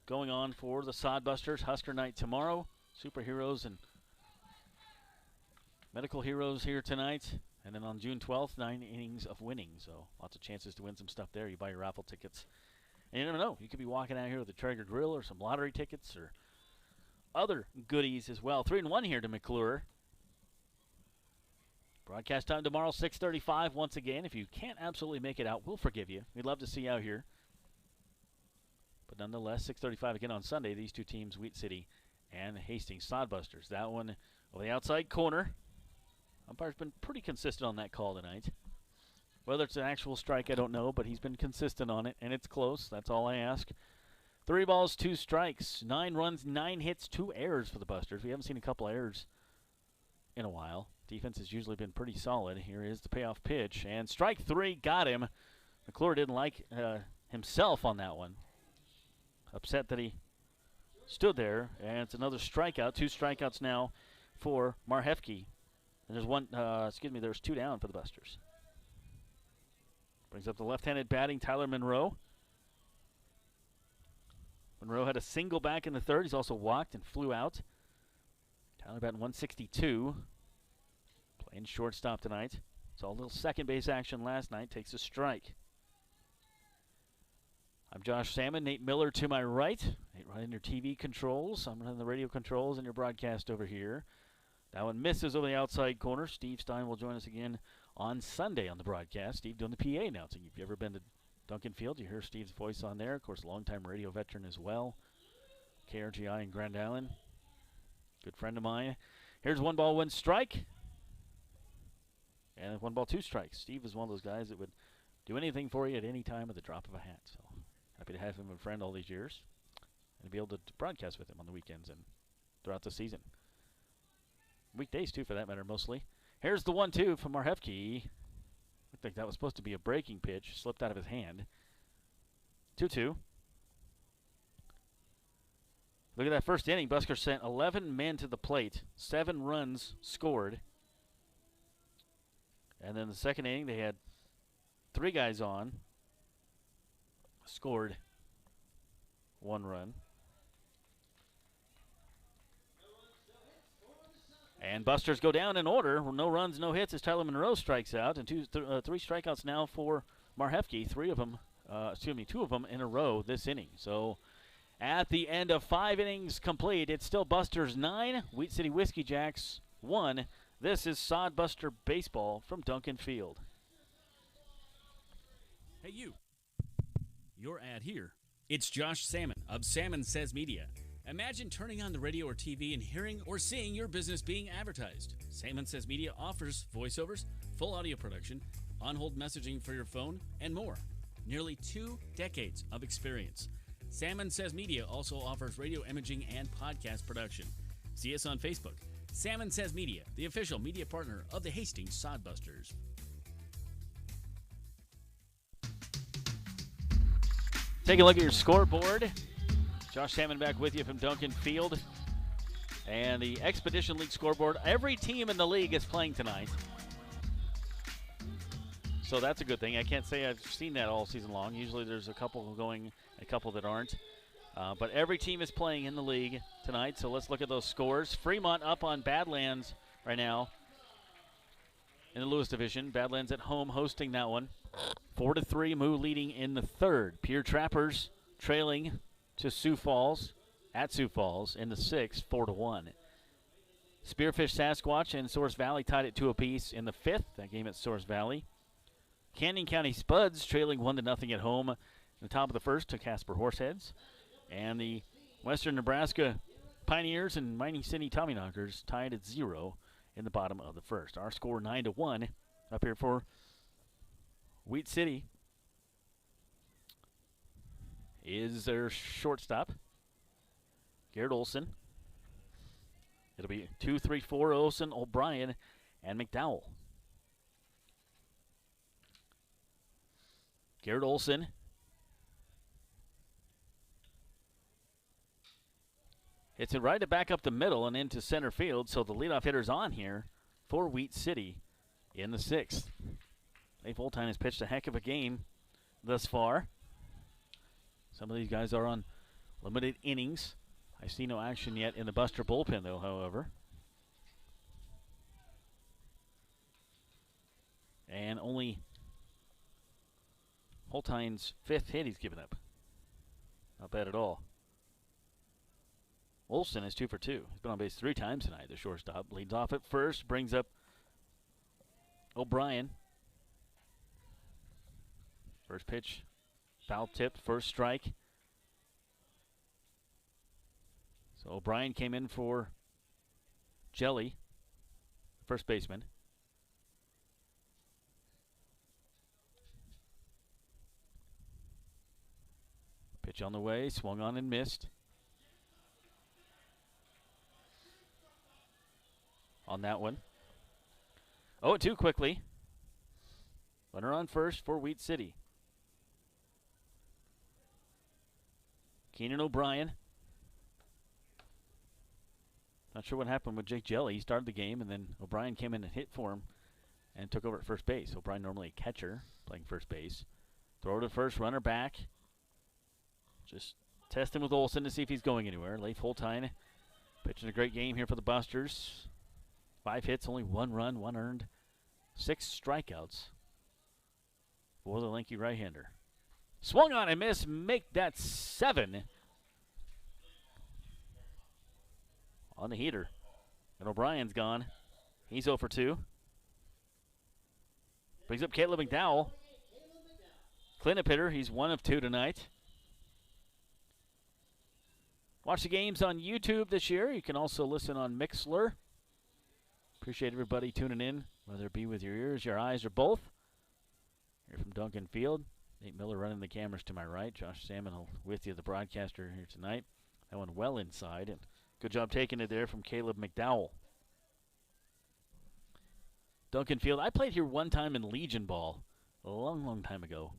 going on for the Sodbusters. Husker night tomorrow. Superheroes and medical heroes here tonight. And then on June 12th, 9 innings of winning. So lots of chances to win some stuff there. You buy your raffle tickets. And you never know. You could be walking out here with a Traeger grill or some lottery tickets or other goodies as well. 3-1 here to McClure. Broadcast time tomorrow, 6:35. Once again, if you can't absolutely make it out, we'll forgive you. We'd love to see you out here. But nonetheless, 6:35 again on Sunday. These two teams, Wheat City and Hastings Sodbusters. That one on the outside corner. Umpire's been pretty consistent on that call tonight. Whether it's an actual strike, I don't know, but he's been consistent on it, and it's close. That's all I ask. 3 balls, 2 strikes, 9 runs, 9 hits, 2 errors for the Busters. We haven't seen a couple errors in a while. Defense has usually been pretty solid. Here is the payoff pitch, and strike 3 got him. McClure didn't like himself on that one. Upset that he stood there, and it's another strikeout. 2 strikeouts now for Marhefke. And there's 2 down for the Busters. Brings up the left-handed batting Tyler Monroe. Monroe had a single back in the third. He's also walked and flew out. Tyler batting 162. Playing shortstop tonight. Saw a little second base action last night. Takes a strike. I'm Josh Salmon. Nate Miller to my right. Nate running your TV controls. I'm running the radio controls and your broadcast over here. That one misses over the outside corner. Steve Stein will join us again on Sunday on the broadcast. Steve doing the PA announcing. If you've ever been to Duncan Field, you hear Steve's voice on there. Of course, longtime radio veteran as well. KRGI in Grand Island. Good friend of mine. Here's 1 ball, 1 strike. And 1 ball, 2 strikes. Steve is one of those guys that would do anything for you at any time at the drop of a hat. So happy to have him a friend all these years and be able to broadcast with him on the weekends and throughout the season. Weekdays, too, for that matter, mostly. Here's the 1-2 from Marhefke. Looked like that was supposed to be a breaking pitch. Slipped out of his hand. 2-2. Look at that first inning. Busker sent 11 men to the plate. 7 runs scored. And then the second inning, they had 3 guys on. Scored 1 run. And Busters go down in order. No runs, no hits as Tyler Monroe strikes out. And 3 strikeouts now for Marhefke. 2 of them in a row this inning. So at the end of 5 innings complete, it's still Busters 9, Wheat City Whiskey Jacks 1. This is Sodbuster Baseball from Duncan Field. Hey, you. Your ad here. It's Josh Salmon of Salmon Says Media. Imagine turning on the radio or TV and hearing or seeing your business being advertised. Salmon Says Media offers voiceovers, full audio production, on-hold messaging for your phone, and more. Nearly 2 decades of experience. Salmon Says Media also offers radio imaging and podcast production. See us on Facebook. Salmon Says Media, the official media partner of the Hastings Sodbusters. Take a look at your scoreboard. Josh Salmon back with you from Duncan Field. And the Expedition League scoreboard. Every team in the league is playing tonight. So that's a good thing. I can't say I've seen that all season long. Usually there's a couple going, a couple that aren't. But every team is playing in the league tonight. So let's look at those scores. Fremont up on Badlands right now in the Lewis Division. Badlands at home hosting that one. 4-3, Moo leading in the third. Pure Trappers trailing to Sioux Falls, at Sioux Falls in the 6th, 4-1. Spearfish Sasquatch and Source Valley tied at 2 apiece in the 5th, that game at Source Valley. Canyon County Spuds trailing 1-0 at home in the top of the first to Casper Horseheads. And the Western Nebraska Pioneers and Mining City Tommyknockers tied at 0 in the bottom of the first. Our score 9-1 up here for Wheat City is their shortstop, Garrett Olson. It'll be 2, 3, 4, Olson, O'Brien, and McDowell. Garrett Olson. Hits it right to back up the middle and into center field, so the leadoff hitter's on here for Wheat City in the 6th. Leif Holtein has pitched a heck of a game thus far. Some of these guys are on limited innings. I see no action yet in the Buster bullpen, though, however. And only Holtein's 5th hit he's given up. Not bad at all. Olson is 2 for 2. He's been on base 3 times tonight, the shortstop. Leads off at first, brings up O'Brien. First pitch, foul tip, first strike. So O'Brien came in for Jelly, first baseman. Pitch on the way, swung on and missed. On that one. 0-2 quickly. Runner on first for Wheat City. Keenan O'Brien. Not sure what happened with Jake Jelly. He started the game, and then O'Brien came in and hit for him and took over at first base. O'Brien normally a catcher playing first base. Throw to first, runner back. Just testing with Olson to see if he's going anywhere. Leif Holtein pitching a great game here for the Busters. 5 hits, only 1 run, 1 earned, 6 strikeouts for the lanky right-hander. Swung on and missed, make that 7 on the heater. And O'Brien's gone. He's 0 for 2. Brings up Caleb McDowell. Cleanup hitter, he's 1 of 2 tonight. Watch the games on YouTube this year. You can also listen on Mixlr. Appreciate everybody tuning in, whether it be with your ears, your eyes, or both. Here from Duncan Field. Nate Miller running the cameras to my right. Josh Salmon with you, the broadcaster here tonight. That one well inside, and good job taking it there from Caleb McDowell. Duncan Field. I played here one time in Legion Ball a long, long time ago.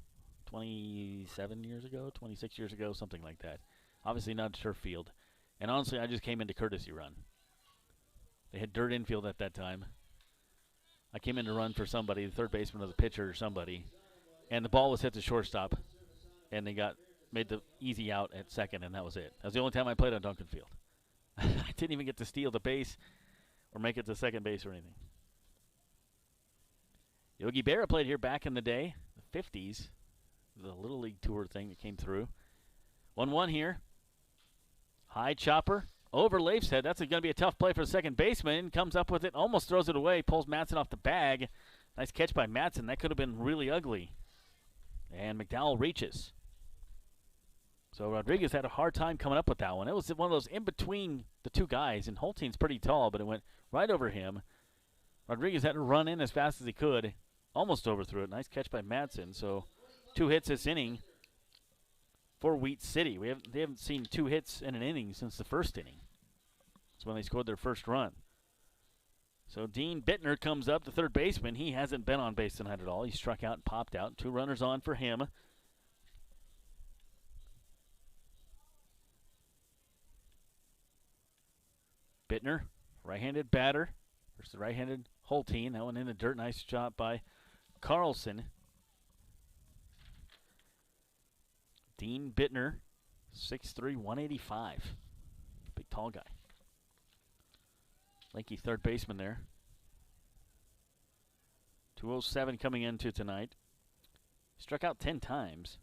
27 years ago, 26 years ago, something like that. Obviously not a turf field. And honestly, I just came into courtesy run. They had dirt infield at that time. I came in to run for somebody, the third baseman or the pitcher or somebody, and the ball was hit to shortstop, and they made the easy out at second, and that was it. That was the only time I played on Duncan Field. I didn't even get to steal the base or make it to second base or anything. Yogi Berra played here back in the day, the 50s, the Little League Tour thing that came through. 1-1 here. High chopper. Over Leif's head. That's going to be a tough play for the second baseman. Comes up with it, almost throws it away, pulls Madsen off the bag. Nice catch by Madsen. That could have been really ugly. And McDowell reaches. So Rodriguez had a hard time coming up with that one. It was one of those in between the two guys, and Holtein's pretty tall, but it went right over him. Rodriguez had to run in as fast as he could. Almost overthrew it. Nice catch by Madsen. So 2 hits this inning for Wheat City. They haven't seen 2 hits in an inning since the first inning. That's when they scored their first run. So Dean Bittner comes up, the third baseman. He hasn't been on base tonight at all. He struck out and popped out. 2 runners on for him. Bittner, right-handed batter versus the right-handed Holtein. That one in the dirt. Nice job by Carlson. Dean Bittner, 6'3", 185. Big, tall guy. Lanky third baseman there. 207 coming into tonight. Struck out 10 times.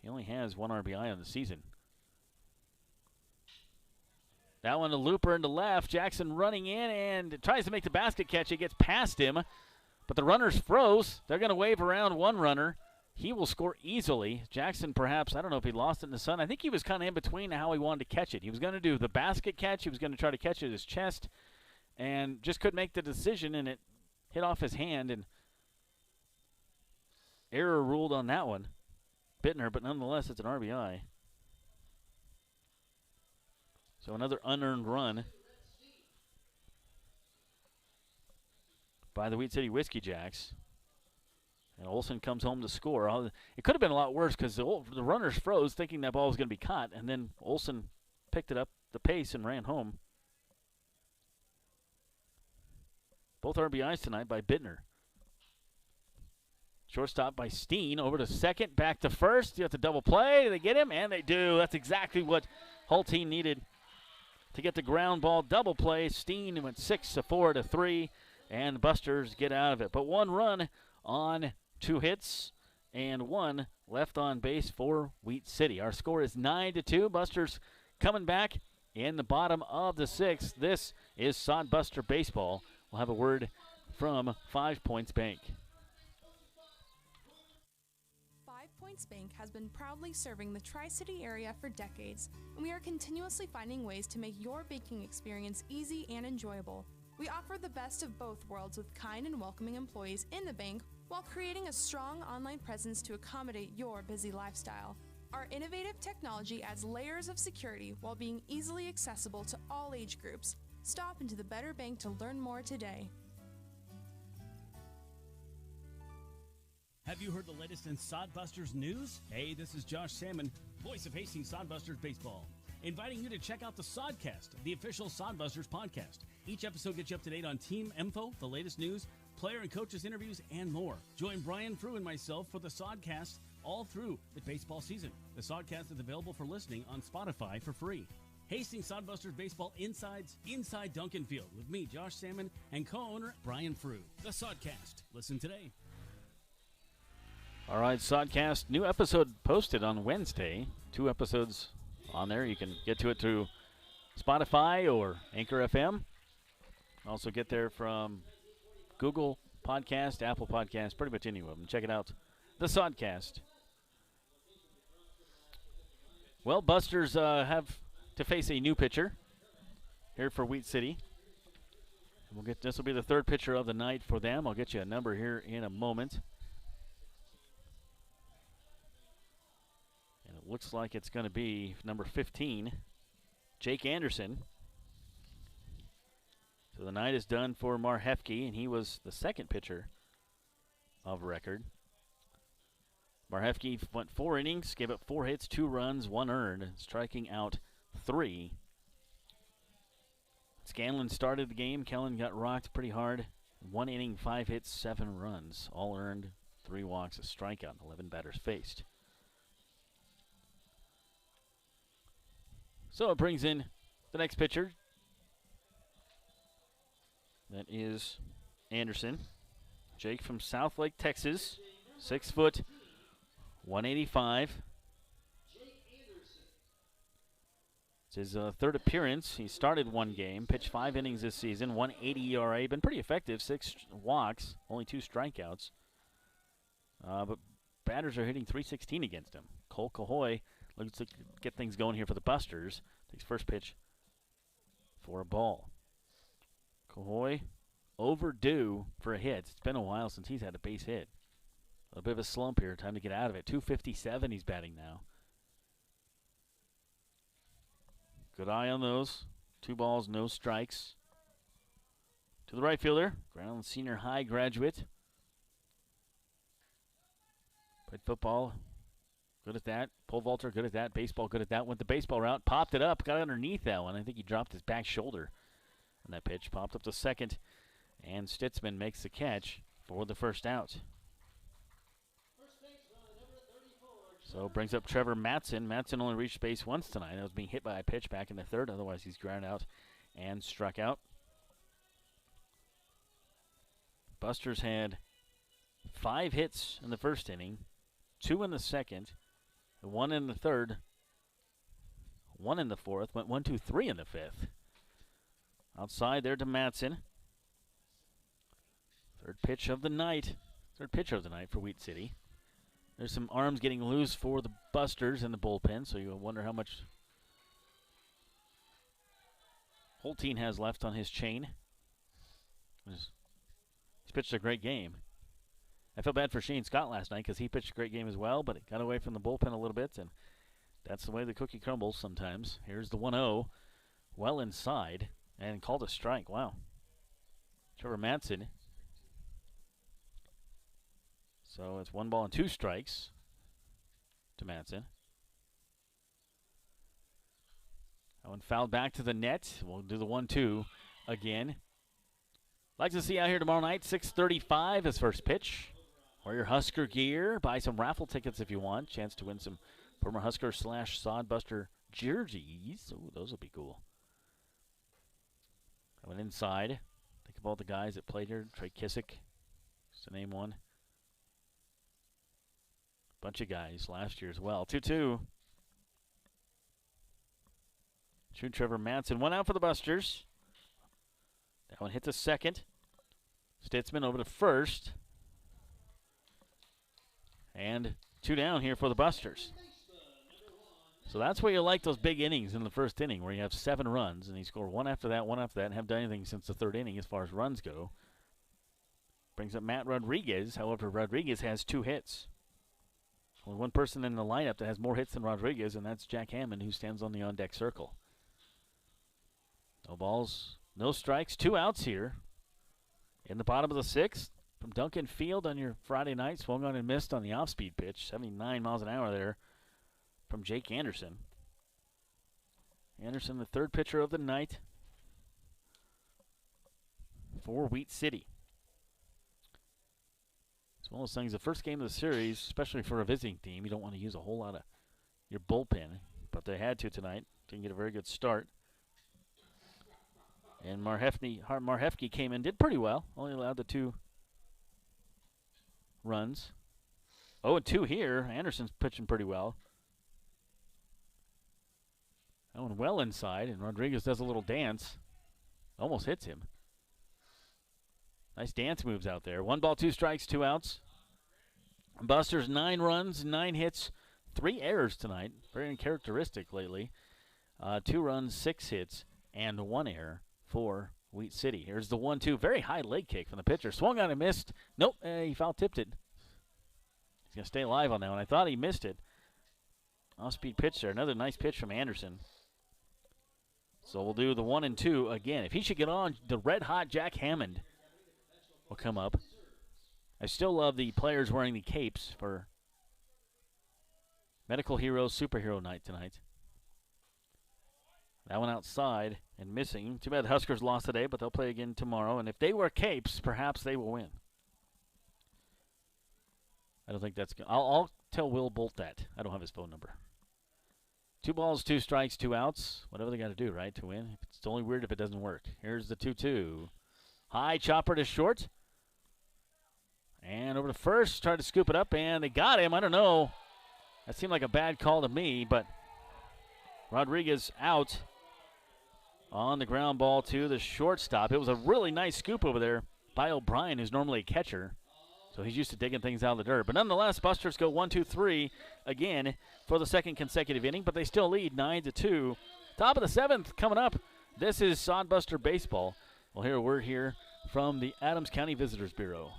He only has 1 RBI on the season. That one, a looper into left. Jackson running in and tries to make the basket catch. It gets past him, but the runners froze. They're going to wave around one runner. He will score easily. Jackson, perhaps, I don't know if he lost it in the sun. I think he was kind of in between how he wanted to catch it. He was going to do the basket catch. He was going to try to catch it at his chest and just couldn't make the decision, and it hit off his hand, and error ruled on that one. Bittner, but nonetheless, it's an RBI. So another unearned run by the Wheat City Whiskey Jacks. And Olson comes home to score. It could have been a lot worse because the runners froze thinking that ball was going to be caught, and then Olson picked it up the pace and ran home. Both RBIs tonight by Bittner. Shortstop by Steen. Over to second, back to first. You have to double play. Do they get him? And they do. That's exactly what Hulteen needed to get the ground ball double play. Steen went 6-4 to 3, and the Busters get out of it. But 1 run on 2 hits and 1 left on base for Wheat City. Our score is 9-2. Busters coming back in the bottom of the 6th. This is Sodbuster Baseball. We'll have a word from 5 Points Bank. 5 Points Bank has been proudly serving the Tri-City area for decades, and we are continuously finding ways to make your banking experience easy and enjoyable. We offer the best of both worlds with kind and welcoming employees in the bank while creating a strong online presence to accommodate your busy lifestyle. Our innovative technology adds layers of security while being easily accessible to all age groups. Stop into the Better Bank to learn more today. Have you heard the latest in Sodbusters news? Hey, this is Josh Salmon, voice of Hastings Sodbusters Baseball, inviting you to check out the Sodcast, the official Sodbusters podcast. Each episode gets you up to date on team info, the latest news, player and coaches interviews, and more. Join Brian Frew and myself for the Sodcast all through the baseball season. The Sodcast is available for listening on Spotify for free. Hastings Sodbusters Baseball Inside Duncan Field with me, Josh Salmon, and co-owner Brian Frew. The Sodcast. Listen today. All right, Sodcast, new episode posted on Wednesday. 2 episodes on there. You can get to it through Spotify or Anchor FM. Also get there from Google Podcast, Apple Podcast, pretty much any of them. Check it out. The Sodcast. Well, Busters have to face a new pitcher here for Wheat City. This will be the 3rd pitcher of the night for them. I'll get you a number here in a moment. And it looks like it's going to be number 15, Jake Anderson. So the night is done for Mar Hefke, and he was the 2nd pitcher of record. Mar Hefke went 4 innings, gave up 4 hits, 2 runs, 1 earned, striking out 3. Scanlon started the game. Kellen got rocked pretty hard. 1 inning, 5 hits, 7 runs, all earned, 3 walks, a strikeout, 11 batters faced. So it brings in the next pitcher. That is Anderson. Jake from Southlake, Texas. 6 foot, 185. It's his 3rd appearance. He started 1 game, pitched 5 innings this season, 1.80 ERA. Been pretty effective, 6 walks, only 2 strikeouts. But batters are hitting .316 against him. Cole Cahoy looks to get things going here for the Busters. Takes first pitch for a ball. Cahoy overdue for a hit. It's been a while since he's had a base hit. A bit of a slump here. Time to get out of it. 257 he's batting now. Good eye on those. 2 balls, no strikes. To the right fielder, Grand Island Senior High graduate. Played football. Good at that. Pole vaulter, good at that. Baseball, good at that. Went the baseball route. Popped it up. Got underneath that one. I think he dropped his back shoulder on that pitch. Popped up to second. And Stitzman makes the catch for the first out. So brings up Trevor Matson. Matson only reached base once tonight. That was being hit by a pitch back in the 3rd. Otherwise, he's ground out and struck out. Busters had 5 hits in the 1st inning, 2 in the 2nd, 1 in the 3rd, 1 in the 4th, went 1, 2, 3 in the 5th. Outside there to Matson. 3rd pitch of the night. 3rd pitch of the night for Wheat City. There's some arms getting loose for the Busters in the bullpen, so you wonder how much Hulteen has left on his chain. He's pitched a great game. I felt bad for Shane Scott last night because he pitched a great game as well, but it got away from the bullpen a little bit, and that's the way the cookie crumbles sometimes. Here's the 1-0, well inside, and called a strike. Wow. Trevor Matson So it's 1 ball and 2 strikes to Madsen. That one fouled back to the net. We'll do the 1-2 again. Like to see out here tomorrow night, 6:35 is first pitch. Wear your Husker gear. Buy some raffle tickets if you want. Chance to win some former Husker / Sodbuster jerseys. Ooh, those would be cool. I went inside. Think of all the guys that played here. Trey Kissick, just to name one. Bunch of guys last year as well. 2-2. True Trevor Madsen. 1 out for the Busters. That one hit to second. Stitzman over to first. And 2 down here for the Busters. So that's where you like those big innings in the first inning, where you have 7 runs, and you score 1 after that, and haven't done anything since the 3rd inning as far as runs go. Brings up Matt Rodriguez. However, Rodriguez has 2 hits. Only one person in the lineup that has more hits than Rodriguez, and that's Jack Hammond, who stands on the on-deck circle. No balls, no strikes, 2 outs here. In the bottom of the 6th, from Duncan Field on your Friday night, swung on and missed on the off-speed pitch, 79 miles an hour there from Jake Anderson. Anderson, the 3rd pitcher of the night for Wheat City. It's one of those things, the first game of the series, especially for a visiting team, you don't want to use a whole lot of your bullpen, but they had to tonight. Didn't get a very good start. And Marhefke came in, did pretty well, only allowed the 2 runs. 0-2 here. Anderson's pitching pretty well. That one well inside, and Rodriguez does a little dance. Almost hits him. Nice dance moves out there. 1 ball, 2 strikes, 2 outs. Busters, 9 runs, 9 hits, 3 errors tonight. Very uncharacteristic lately. 2 runs, 6 hits, and 1 error for Wheat City. Here's the 1-2. Very high leg kick from the pitcher. Swung on and missed. Nope, he foul-tipped it. He's going to stay alive on that one. I thought he missed it. Off-speed pitch there. Another nice pitch from Anderson. So we'll do the 1-2 again. If he should get on, the red-hot Jack Hammond will come up. I still love the players wearing the capes for Medical Heroes Superhero Night tonight. That one outside and missing. Too bad the Huskers lost today, but they'll play again tomorrow. And if they wear capes, perhaps they will win. I don't think that's good. I'll tell Will Bolt that. I don't have his phone number. 2 balls, 2 strikes, 2 outs. Whatever they got to do, right, to win. It's only weird if it doesn't work. Here's the 2-2. High chopper to short. And over to first. Tried to scoop it up, and they got him. I don't know. That seemed like a bad call to me, but Rodriguez out on the ground ball to the shortstop. It was a really nice scoop over there by O'Brien, who's normally a catcher. So he's used to digging things out of the dirt. But nonetheless, Busters go 1-2-3 again for the 2nd consecutive inning, but they still lead 9-2. Top of the 7th coming up. This is Sodbuster Baseball. We'll hear a word here from the Adams County Visitors Bureau.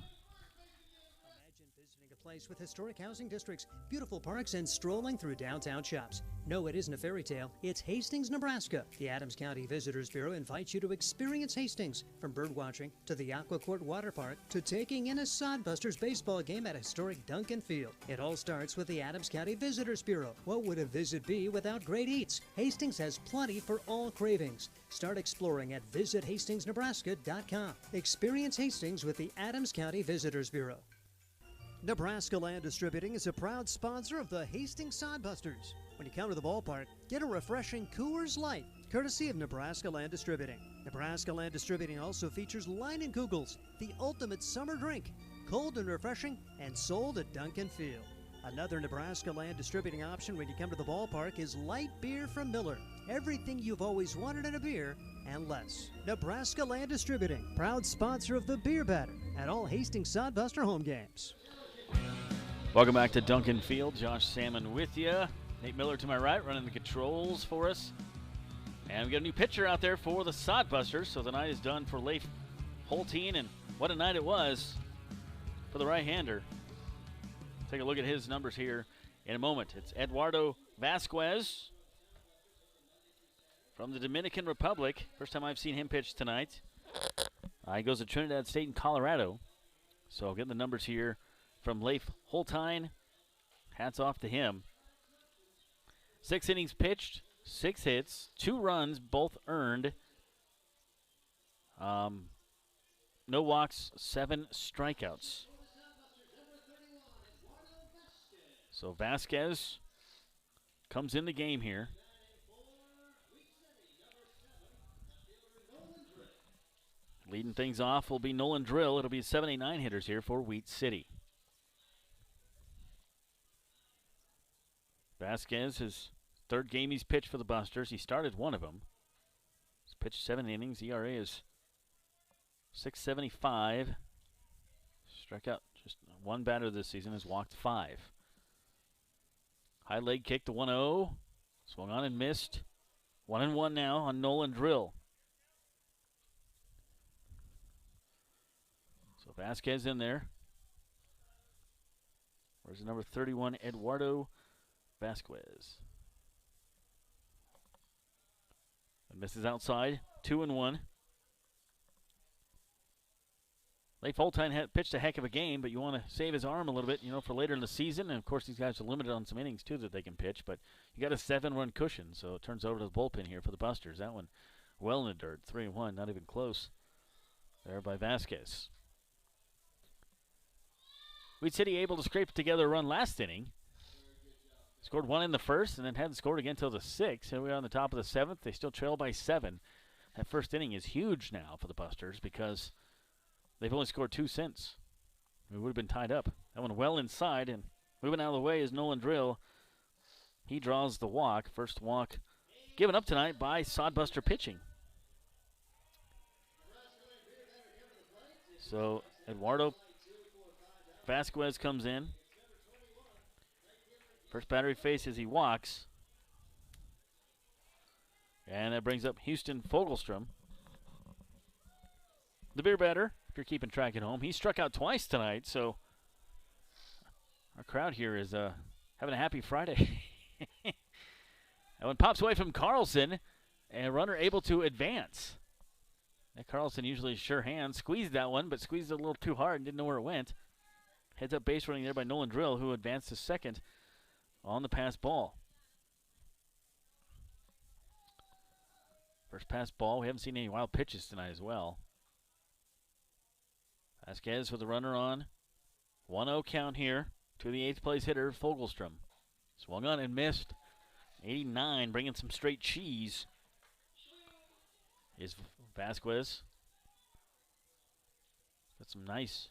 Place with historic housing districts, beautiful parks, and strolling through downtown shops. No, it isn't a fairy tale. It's Hastings, Nebraska. The Adams County Visitors Bureau invites you to experience Hastings, from bird watching to the Aqua Court Water Park to taking in a Sodbusters baseball game at historic Duncan Field. It all starts with the Adams County Visitors Bureau. What would a visit be without great eats? Hastings has plenty for all cravings. Start exploring at visithastingsnebraska.com. Experience Hastings with the Adams County Visitors Bureau. Nebraska Land Distributing is a proud sponsor of the Hastings Sodbusters. When you come to the ballpark, get a refreshing Coors Light, courtesy of Nebraska Land Distributing. Nebraska Land Distributing also features Leinenkugels, the ultimate summer drink, cold and refreshing, and sold at Duncan Field. Another Nebraska Land Distributing option when you come to the ballpark is light beer from Miller. Everything you've always wanted in a beer and less. Nebraska Land Distributing, proud sponsor of the Beer Batter at all Hastings Sodbuster home games. Welcome back to Duncan Field. Josh Salmon with you. Nate Miller to my right running the controls for us. And we got a new pitcher out there for the Sodbusters. So the night is done for Leif Holtein, and what a night it was for the right-hander. Take a look at his numbers here in a moment. It's Eduardo Vasquez from the Dominican Republic. First time I've seen him pitch tonight. He goes to Trinidad State in Colorado. So getting the numbers here from Leif Holtein. Hats off to him. 6 innings pitched, 6 hits, 2 runs, both earned. No walks, 7 strikeouts. So Vasquez comes in the game here. Leading things off will be Nolan Drill. It'll be 7, 8, 9 hitters here for Wheat City. Vasquez, his 3rd game he's pitched for the Busters. He started one of them. He's pitched 7 innings. ERA is 6.75. Struck out just 1 batter this season. Has walked 5. High leg kick to 1-0. Swung on and missed. 1-1 now on Nolan Drill. So Vasquez in there. Where's the number 31, Eduardo Vasquez? And misses outside. 2-1. Leif Holtein had pitched a heck of a game, but you want to save his arm a little bit, for later in the season. And, of course, these guys are limited on some innings, too, that they can pitch. But you got a 7-run cushion, so it turns over to the bullpen here for the Busters. That one well in the dirt. 3-1, not even close there by Vasquez. Wheat City able to scrape together a run last inning. Scored 1 in the first and then hadn't scored again until the 6th. Here we are on the top of the 7th. They still trail by 7. That first inning is huge now for the Busters because they've only scored 2 since. We would have been tied up. That one well inside, and moving out of the way is Nolan Drill. He draws the walk. First walk given up tonight by Sodbuster pitching. So Eduardo Vasquez comes in. First batter he faces, he walks. And that brings up Houston Fogelstrom. The beer batter, if you're keeping track at home, he struck out twice tonight, so our crowd here is having a happy Friday. That one pops away from Carlson, and a runner able to advance. That Carlson usually sure hand. Squeezed that one, but squeezed it a little too hard and didn't know where it went. Heads up base running there by Nolan Drill, who advanced to second on the pass ball. First pass ball. We haven't seen any wild pitches tonight as well. Vasquez with the runner on. 1-0 count here to the 8th place hitter, Fogelstrom. Swung on and missed. 89, bringing some straight cheese is Vasquez. Got some nice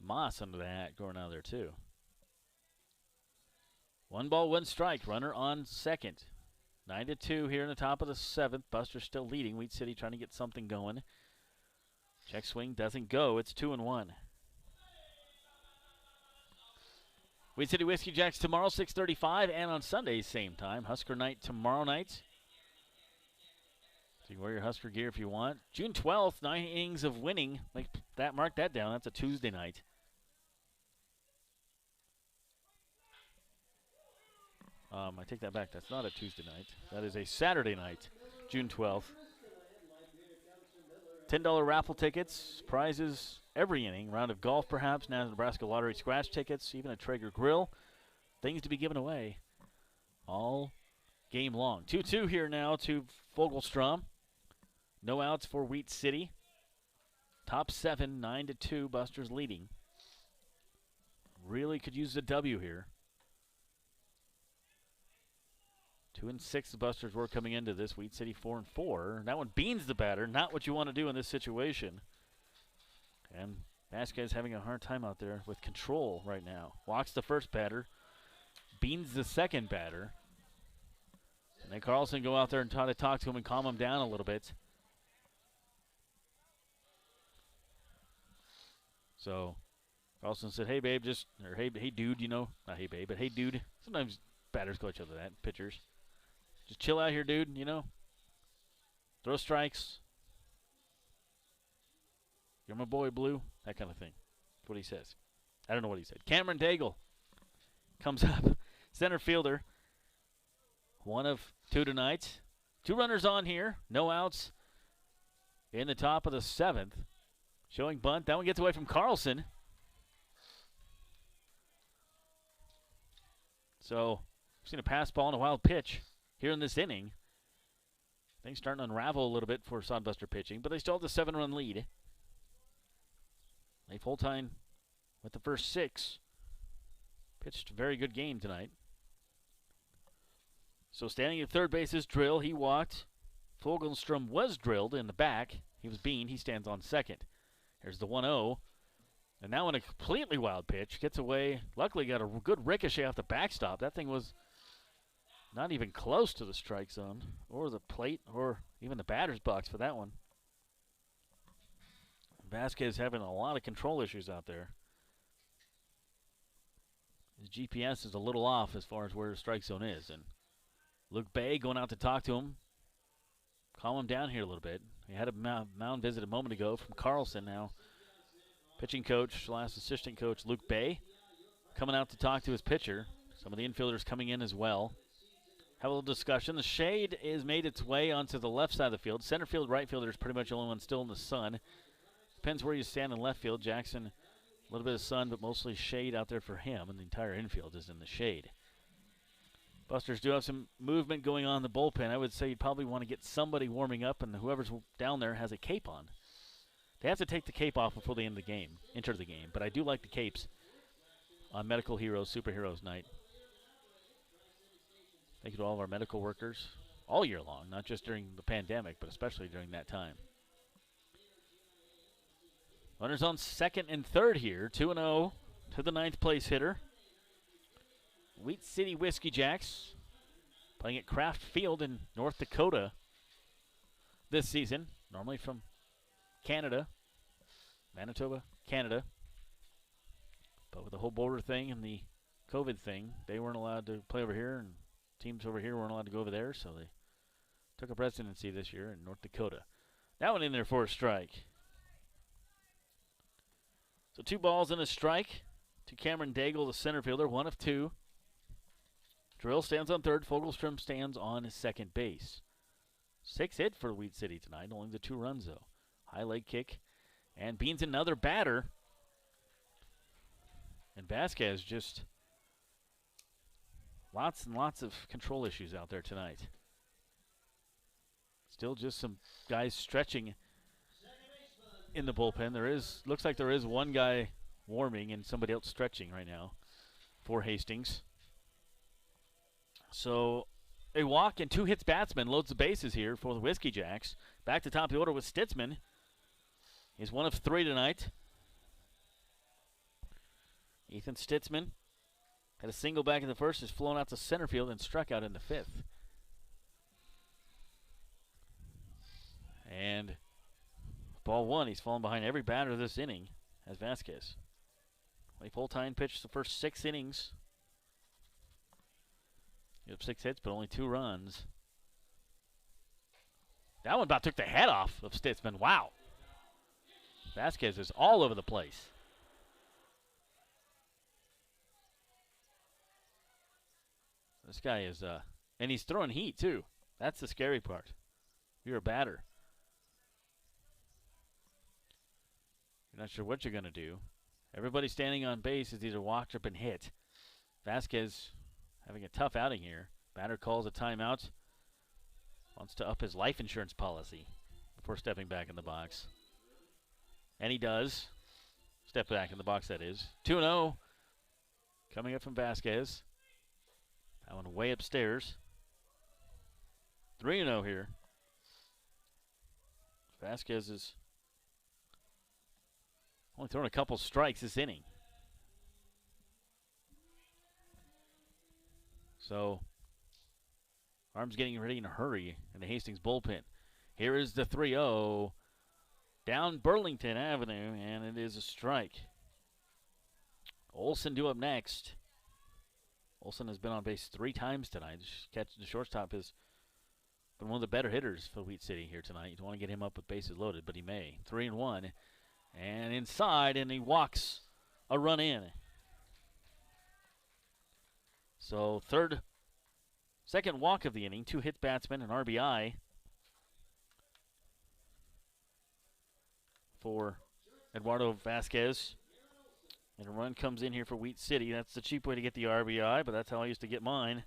moss under the hat going out there too. 1 ball, 1 strike. Runner on second. 9-2 here in the top of the 7th. Buster's still leading. Wheat City trying to get something going. Check swing doesn't go. It's 2-1. Wheat City Whiskey Jacks tomorrow, 6:35, and on Sunday, same time. Husker night tomorrow night. So you can wear your Husker gear if you want. June 12th, 9 innings of winning. Mark that down. That's a Tuesday night. I take that back. That's not a Tuesday night. That is a Saturday night, June 12th. $10 raffle tickets, prizes every inning, round of golf perhaps, now Nebraska Lottery scratch tickets, even a Traeger grill. Things to be given away all game long. 2-2 here now to Fogelstrom. No outs for Wheat City. Top 7, 9-2, Busters leading. Really could use a W here. 2-6 the Busters were coming into this. Wheat City 4-4. That one beans the batter. Not what you want to do in this situation. And Vasquez having a hard time out there with control right now. Walks the first batter. Beans the second batter. And then Carlson go out there and try to talk to him and calm him down a little bit. So Carlson said, hey, babe, or hey, dude, not hey, babe, but hey, dude. Sometimes batters call each other that, pitchers. Just chill out here, dude, Throw strikes. You're my boy, Blue. That kind of thing. That's what he says. I don't know what he said. Cameron Daigle comes up. Center fielder. 1 of 2 tonight. 2 runners on here. No outs in the top of the 7th. Showing bunt. That one gets away from Carlson. So we've seen a pass ball and a wild pitch here in this inning. Things starting to unravel a little bit for Sodbuster pitching, but they still have the 7-run lead. Leif Holtein with the first 6. Pitched a very good game tonight. So standing at third base is Drill. He walked. Fogelstrom was drilled in the back. He was beaned. He stands on second. Here's the 1-0. And now in a completely wild pitch. Gets away. Luckily got a good ricochet off the backstop. That thing was not even close to the strike zone or the plate or even the batter's box for that one. Vasquez having a lot of control issues out there. His GPS is a little off as far as where the strike zone is. And Luke Bay going out to talk to him. Calm him down here a little bit. He had a mound visit a moment ago from Carlson. Now pitching coach, last assistant coach, Luke Bay, coming out to talk to his pitcher. Some of the infielders coming in as well. Have a little discussion. The shade is made its way onto the left side of the field. Center field, right fielder is pretty much the only one still in the sun. Depends where you stand in left field. Jackson, a little bit of sun, but mostly shade out there for him, and the entire infield is in the shade. Busters do have some movement going on in the bullpen. I would say you'd probably want to get somebody warming up, and whoever's down there has a cape on. They have to take the cape off before they enter the game. But I do like the capes on Medical Heroes, Superheroes Night. Thank you to all of our medical workers all year long, not just during the pandemic, but especially during that time. Runners on second and third here. 2-0 to the 9th place hitter. Wheat City Whiskey Jacks playing at Kraft Field in North Dakota this season. Normally from Canada, Manitoba, Canada. But with the whole border thing and the COVID thing, they weren't allowed to play over here, and teams over here weren't allowed to go over there, so they took a residency this year in North Dakota. That one in there for a strike. So 2 balls and a strike to Cameron Daigle, the center fielder, 1 of 2. Drill stands on third. Fogelstrom stands on his second base. 6 hit for Wheat City tonight, only the 2 runs though. High leg kick, and Beans another batter. And Vasquez just lots and lots of control issues out there tonight. Still just some guys stretching in the bullpen. Looks like there is one guy warming and somebody else stretching right now for Hastings. So a walk and 2 hits batsman loads the bases here for the Whiskey Jacks. Back to top of the order with Stitzman. He's 1 of 3 tonight. Ethan Stitzman had a single back in the first, has flown out to center field and struck out in the 5th. And ball 1, he's fallen behind every batter this inning as Vasquez. Leif Holtein pitched the first 6 innings. He had 6 hits, but only 2 runs. That one about took the head off of Stitzman. Wow. Vasquez is all over the place. This guy is, and he's throwing heat too. That's the scary part. You're a batter. You're not sure what you're going to do. Everybody standing on base is either walked or been hit. Vasquez having a tough outing here. Batter calls a timeout. Wants to up his life insurance policy before stepping back in the box. And he does. Step back in the box, that is. 2-0 coming up from Vasquez. That one way upstairs. 3-0 here. Vasquez is only throwing a couple strikes this inning. So, Arms getting ready in a hurry in the Hastings bullpen. Here is the 3-0 down Burlington Avenue, and it is a strike. Olson due up next. Olson has been on base 3 times tonight. The shortstop has been one of the better hitters for Wheat City here tonight. You don't want to get him up with bases loaded, but he may. 3-1. And inside, and he walks a run in. So second walk of the inning, 2 hit batsmen, an RBI for Eduardo Vasquez. And a run comes in here for Wheat City. That's the cheap way to get the RBI, but that's how I used to get mine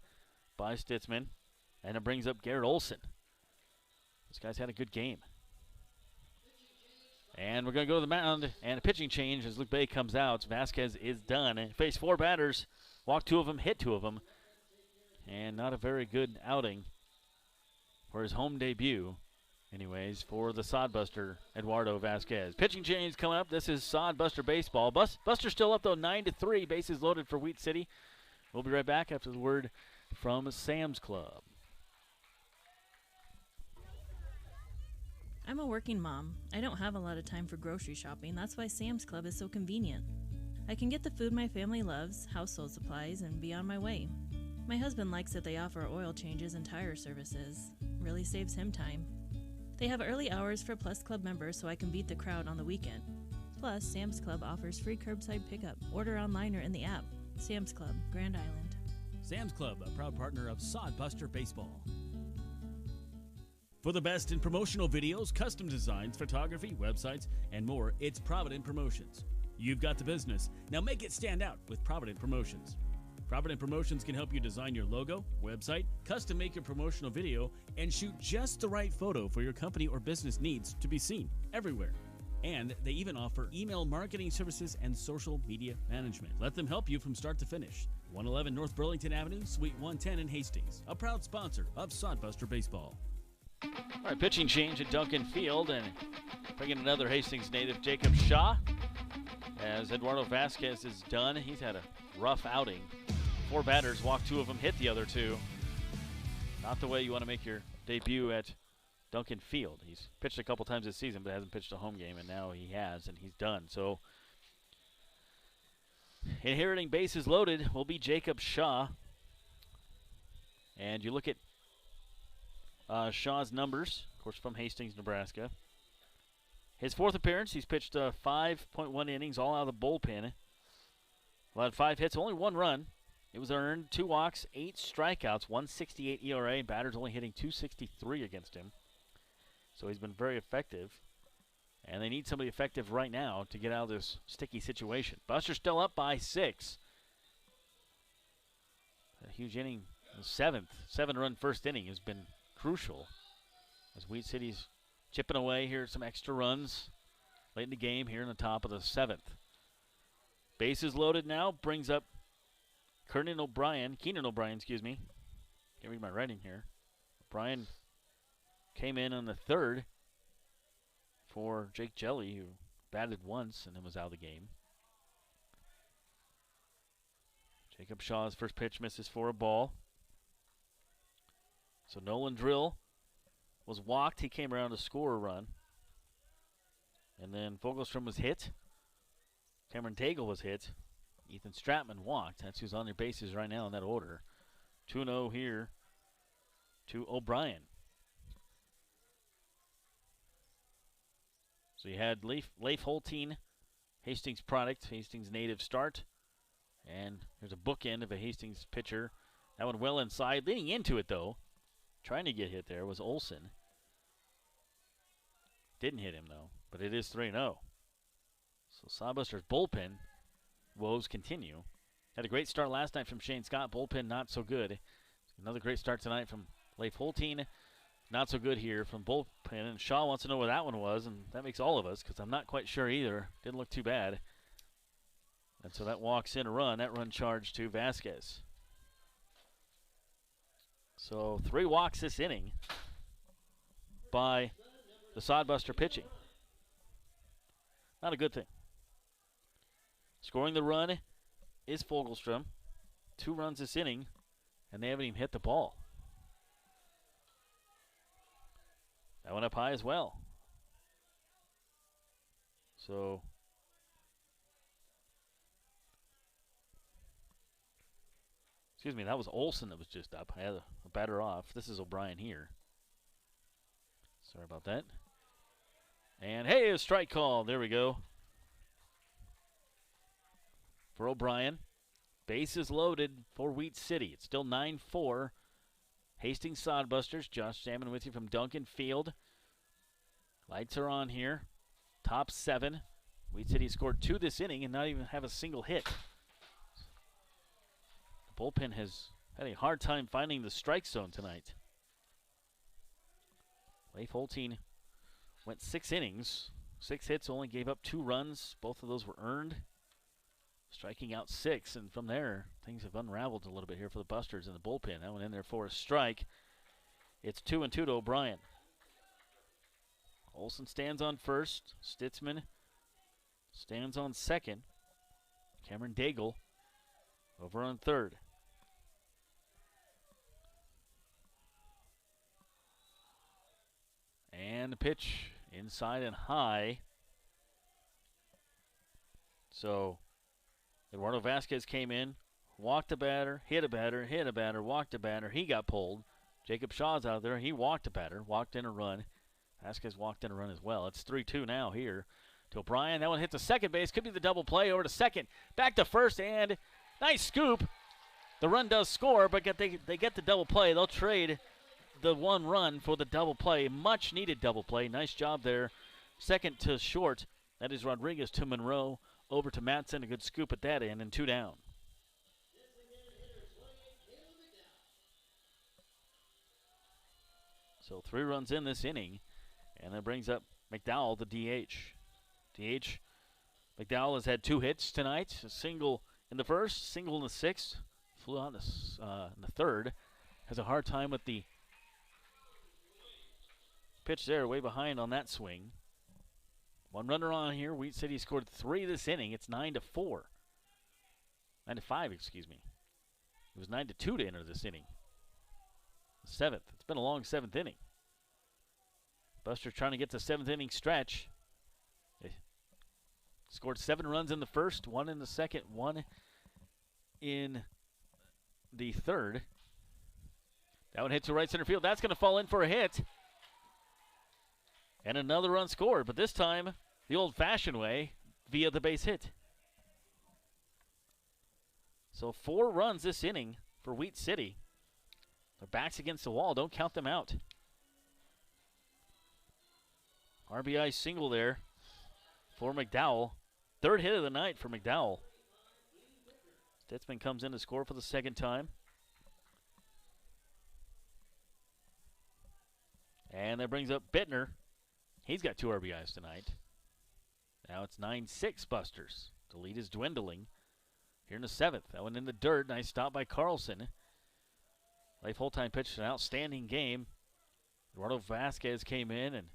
by Stitzman. And it brings up Garrett Olson. This guy's had a good game. And we're going to go to the mound, and a pitching change as Luke Bay comes out. Vasquez is done. And faced 4 batters, walked 2 of them, hit 2 of them. And not a very good outing for his home debut. Anyways, for the Sodbuster, Eduardo Vasquez. Pitching change coming up. This is Sodbuster baseball. Buster's still up, though, 9-3. Bases loaded for Wheat City. We'll be right back after the word from Sam's Club. I'm a working mom. I don't have a lot of time for grocery shopping. That's why Sam's Club is so convenient. I can get the food my family loves, household supplies, and be on my way. My husband likes that they offer oil changes and tire services. Really saves him time. They have early hours for Plus Club members so I can beat the crowd on the weekend. Plus, Sam's Club offers free curbside pickup. Order online or in the app. Sam's Club, Grand Island. Sam's Club, a proud partner of Sodbuster Baseball. For the best in promotional videos, custom designs, photography, websites, and more, it's Provident Promotions. You've got the business. Now make it stand out with Provident Promotions. Provident Promotions can help you design your logo, website, custom make your promotional video, and shoot just the right photo for your company or business needs to be seen everywhere. And they even offer email marketing services and social media management. Let them help you from start to finish. 111 North Burlington Avenue, Suite 110 in Hastings, a proud sponsor of Sodbuster Baseball. All right, pitching change at Duncan Field, and bringing another Hastings native, Jacob Shaw, as Eduardo Vasquez is done. He's had a rough outing. 4 batters, walked 2 of them, hit the other 2. Not the way you want to make your debut at Duncan Field. He's pitched a couple times this season, but hasn't pitched a home game, and now he has, and he's done. So, inheriting bases loaded will be Jacob Shaw. And you look at Shaw's numbers, of course, from Hastings, Nebraska. His 4th appearance, he's pitched 5.1 innings, all out of the bullpen. Allowed 5 hits, only 1 run. It was earned, 2 walks, 8 strikeouts, 1.68 ERA. Batters only hitting .263 against him. So he's been very effective. And they need somebody effective right now to get out of this sticky situation. Buster's still up by 6. A huge inning, the 7th. 7-run first inning has been crucial as Wheat City's chipping away here, some extra runs late in the game here in the top of the 7th. Bases loaded now, brings up Keenan O'Brien, excuse me. Can't read my writing here. O'Brien came in on the 3rd for Jake Jelly, who batted once and then was out of the game. Jacob Shaw's first pitch misses for a ball. So Nolan Drill was walked. He came around to score a run. And then Fogelstrom was hit. Cameron Daigle was hit. Ethan Stratman walked. That's who's on their bases right now in that order. 2-0 here to O'Brien. So you had Leif Holtein, Hastings product, Hastings native start. And there's a bookend of a Hastings pitcher. That one well inside. Leading into it, though, trying to get hit there, was Olson. Didn't hit him, though, but it is 3-0. So Sodbuster's bullpen woes continue. Had a great start last night from Shane Scott. Bullpen not so good. Another great start tonight from Leif Holtein. Not so good here from bullpen. And Shaw wants to know where that one was, and that makes all of us, because I'm not quite sure either. Didn't look too bad. And so that walks in a run. That run charged to Vasquez. So 3 walks this inning by the Sodbuster pitching. Not a good thing. Scoring the run is Fogelstrom. 2 runs this inning, and they haven't even hit the ball. That one up high as well. So excuse me, that was Olson that was just up. I had a batter off. This is O'Brien here. Sorry about that. And hey, a strike call. There we go. For O'Brien. Bases loaded for Wheat City. It's still 9-4. Hastings Sodbusters. Josh Salmon with you from Duncan Field. Lights are on here. Top 7. Wheat City scored 2 this inning and not even have a single hit. The bullpen has had a hard time finding the strike zone tonight. Leif Holtein went 6 innings, 6 hits, only gave up 2 runs. Both of those were earned, striking out 6, and from there, things have unraveled a little bit here for the Busters in the bullpen. That one in there for a strike. It's 2-2 to O'Brien. Olson stands on first. Stitzman stands on second. Cameron Daigle over on third. And the pitch inside and high. So Eduardo Vasquez came in, walked a batter, hit a batter, hit a batter, walked a batter. He got pulled. Jacob Shaw's out there. He walked a batter, walked in a run. Vasquez walked in a run as well. It's 3-2 now here to O'Brien. That one hits the second base. Could be the double play over to second. Back to first, and nice scoop. The run does score, but they get the double play. They'll trade the 1 run for the double play. Much needed double play. Nice job there. Second to short. That is Rodriguez to Monroe. Over to Matson. A good scoop at that end, and 2 down. So 3 runs in this inning, and that brings up McDowell, the DH. McDowell has had 2 hits tonight. A single in the first, single in the 6th. Flew out in the 3rd. Has a hard time with the pitch there, way behind on that swing. 1 runner on here. Wheat City scored 3 this inning. It's 9-4. 9-5, excuse me. It was 9-2 to enter this inning. The 7th. It's been a long 7th inning. Buster trying to get to 7th inning stretch. They scored 7 runs in the first, 1 in the second, 1 in the 3rd. That one hits to right center field. That's going to fall in for a hit. And another run scored, but this time the old-fashioned way via the base hit. So 4 runs this inning for Wheat City. Their backs against the wall. Don't count them out. RBI single there for McDowell. 3rd hit of the night for McDowell. Stitzman comes in to score for the 2nd time. And that brings up Bittner. He's got 2 RBIs tonight. Now it's 9-6 Busters. The lead is dwindling here in the 7th. That one in the dirt. Nice stop by Carlson. Leif Holtein pitched an outstanding game. Eduardo Vasquez came in and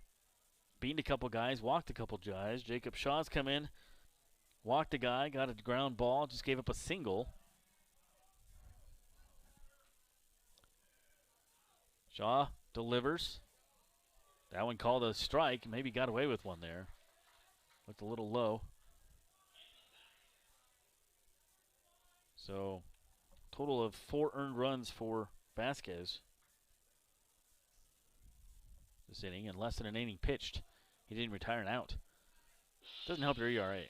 beat a couple guys, walked a couple guys. Jacob Shaw's come in, walked a guy, got a ground ball, just gave up a single. Shaw delivers. That one called a strike. Maybe got away with one there. Looked a little low. So, total of 4 earned runs for Vasquez this inning, and less than an inning pitched. He didn't retire an out. Doesn't help your ERA.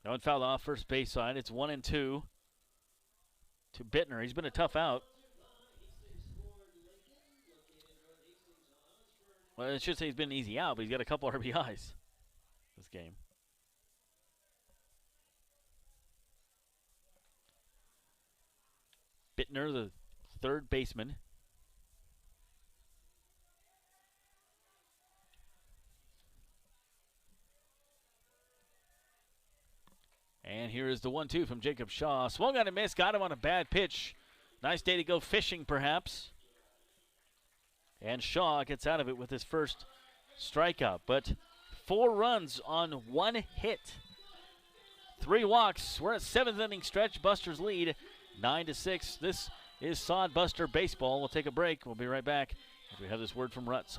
That one fouled off first base side. It's 1-2 to Bittner. He's been a tough out. Well, I should say he's been an easy out, but he's got a couple RBIs this game. Bittner, the 3rd baseman. And here is the 1-2 from Jacob Shaw. Swung on a miss, got him on a bad pitch. Nice day to go fishing, perhaps. And Shaw gets out of it with his first strikeout. But 4 runs on 1 hit. 3 walks. We're at 7th inning stretch. Busters lead 9-6. This is Sod Buster Baseball. We'll take a break. We'll be right back as we have this word from Rutz.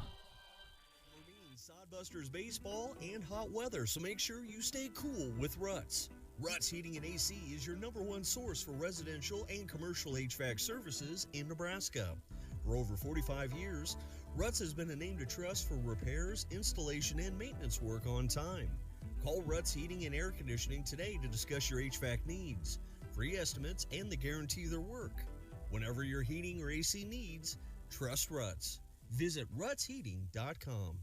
Sod Busters Baseball and hot weather, so make sure you stay cool with Rutz. Rutz Heating and AC is your #1 source for residential and commercial HVAC services in Nebraska. For over 45 years, Rutz has been a name to trust for repairs, installation, and maintenance work on time. Call Rutz Heating and Air Conditioning today to discuss your HVAC needs, free estimates, and the guarantee their work. Whenever your heating or AC needs, trust Rutz. Visit rutzheating.com.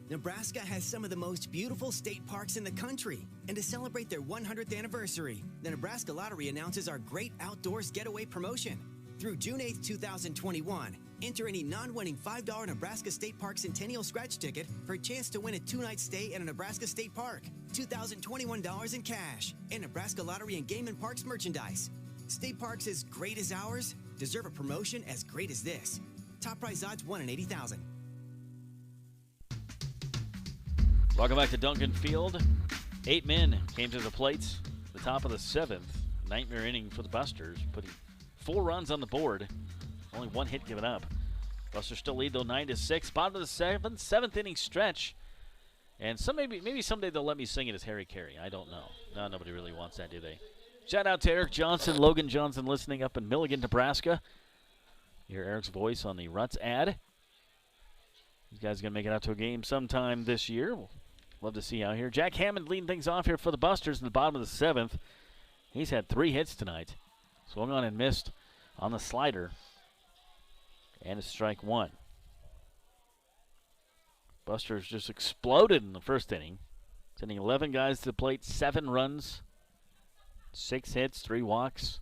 Nebraska has some of the most beautiful state parks in the country. And to celebrate their 100th anniversary, the Nebraska Lottery announces our Great Outdoors Getaway promotion. Through June 8th, 2021, enter any non-winning $5 Nebraska State Park Centennial Scratch ticket for a chance to win a 2-night stay at a Nebraska State Park, $2,021 in cash, and Nebraska Lottery and Game and Parks merchandise. State parks as great as ours deserve a promotion as great as this. Top prize odds 1 in 80,000. Welcome back to Duncan Field. 8 men came to the plate. The top of the 7th. Nightmare inning for the Busters, putting 4 runs on the board. Only 1 hit given up. Busters still lead though 9-6. Bottom of the 7th inning stretch. And maybe someday they'll let me sing it as Harry Carey. I don't know. No, nobody really wants that, do they? Shout out to Eric Johnson, Logan Johnson listening up in Milligan, Nebraska. You hear Eric's voice on the Ruts ad. These guys are going to make it out to a game sometime this year. We'll love to see you out here. Jack Hammond leading things off here for the Busters in the bottom of the 7th. He's had 3 hits tonight. Swung on and missed on the slider. And it's strike 1. Busters just exploded in the first inning. Sending 11 guys to the plate, 7 runs, 6 hits, 3 walks.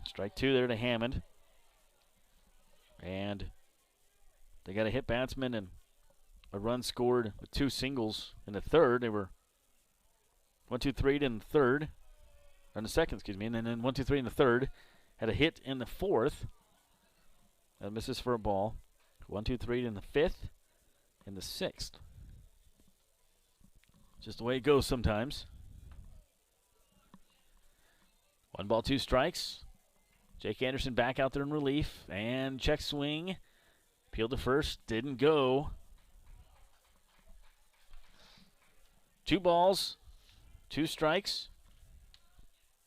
Strike 2 there to Hammond. And they got a hit batsman and a run scored with 2 singles in the third. They were 1-2-3 in the third. Or in the second, excuse me. And then 1-2-3 in the third. Had a hit in the fourth. That misses for a ball. 1-2-3 in the fifth. In the sixth. Just the way it goes sometimes. 1 ball, 2 strikes. Jake Anderson back out there in relief. And check swing. Peeled to first. Didn't go. 2 balls, 2 strikes.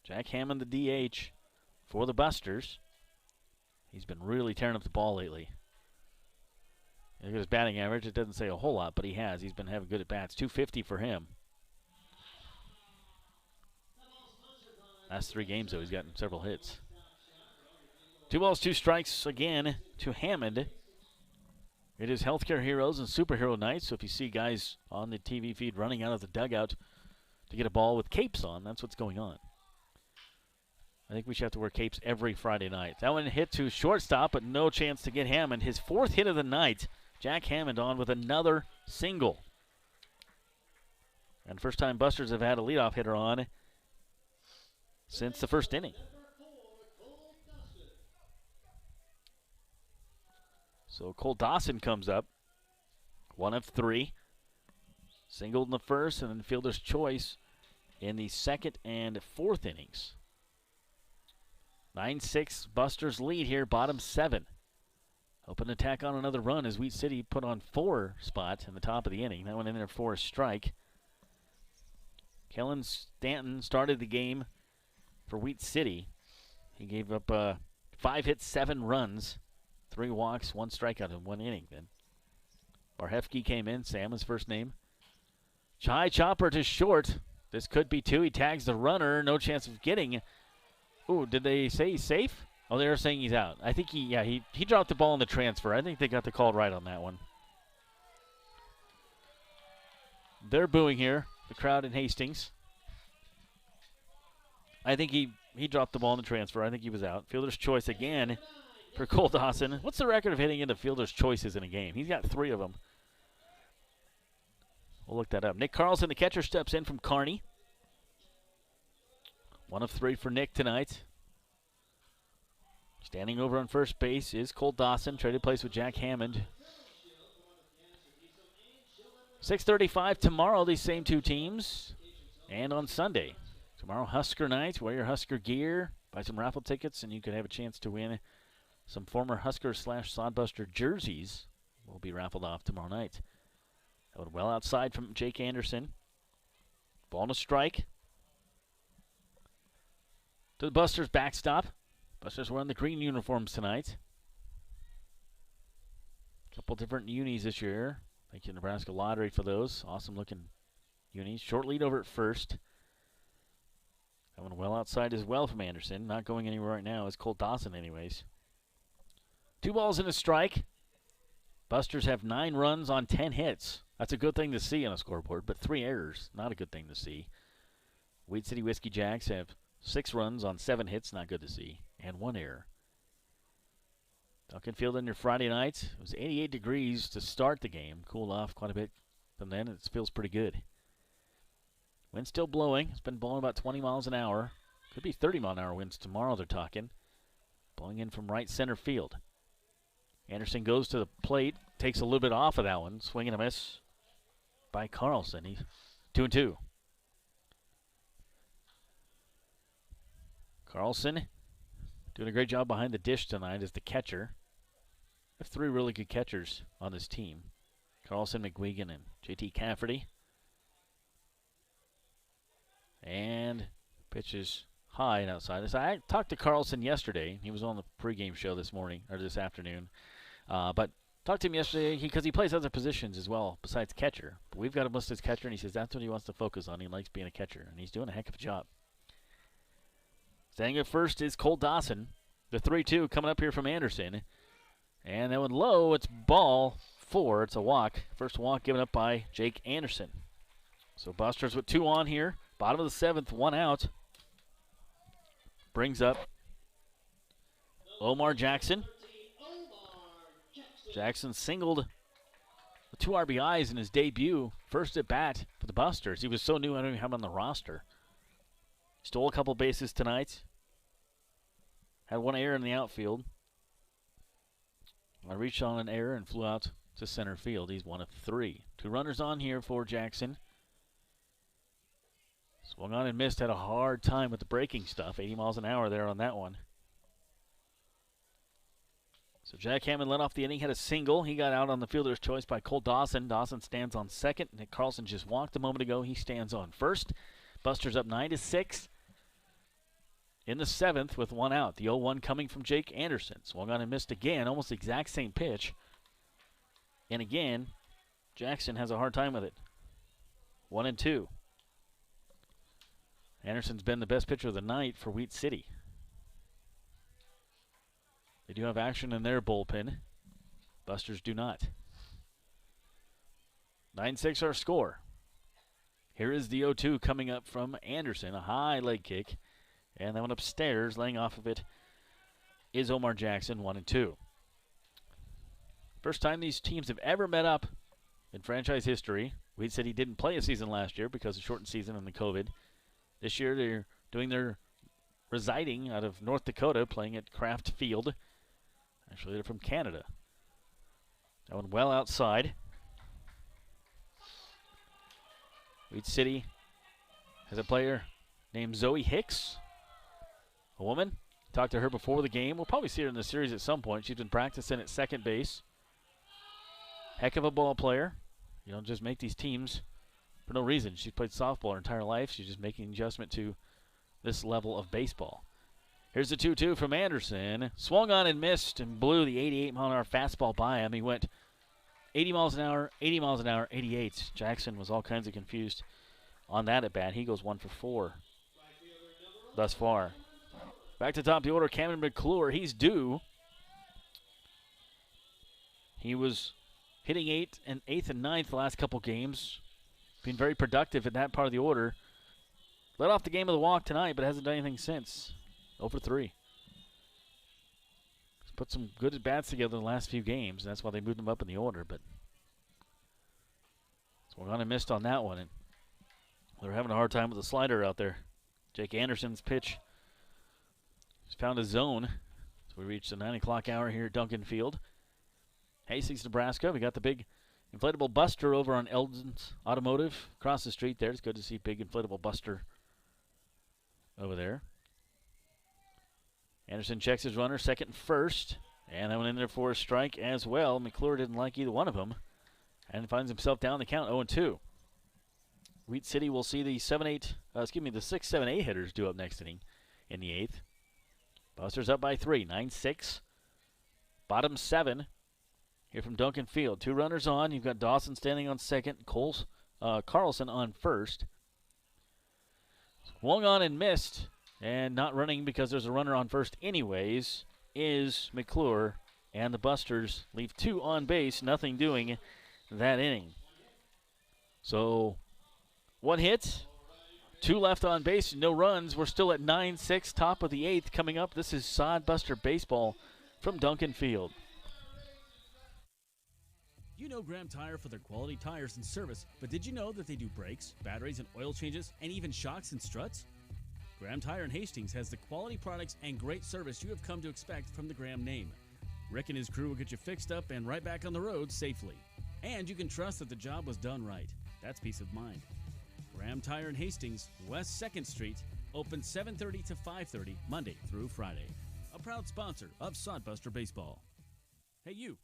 Jack Hammond, the DH for the Busters. He's been really tearing up the ball lately. Look at his batting average. It doesn't say a whole lot, but he has. He's been having good at bats. .250 for him. Last 3 games, though, he's gotten several hits. 2 balls, 2 strikes again to Hammond. It is Healthcare Heroes and Superhero Night, so if you see guys on the TV feed running out of the dugout to get a ball with capes on, that's what's going on. I think we should have to wear capes every Friday night. That one hit to shortstop, but no chance to get Hammond. His 4th hit of the night. Jack Hammond on with another single. And first time Busters have had a leadoff hitter on since the first inning. So Cole Dawson comes up. 1 of 3. Singled in the first, and then fielder's choice in the second and fourth innings. 9-6 Busters lead here, bottom 7. Hoping to tack on another run as Wheat City put on 4 spots in the top of the inning. That one in there for a strike. Kellen Stanton started the game for Wheat City. He gave up 5 hits, 7 runs, 3 walks, 1 strikeout in 1 inning then. Barhefke came in, Sam his first name. High chopper to short. This could be 2. He tags the runner, no chance of getting. Ooh, did they say he's safe? Oh, they were saying he's out. I think he dropped the ball in the transfer. I think they got the call right on that one. They're booing here, the crowd in Hastings. I think he dropped the ball in the transfer. I think he was out. Fielder's choice again for Cole Dawson. What's the record of hitting into fielder's choices in a game? He's got 3 of them. We'll look that up. Nick Carlson, the catcher, steps in from Kearney. 1 of 3 for Nick tonight. Standing over on first base is Cole Dawson. Traded place with Jack Hammond. 6:35 tomorrow, these same 2 teams. And on Sunday. Tomorrow, Husker night. Wear your Husker gear. Buy some raffle tickets, and you could have a chance to win some former Husker / Sodbuster jerseys. Will be raffled off tomorrow night. That one well outside from Jake Anderson. Ball and a strike. To the Busters backstop. Busters wearing the green uniforms tonight. Couple different unis this year. Thank you, Nebraska Lottery, for those. Awesome looking unis. Short lead over at first. That one well outside as well from Anderson. Not going anywhere right now. It's Cole Dawson anyways. 2 balls and a strike. Busters have 9 runs on 10 hits. That's a good thing to see on a scoreboard, but 3 errors, not a good thing to see. Wheat City Whiskey Jacks have 6 runs on 7 hits, not good to see, and 1 error. Duncan Field on your Friday night. It was 88 degrees to start the game. Cooled off quite a bit from then. It feels pretty good. Wind still blowing. It's been blowing about 20 miles an hour. Could be 30-mile-an-hour winds tomorrow, they're talking. Blowing in from right center field. Anderson goes to the plate. Takes a little bit off of that one. Swing and a miss by Carlson. He's 2-2. Carlson doing a great job behind the dish tonight as the catcher. We have 3 really good catchers on this team. Carlson, McGuigan, and JT Cafferty. And pitches high and outside. I talked to Carlson yesterday. He was on the pregame show this morning, or this afternoon. But talked to him yesterday because he plays other positions as well besides catcher. But we've got him listed as catcher, and he says that's what he wants to focus on. He likes being a catcher, and he's doing a heck of a job. Standing at first is Cole Dawson. The 3-2 coming up here from Anderson. And that one low, it's ball 4. It's a walk. First walk given up by Jake Anderson. So Busters with 2 on here. Bottom of the 7th, 1 out. Brings up Omar Jackson. Jackson singled 2 RBIs in his debut. First at bat for the Busters. He was so new, I don't even have him on the roster. Stole a couple bases tonight. Had 1 error in the outfield. I reached on an error and flew out to center field. He's 1 of 3. 2 runners on here for Jackson. Swung on and missed. Had a hard time with the breaking stuff. 80 miles an hour there on that one. So Jack Hammond led off the inning. Had a single. He got out on the fielder's choice by Cole Dawson. Dawson stands on second. Nick Carlson just walked a moment ago. He stands on first. Busters up 9-6. In the 7th with 1 out. The 0-1 coming from Jake Anderson. Swung on and missed again. Almost the exact same pitch. And again, Jackson has a hard time with it. 1-2. Anderson's been the best pitcher of the night for Wheat City. They do have action in their bullpen. Busters do not. 9-6 our score. Here is the 0-2 coming up from Anderson. A high leg kick. And that one upstairs, laying off of it, is Omar Jackson, 1-2. First time these teams have ever met up in franchise history. Wheat City didn't play a season last year because of shortened season and the COVID. This year they're doing their residing out of North Dakota, playing at Kraft Field. Actually, they're from Canada. That one well outside. Wheat City has a player named Zoe Hicks. A woman. Talked to her before the game. We'll probably see her in the series at some point. She's been practicing at second base. Heck of a ball player. You don't just make these teams for no reason. She's played softball her entire life. She's just making an adjustment to this level of baseball. Here's the 2-2 from Anderson. Swung on and missed and blew the 88-mile-an-hour fastball by him. He went 80 miles an hour, 80 miles an hour, 88. Jackson was all kinds of confused on that at bat. He goes 1 for 4 thus far. Back to top of the order, Cameron McClure. He's due. He was hitting 8th and 9th the last couple games. Been very productive in that part of the order. Led off the game of the walk tonight, but hasn't done anything since. 0 for 3. He's put some good at-bats together in the last few games. And that's why they moved him up in the order. But swung on and missed on that one. And they're having a hard time with the slider out there. Jake Anderson's pitch. He's found a zone. So we reached the 9 o'clock hour here at Duncan Field. Hastings, Nebraska. We got the big inflatable Buster over on Eldon's Automotive across the street there. It's good to see big inflatable Buster over there. Anderson checks his runner, second and first. And that one in there for a strike as well. McClure didn't like either one of them. And finds himself down the count, 0-2. Wheat City will see the 6, 7, 8 hitters due up next inning in the 8th. Busters up by 3, 9-6. Bottom 7 here from Duncan Field. 2 runners on. You've got Dawson standing on second. Carlson on first. Swung on and missed. And not running because there's a runner on first anyways is McClure. And the Busters leave 2 on base, nothing doing that inning. So 1 hit, 2 left on base, no runs. We're still at 9-6, top of the 8th coming up. This is Sodbuster Baseball from Duncan Field. You know Graham Tire for their quality tires and service, but did you know that they do brakes, batteries, and oil changes, and even shocks and struts? Graham Tire in Hastings has the quality products and great service you have come to expect from the Graham name. Rick and his crew will get you fixed up and right back on the road safely. And you can trust that the job was done right. That's peace of mind. Graham Tire in Hastings, West 2nd Street, open 7:30 to 5:30, Monday through Friday. A proud sponsor of Sodbuster Baseball. Hey you,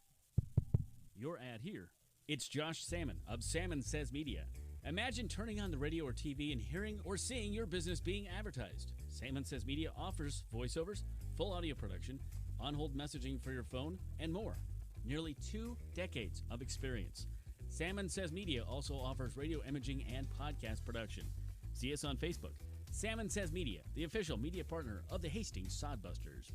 your ad here. It's Josh Salmon of Salmon Says Media. Imagine turning on the radio or TV and hearing or seeing your business being advertised. Salmon Says Media offers voiceovers, full audio production, on-hold messaging for your phone, and more. Nearly 2 decades of experience. Salmon Says Media also offers radio imaging and podcast production. See us on Facebook. Salmon Says Media, the official media partner of the Hastings Sodbusters.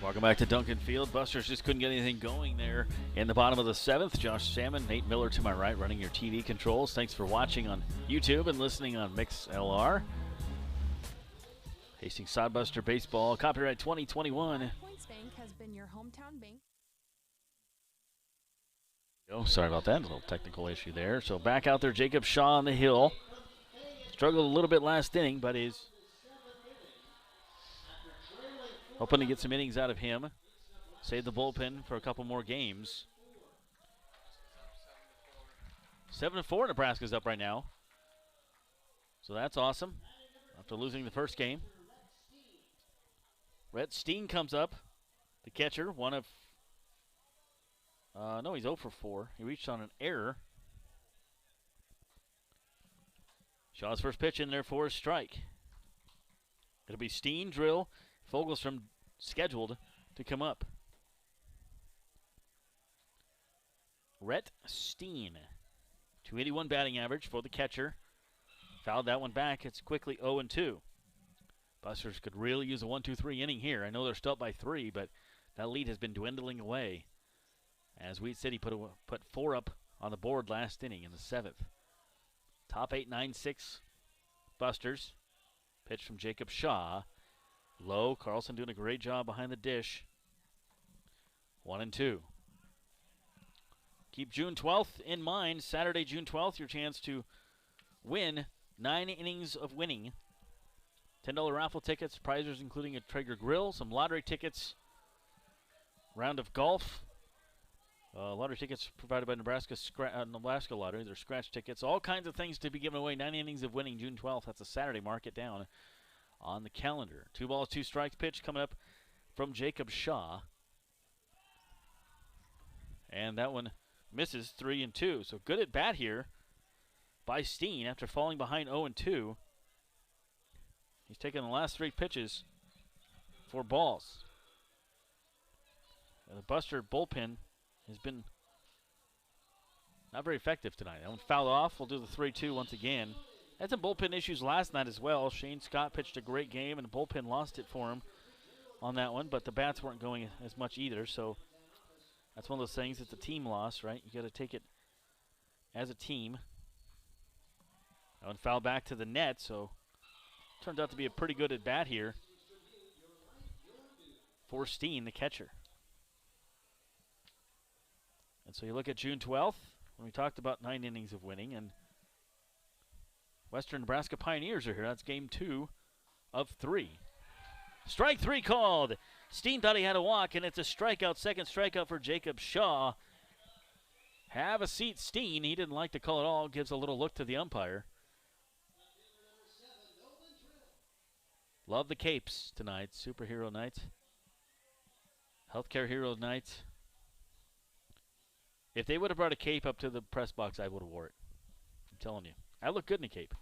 Welcome back to Duncan Field. Busters just couldn't get anything going there in the bottom of the 7th. Josh Salmon, Nate Miller to my right running your TV controls. Thanks for watching on YouTube and listening on MixLR. Hastings Sodbuster Baseball, copyright 2021. Points Bank has been your hometown bank. Oh, sorry about that. A little technical issue there. So back out there, Jacob Shaw on the hill. Struggled a little bit last inning, but is hoping to get some innings out of him. Save the bullpen for a couple more games. 7-4, Nebraska's up right now. So that's awesome. After losing the first game. Rhett Steen comes up, the catcher. One of, no, he's 0 for 4. He reached on an error. Shaw's first pitch in there for a strike. It'll be Steen, drill. Fogelstrom scheduled to come up. Rhett Steen, 281 batting average for the catcher. Fouled that one back. It's quickly 0-2. Busters could really use a 1-2-3 inning here. I know they're still up by 3, but that lead has been dwindling away as Wheat City put 4 up on the board last inning in the 7th. Top 8, 9-6 Busters. Pitch from Jacob Shaw. Low. Carlson doing a great job behind the dish. 1-2. Keep June 12th in mind. Saturday, June 12th, your chance to win 9 innings of winning. $10 raffle tickets, prizes including a Traeger grill, some lottery tickets, round of golf. Lottery tickets provided by Nebraska Lottery. They're scratch tickets. All kinds of things to be given away. 9 innings of winning June 12th. That's a Saturday. Mark it down on the calendar. 2 balls, 2 strikes pitch coming up from Jacob Shaw. And that one misses 3-2. So good at bat here by Steen after falling behind 0-2. He's taken the last 3 pitches for balls. And the Buster bullpen has been not very effective tonight. That one fouled off. We'll do the 3-2 once again. Had some bullpen issues last night as well. Shane Scott pitched a great game, and the bullpen lost it for him on that one, but the bats weren't going as much either, so that's one of those things. It's a team loss, right? You got to take it as a team. That one fouled back to the net, so turned out to be a pretty good at bat here for Steen, the catcher. And so you look at June 12th, when we talked about 9 innings of winning, and Western Nebraska Pioneers are here. That's game 2 of 3. Strike 3 called. Steen thought he had a walk, and it's a strikeout, second strikeout for Jacob Shaw. Have a seat, Steen. He didn't like the call at all. Gives a little look to the umpire. Love the capes tonight. Superhero night. Healthcare hero night. If they would have brought a cape up to the press box, I would have wore it. I'm telling you. I look good in a cape.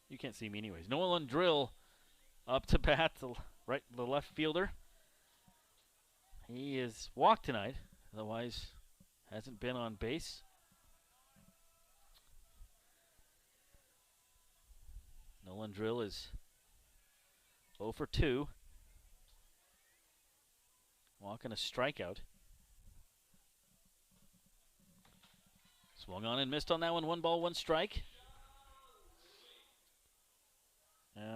You can't see me anyways. Nolan Drill up to bat, the left fielder. He is walked tonight. Otherwise, hasn't been on base. Nolan Drill is 0 for 2. Walk and a strikeout. Swung on and missed on that one. 1 ball, 1 strike.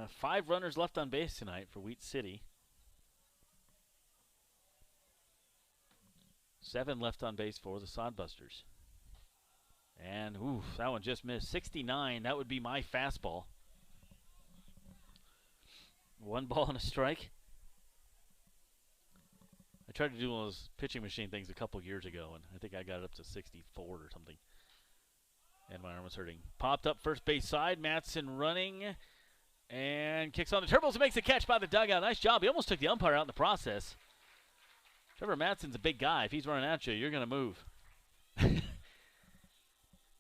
5 runners left on base tonight for Wheat City. 7 left on base for the Sodbusters. And, ooh, that one just missed. 69, that would be my fastball. 1 ball and a strike. I tried to do one of those pitching machine things a couple years ago, and I think I got it up to 64 or something. And my arm was hurting. Popped up first base side. Matson running. And kicks on the turbos and makes a catch by the dugout. Nice job. He almost took the umpire out in the process. Trevor Matson's a big guy. If he's running at you, you're going to move.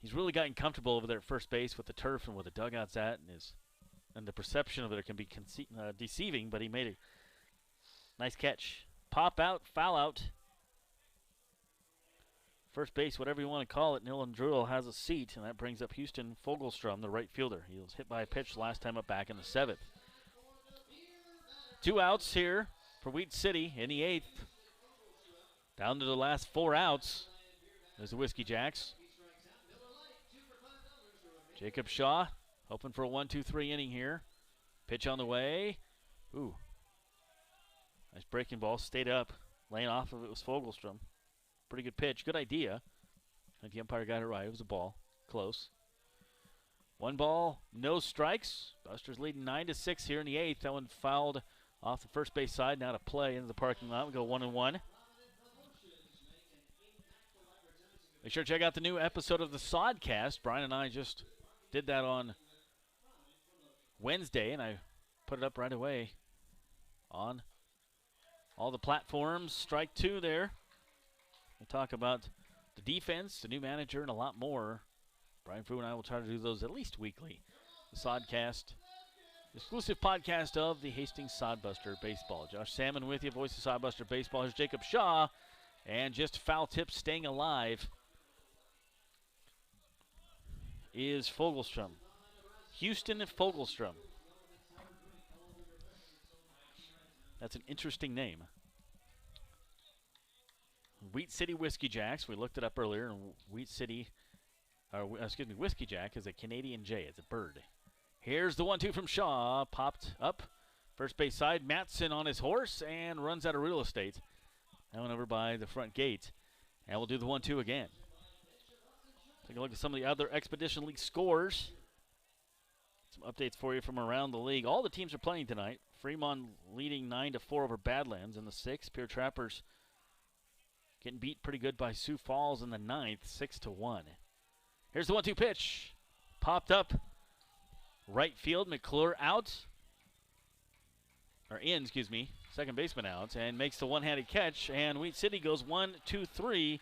He's really gotten comfortable over there at first base with the turf and where the dugout's at, and the perception of it can be deceiving, but he made a nice catch. Pop out, foul out. First base, whatever you want to call it, Dylan Druell has a seat, and that brings up Houston Fogelstrom, the right fielder. He was hit by a pitch last time up back in the 7th. 2 outs here for Wheat City in the 8th. Down to the last 4 outs. There's the Whiskey Jacks. Jacob Shaw hoping for a 1-2-3 inning here. Pitch on the way. Ooh. Nice breaking ball. Stayed up. Laying off of it was Fogelstrom. Pretty good pitch. Good idea. I think the umpire got it right. It was a ball. Close. 1 ball, no strikes. Busters leading 9-6 here in the 8th. That one fouled off the first base side. Now to play into the parking lot. We go 1-1. Make sure to check out the new episode of the Sodcast. Brian and I just did that on Wednesday, and I put it up right away on all the platforms. Strike 2 there. We talk about the defense, the new manager, and a lot more. Brian Frew and I will try to do those at least weekly. The Sodcast, exclusive podcast of the Hastings Sodbuster Baseball. Josh Salmon with you, voice of Sodbuster Baseball. Here's Jacob Shaw, and just foul tip staying alive is Fogelstrom. Houston Fogelstrom. That's an interesting name. Wheat City Whiskey Jacks. We looked it up earlier, and Whiskey Jack is a Canadian jay. It's a bird. Here's the 1-2 from Shaw. Popped up. First base side. Matson on his horse and runs out of real estate. That one over by the front gate. And we'll do the 1-2 again. Take a look at some of the other Expedition League scores. Some updates for you from around the league. All the teams are playing tonight. Fremont leading 9-4 over Badlands in the 6th. Pure Trappers getting beat pretty good by Sioux Falls in the 9th, 6-1. Here's the 1-2 pitch. Popped up. Right field. McClure out. Or in, excuse me. Second baseman out. And makes the one-handed catch. And Wheat City goes 1-2-3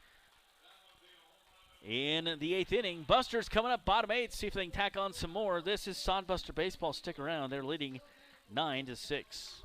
in the 8th inning. Busters coming up bottom 8. See if they can tack on some more. This is Sodbuster Baseball. Stick around. They're leading 9-6.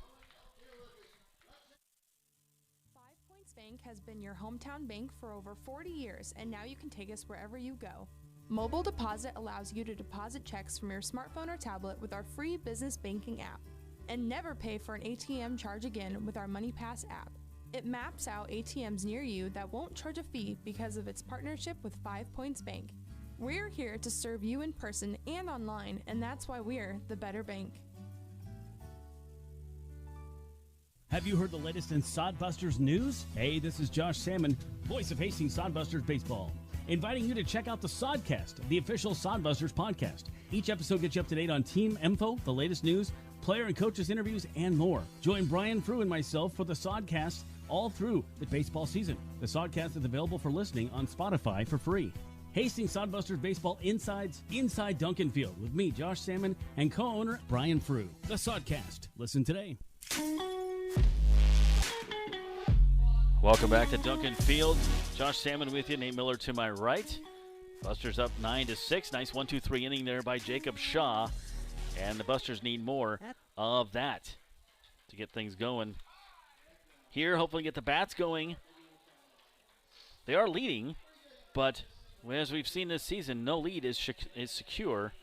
Bank has been your hometown bank for over 40 years, and now you can take us wherever you go. Mobile Deposit allows you to deposit checks from your smartphone or tablet with our free business banking app. And never pay for an ATM charge again with our MoneyPass app. It maps out ATMs near you that won't charge a fee because of its partnership with 5 Points Bank. We're here to serve you in person and online, and that's why we're the better bank. Have you heard the latest in Sodbusters news? Hey, this is Josh Salmon, voice of Hastings Sodbusters Baseball, inviting you to check out the Sodcast, the official Sodbusters podcast. Each episode gets you up to date on team info, the latest news, player and coaches interviews, and more. Join Brian Frew and myself for the Sodcast all through the baseball season. The Sodcast is available for listening on Spotify for free. Hastings Sodbusters Baseball Inside Duncan Field with me, Josh Salmon, and co-owner Brian Frew. The Sodcast. Listen today. Welcome back to Duncan Field. Josh Salmon with you, Nate Miller to my right. Busters up 9-6. Nice 1-2-3 inning there by Jacob Shaw. And the Busters need more of that to get things going. Here, hopefully get the bats going. They are leading, but as we've seen this season, no lead is secure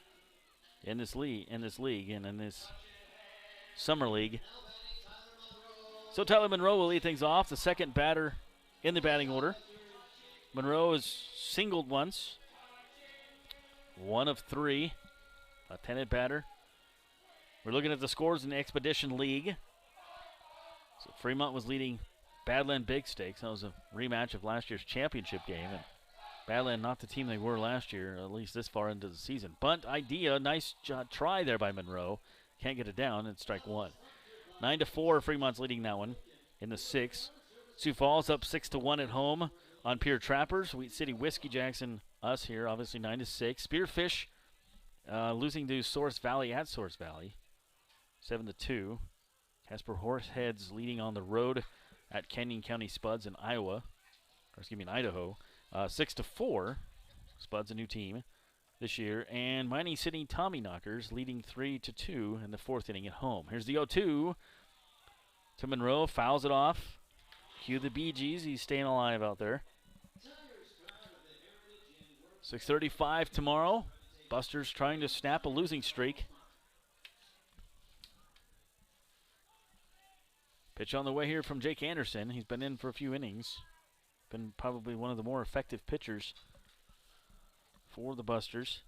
in this league and in this Summer League. So Tyler Monroe will lead things off, the second batter in the batting order. Monroe has singled once. 1 of 3. Left-handed batter. We're looking at the scores in the Expedition League. So Fremont was leading Badland Big Stakes. That was a rematch of last year's championship game. And Badland not the team they were last year, at least this far into the season. Bunt idea. Nice try there by Monroe. Can't get it down, and strike 1. 9-4, Fremont's leading that one in the 6th. Sioux Falls up 6-1 at home on Pure Trappers. Wheat City Whiskey Jackson, us here, obviously 9-6. Spearfish losing to Source Valley at Source Valley, 7-2. Casper Horseheads leading on the road at Canyon County Spuds in Idaho. 6-4. Spuds a new team this year. And Mining City Tommy Knockers leading 3-2 in the 4th inning at home. Here's the 0-2 to Monroe. Fouls it off. Cue the Bee Gees. He's staying alive out there. 6:35 tomorrow. Busters trying to snap a losing streak. Pitch on the way here from Jake Anderson. He's been in for a few innings. Been probably one of the more effective pitchers for the Busters.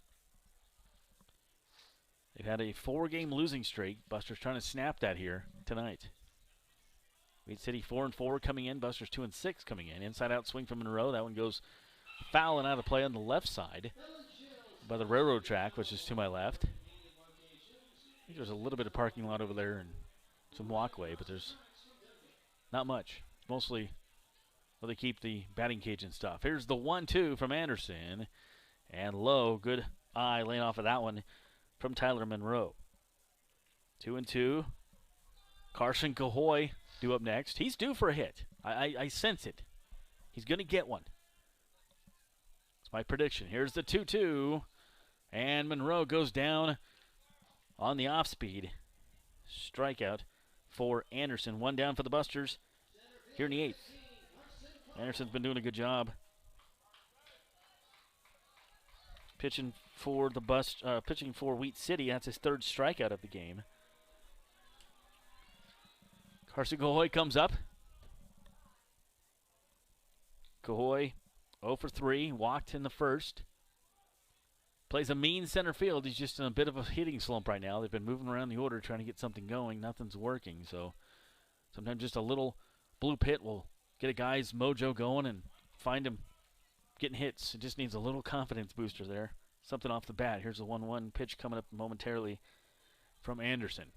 They've had a 4-game losing streak. Busters trying to snap that here tonight. Wheat City 4-4 coming in. Busters 2-6 coming in. Inside out swing from Monroe. That one goes foul and out of play on the left side by the railroad track, which is to my left. I think there's a little bit of parking lot over there and some walkway, but there's not much. It's mostly where they keep the batting cage and stuff. Here's the 1-2 from Anderson. And low, good eye laying off of that one from Tyler Monroe. 2-2. Carson Cahoy due up next. He's due for a hit. I sense it. He's going to get one. It's my prediction. Here's the 2-2. And Monroe goes down on the off speed. Strikeout for Anderson. 1 down for the Busters here in the 8th. Anderson's been doing a good job pitching for the pitching for Wheat City. That's his 3rd strikeout of the game. Carson Cahoy comes up. Cahoy 0 for 3, walked in the 1st. Plays a mean center field. He's just in a bit of a hitting slump right now. They've been moving around the order trying to get something going. Nothing's working. So sometimes just a little blue pit will get a guy's mojo going and find him getting hits. It just needs a little confidence booster there. Something off the bat. Here's the 1-1 pitch coming up momentarily from Anderson.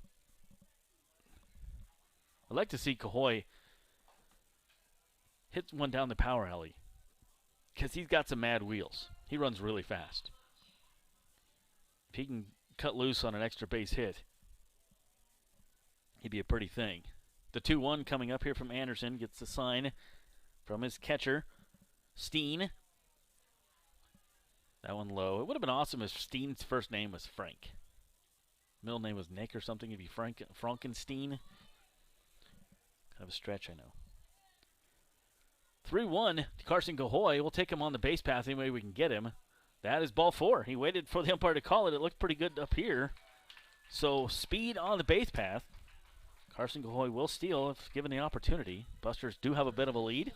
I'd like to see Cahoy hit one down the power alley because he's got some mad wheels. He runs really fast. If he can cut loose on an extra base hit, he'd be a pretty thing. The 2-1 coming up here from Anderson gets the sign from his catcher, Steen. That one low. It would have been awesome if Steen's first name was Frank. Middle name was Nick or something. It'd be Frankenstein. Kind of a stretch, I know. 3-1 to Carson Cahoy. We'll take him on the base path any way we can get him. That is ball 4. He waited for the umpire to call it. It looked pretty good up here. So speed on the base path. Carson Cahoy will steal if given the opportunity. Busters do have a bit of a lead.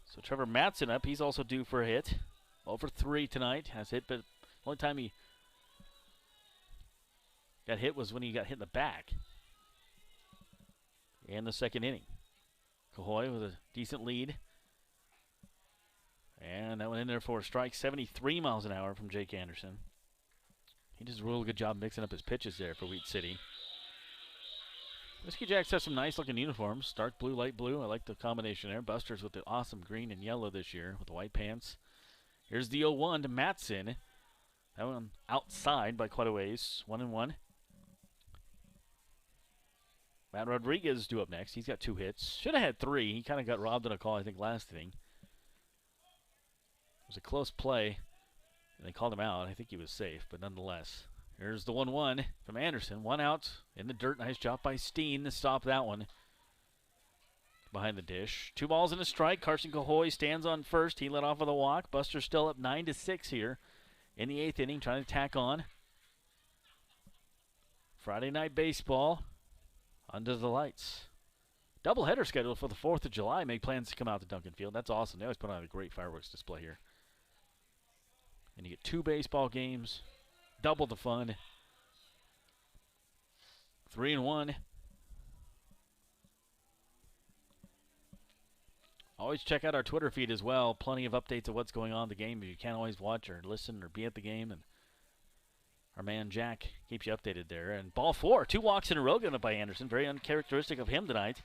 So Trevor Matson up. He's also due for a hit. 0 for 3 tonight. Has hit, but the only time he got hit was when he got hit in the back in the 2nd inning. Cahoy with a decent lead. And that went in there for a strike. 73 miles an hour from Jake Anderson. He does a real good job mixing up his pitches there for Wheat City. Whiskey Jacks have some nice looking uniforms. Dark blue, light blue. I like the combination there. Busters with the awesome green and yellow this year with the white pants. Here's the 0-1 to Matson. That one outside by quite a ways. 1-1. Matt Rodriguez due up next. He's got 2 hits. Should have had 3. He kind of got robbed on a call, I think, last inning. It was a close play, and they called him out. I think he was safe, but nonetheless. Here's the 1-1 from Anderson. 1 out in the dirt. Nice job by Steen to stop that one. Behind the dish. 2 balls and a strike. Carson Cahoy stands on first. He led off with a walk. Buster's still up 9-6 here in the 8th inning, trying to tack on. Friday night baseball under the lights. Doubleheader scheduled for the 4th of July. Make plans to come out to Duncan Field. That's awesome. They always put on a great fireworks display here. And you get 2 baseball games, double the fun. 3-1. Always check out our Twitter feed as well. Plenty of updates of what's going on in the game. If you can't always watch or listen or be at the game, and our man Jack keeps you updated there. And ball 4, 2 walks in a row given up by Anderson. Very uncharacteristic of him tonight.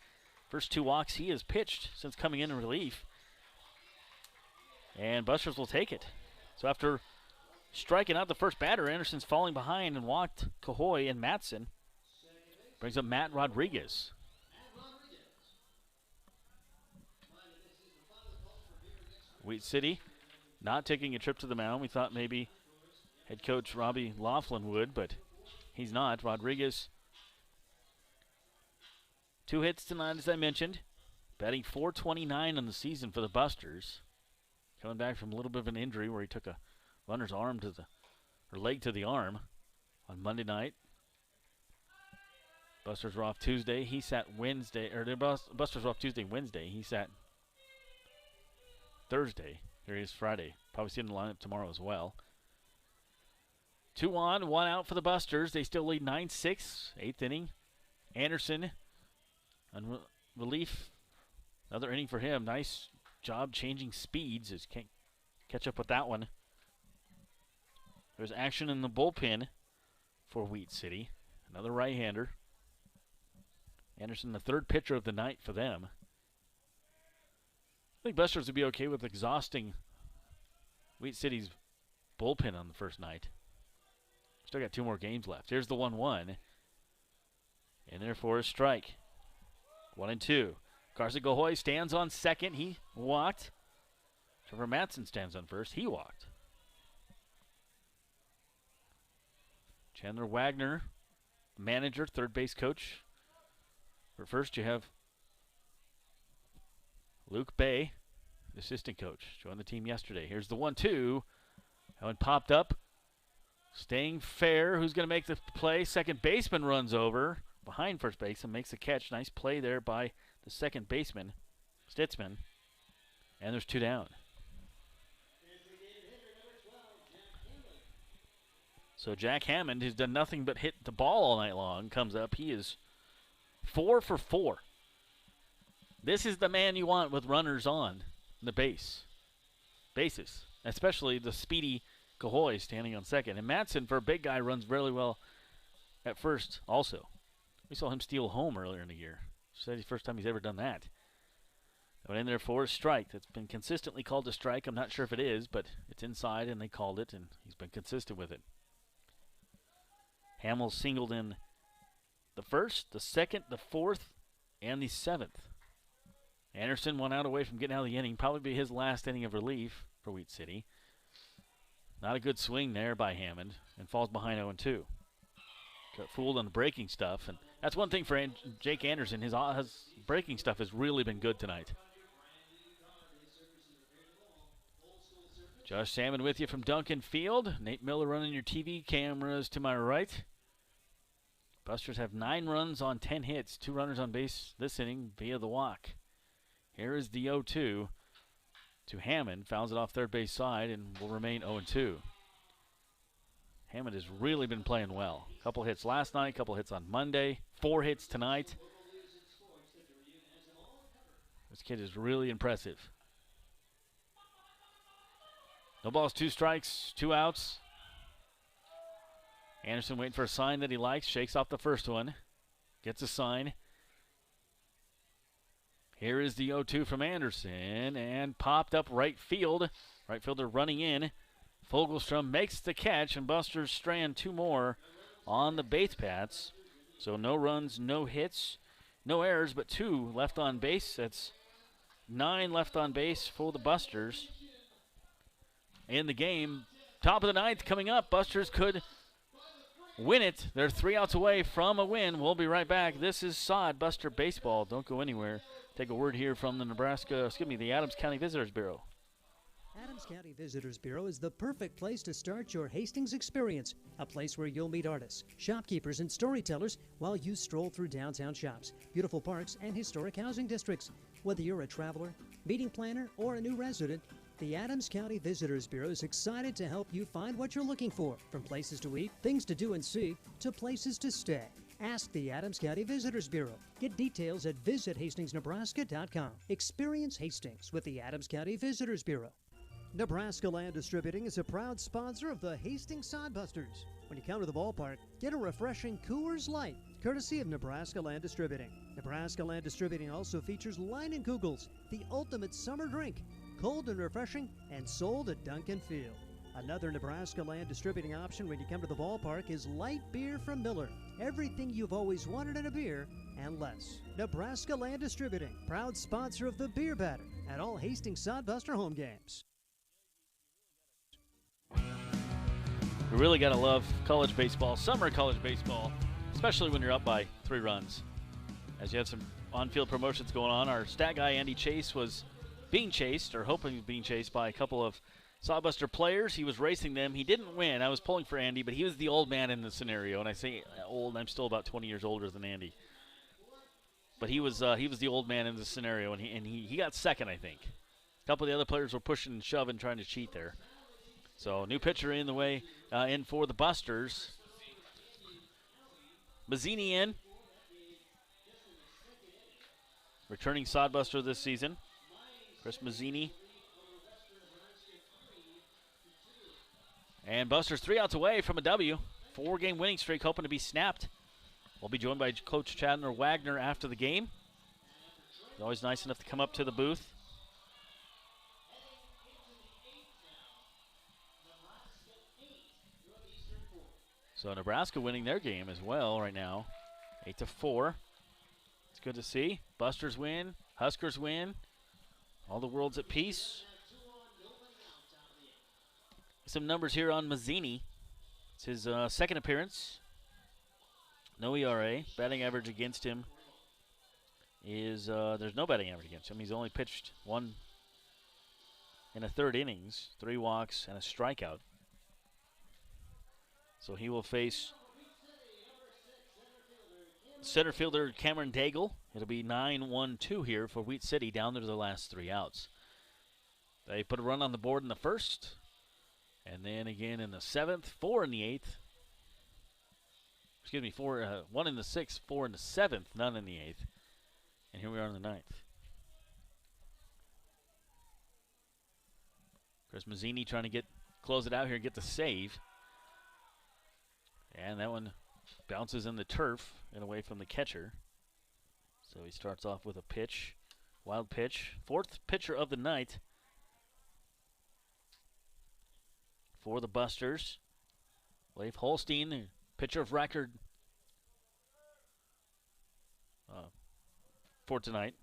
First 2 walks he has pitched since coming in relief. And Busters will take it. So after striking out the first batter, Anderson's falling behind and walked Cahoy and Matson. Brings up Matt Rodriguez. Wheat City not taking a trip to the mound. We thought maybe head coach Robbie Laughlin would, but he's not. Rodriguez, 2 hits tonight, as I mentioned. Batting .429 on the season for the Busters. Coming back from a little bit of an injury where he took a runner's arm to leg to the arm on Monday night. Busters were off Tuesday. He sat Wednesday, or the Busters were off Tuesday and Wednesday. He sat Thursday. Here he is Friday. Probably see him in the lineup tomorrow as well. 2 on, 1 out for the Busters. They still lead 9-6, 8th inning. Anderson on relief. Another inning for him. Nice job changing speeds. Just can't catch up with that one. There's action in the bullpen for Wheat City. Another right-hander. Anderson, the 3rd pitcher of the night for them. I think Busters would be okay with exhausting Wheat City's bullpen on the first night. Still got 2 more games left. Here's the 1-1. And therefore a strike. 1-2. Carson Cahoy stands on second. He walked. Trevor Matson stands on first. He walked. Chandler Wagner, manager, 3rd base coach. For first, you have Luke Bay, the assistant coach, joined the team yesterday. Here's the 1-2. That one popped up. Staying fair. Who's going to make the play? Second baseman runs over behind first base and makes the catch. Nice play there by the second baseman, Stitzman. And there's 2 down. So Jack Hammond, who's done nothing but hit the ball all night long, comes up. He is 4 for 4. This is the man you want with runners on the bases, especially the speedy Cahoy standing on second. And Matson, for a big guy, runs really well at first also. We saw him steal home earlier in the year. Said it's the first time he's ever done that. Went in there for a strike. That's been consistently called a strike. I'm not sure if it is, but it's inside, and they called it, and he's been consistent with it. Hamill singled in the 1st, the 2nd, the 4th, and the 7th. Anderson 1 out away from getting out of the inning. Probably be his last inning of relief for Wheat City. Not a good swing there by Hammond, and falls behind 0-2. Got fooled on the breaking stuff, and that's one thing for Jake Anderson. His breaking stuff has really been good tonight. Josh Salmon with you from Duncan Field. Nate Miller running your TV cameras to my right. Busters have 9 runs on 10 hits, 2 runners on base this inning via the walk. Here is the 0-2 to Hammond. Fouls it off third base side and will remain 0-2. Hammond has really been playing well. Couple hits last night, couple hits on Monday, 4 hits tonight. This kid is really impressive. No balls, 2 strikes, 2 outs. Anderson waiting for a sign that he likes. Shakes off the first one. Gets a sign. Here is the 0-2 from Anderson. And popped up right field. Right fielder running in. Fogelstrom makes the catch. And Busters strand 2 more on the base paths. So no runs, no hits, no errors, but 2 left on base. That's 9 left on base for the Busters. In the game, top of the 9th coming up. Busters could win it. They're 3 outs away from a win. We'll be right back. This is Sod Buster Baseball. Don't go anywhere. Take a word here from the Adams County Visitors Bureau. Adams County Visitors Bureau is the perfect place to start your Hastings experience, a place where you'll meet artists, shopkeepers, and storytellers while you stroll through downtown shops, beautiful parks, and historic housing districts. Whether you're a traveler, meeting planner, or a new resident, the Adams County Visitors Bureau is excited to help you find what you're looking for, from places to eat, things to do and see, to places to stay. Ask the Adams County Visitors Bureau. Get details at visithastingsnebraska.com. Experience Hastings with the Adams County Visitors Bureau. Nebraska Land Distributing is a proud sponsor of the Hastings Sodbusters. When you come to the ballpark, get a refreshing Coors Light, courtesy of Nebraska Land Distributing. Nebraska Land Distributing also features Leinenkugels, the ultimate summer drink, cold and refreshing, and sold at Duncan Field. Another Nebraska Land Distributing option when you come to the ballpark is light beer from Miller. Everything you've always wanted in a beer and less. Nebraska Land Distributing, proud sponsor of the Beer Batter at all Hastings Sodbuster home games. We really got to love college baseball, summer college baseball, especially when you're up by 3 runs. As you have some on-field promotions going on, our stat guy Andy Chase was being chased, or hoping he was being chased, by a couple of Sodbuster players. He was racing them. He didn't win. I was pulling for Andy, but he was the old man in the scenario. And I say old, I'm still about 20 years older than Andy. But he was the old man in the scenario, and he got second, I think. A couple of the other players were pushing and shoving, trying to cheat there. So new pitcher in the way, in for the Busters. Mazzini in. Returning Sodbuster this season. Chris Mazzini. And Buster's 3 outs away from a W. 4-game winning streak hoping to be snapped. We'll be joined by Coach Chandler Wagner after the game. He's always nice enough to come up to the booth. So Nebraska winning their game as well right now, 8-4. It's good to see. Busters win, Huskers win. All the world's at peace. Some numbers here on Mazzini. It's his second appearance. No ERA. Batting average against him is, there's no batting average against him. He's only pitched 1 in a 3rd innings, 3 walks and a strikeout. So he will face center fielder Cameron Daigle. It'll be 9-1-2 here for Wheat City down to the last 3 outs. They put a run on the board in the 1st, and then again in the 7th, 4 in the 8th. Excuse me, 1 in the 6th, 4 in the 7th, none in the 8th. And here we are in the 9th. Chris Mazzini trying to close it out here and get the save. And that one bounces in the turf and away from the catcher. So he starts off with a pitch, wild pitch. 4th pitcher of the night for the Busters. Leif Holstein, the pitcher of record for tonight.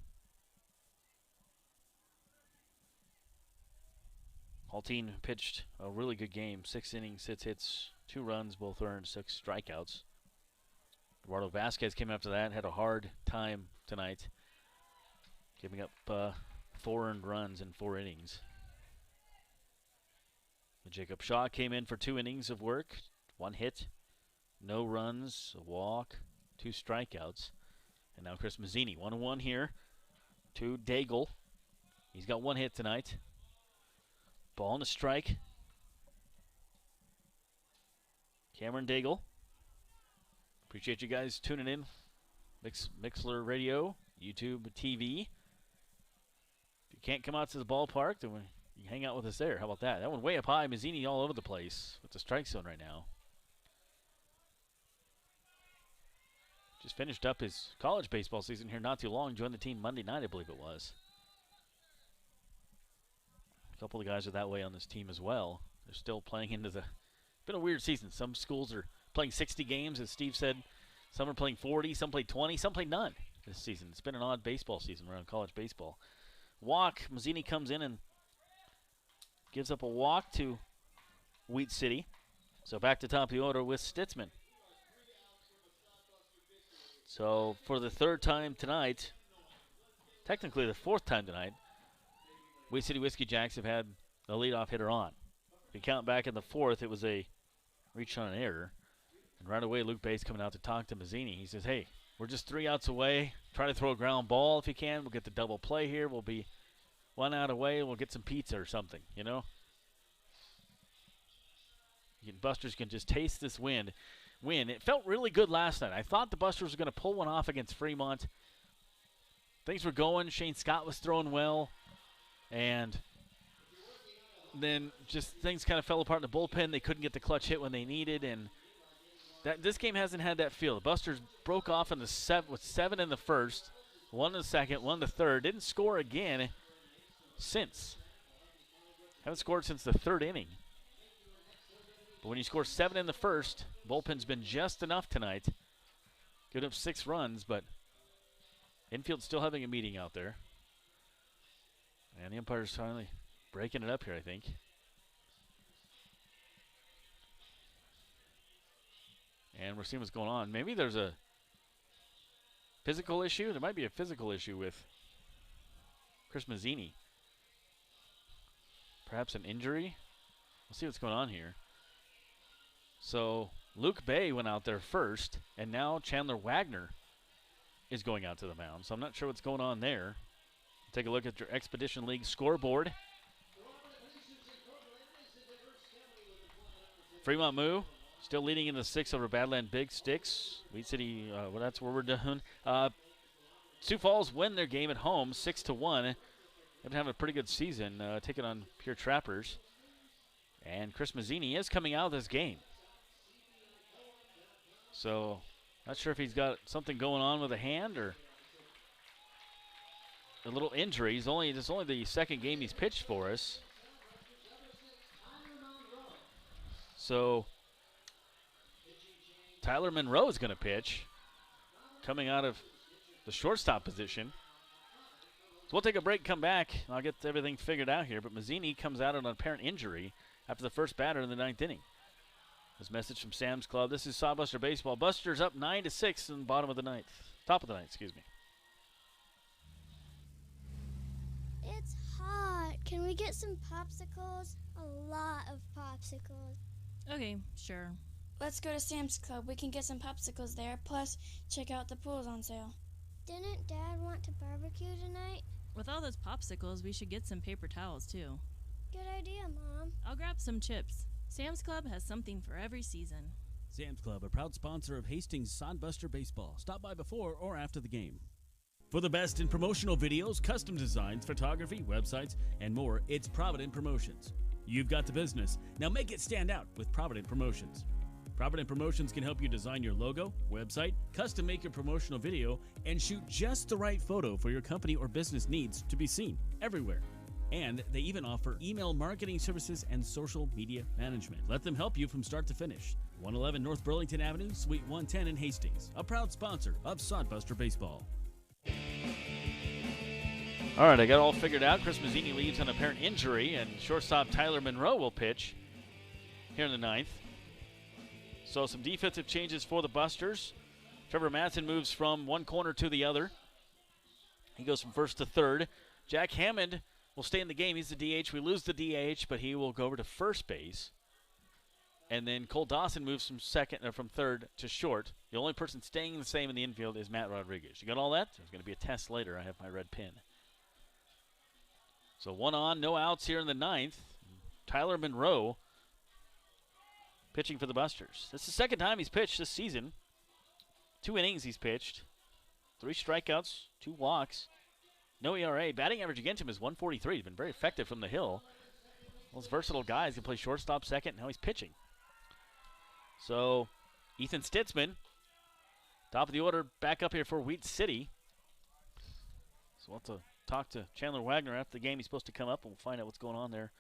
Holstein pitched a really good game. 6 innings, 6 hits, 2 runs, both earned, 6 strikeouts. Eduardo Vasquez came after that, had a hard time tonight, giving up 4 earned runs in 4 innings. Jacob Shaw came in for 2 innings of work, 1 hit, no runs, a walk, 2 strikeouts. And now Chris Mazzini, 1-1 here to Daigle. He's got 1 hit tonight. Ball and a strike. Cameron Daigle. Appreciate you guys tuning in. Mixler Radio, YouTube TV. If you can't come out to the ballpark, then you can hang out with us there. How about that? That one way up high. Mazzini all over the place with the strike zone right now. Just finished up his college baseball season here not too long. Joined the team Monday night, I believe it was. A couple of guys are that way on this team as well. They're still playing into the... It's been a weird season. Some schools are playing 60 games, as Steve said. Some are playing 40, some play 20, some play none this season. It's been an odd baseball season around college baseball. Walk. Mazzini comes in and gives up a walk to Wheat City. So back to top of the order with Stitzman. So for the 3rd time tonight, technically the 4th time tonight, Wheat City Whiskey Jacks have had the leadoff hitter on. If you count back in the fourth, it was a reach on an error. And right away, Luke Bay's coming out to talk to Mazzini. He says, hey, we're just 3 outs away. Try to throw a ground ball if you can. We'll get the double play here. We'll be 1 out away. We'll get some pizza or something, you know? Busters can just taste this win. It felt really good last night. I thought the Busters were going to pull one off against Fremont. Things were going. Shane Scott was throwing well. And then just things kind of fell apart in the bullpen. They couldn't get the clutch hit when they needed. And this game hasn't had that feel. The Busters broke off in the with 7 in the first, 1 in the second, 1 in the third. Didn't score again since. Haven't scored since the 3rd inning. But when you score 7 in the first, bullpen's been just enough tonight. Giving up 6 runs, but infield's still having a meeting out there. And the umpire's finally breaking it up here, I think. And we're seeing what's going on. Maybe there's a physical issue. There might be a physical issue with Chris Mazzini. Perhaps an injury. We'll see what's going on here. So Luke Bay went out there first, and now Chandler Wagner is going out to the mound. So I'm not sure what's going on there. Take a look at your Expedition League scoreboard. Fremont Moo still leading in the 6th over Badland Big Sticks. Weed City, well, that's where we're done. Sioux Falls win their game at home, 6-1. They've been having a pretty good season, taking on Pure Trappers. And Chris Mazzini is coming out of this game. So, not sure if he's got something going on with a hand or a little injury. It's only the 2nd game he's pitched for us. So, Tyler Monroe is going to pitch, coming out of the shortstop position. So we'll take a break, come back, and I'll get everything figured out here. But Mazzini comes out on an apparent injury after the first batter in the 9th inning. This message from Sam's Club. This is Sodbuster Baseball. Busters up 9-6 in the top of the ninth, excuse me. It's hot. Can we get some popsicles? A lot of popsicles. Okay, sure. Let's go to Sam's Club. We can get some popsicles there. Plus, check out the pools on sale. Didn't Dad want to barbecue tonight? With all those popsicles, we should get some paper towels, too. Good idea, Mom. I'll grab some chips. Sam's Club has something for every season. Sam's Club, a proud sponsor of Hastings Sodbuster Baseball. Stop by before or after the game. For the best in promotional videos, custom designs, photography, websites, and more, it's Provident Promotions. You've got the business. Now make it stand out with Provident Promotions. Provident Promotions can help you design your logo, website, custom make your promotional video, and shoot just the right photo for your company or business needs to be seen everywhere. And they even offer email marketing services and social media management. Let them help you from start to finish. 111 North Burlington Avenue, Suite 110 in Hastings. A proud sponsor of Sodbuster Baseball. All right, I got it all figured out. Chris Mazzini leaves on apparent injury, and shortstop Tyler Monroe will pitch here in the 9th. So some defensive changes for the Busters. Trevor Madsen moves from one corner to the other. He goes from first to third. Jack Hammond will stay in the game. He's the DH. We lose the DH, but he will go over to first base. And then Cole Dawson moves from third to short. The only person staying the same in the infield is Matt Rodriguez. You got all that? There's going to be a test later. I have my red pin. So 1 on, no outs here in the 9th. Tyler Monroe pitching for the Busters. This is the 2nd time he's pitched this season. 2 innings he's pitched. 3 strikeouts, 2 walks. No ERA. Batting average against him is 143. He's been very effective from the hill. Those versatile guys can play shortstop, second. Now he's pitching. So Ethan Stitzman, top of the order, back up here for Wheat City. So we'll have to talk to Chandler Wagner after the game. He's supposed to come up, and we'll find out what's going on there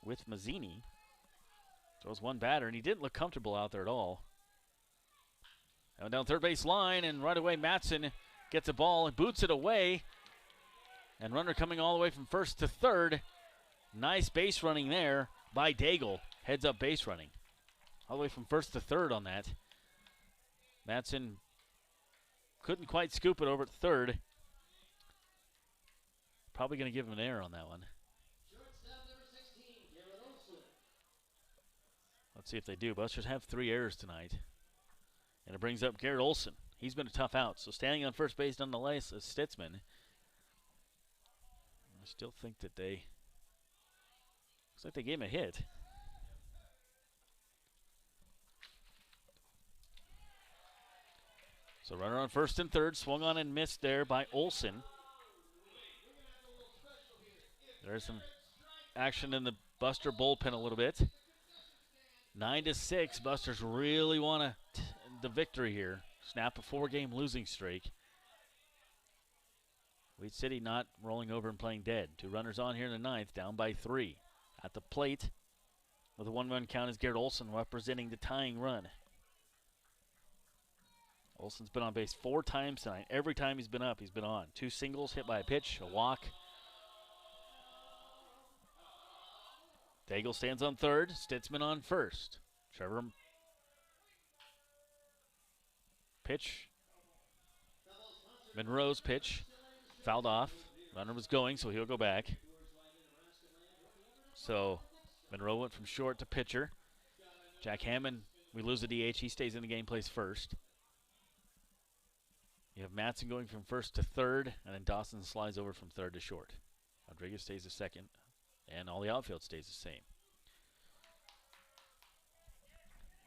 with Mazzini. Throws one batter, and he didn't look comfortable out there at all. Now down third base line, and right away Madsen gets a ball and boots it away. And runner coming all the way from first to third. Nice base running there by Daigle. Heads up base running. All the way from first to third on that. Madsen couldn't quite scoop it over at third. Probably going to give him an error on that one. Let's see if they do. Busters have 3 errors tonight. And it brings up Garrett Olson. He's been a tough out. So standing on first base nonetheless is Stitzman. I still think that they, looks like they gave him a hit. So runner on first and third, swung on and missed there by Olson. There's some action in the Buster bullpen a little bit. 9-6, Busters really want the victory here. Snap a 4-game losing streak. Wheat City not rolling over and playing dead. 2 runners on here in the 9th, down by 3. At the plate with a 1-run count is Garrett Olson representing the tying run. Olson's been on base 4 times tonight. Every time he's been up, he's been on. 2 singles, hit by a pitch, a walk. Daigle stands on third, Stitzman on first. Trevor pitch. Monroe's pitch. Fouled off. Runner was going, so he'll go back. So Monroe went from short to pitcher. Jack Hammond, we lose the DH. He stays in the game, plays first. You have Matson going from first to third, and then Dawson slides over from third to short. Rodriguez stays the second, and all the outfield stays the same.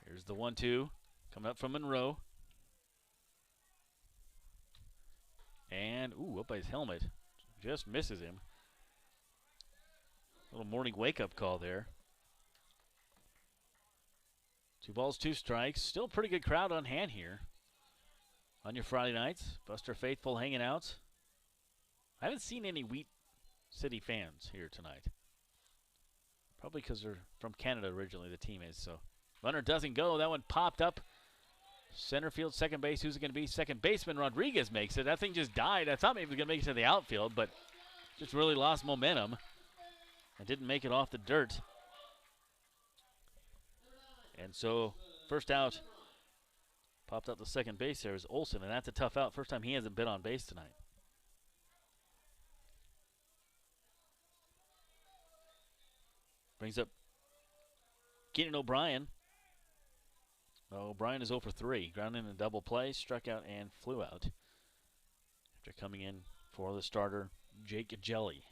Here's the 1-2 coming up from Monroe. And, up by his helmet. Just misses him. Little morning wake-up call there. 2 balls, 2 strikes. Still a pretty good crowd on hand here on your Friday nights. Buster faithful hanging out. I haven't seen any Wheat City fans here tonight. Probably because they're from Canada originally, the team is. So runner doesn't go. That one popped up. Center field, second base. Who's it going to be? Second baseman Rodriguez makes it. That thing just died. I thought maybe it was going to make it to the outfield, but just really lost momentum and didn't make it off the dirt. And so first out, popped up the second base there is Olson, and that's a tough out. First time he hasn't been on base tonight. Brings up Keenan O'Brien. O'Brien is 0 for 3. Grounded in a double play, struck out and flew out. After coming in for the starter, Jake Jelly.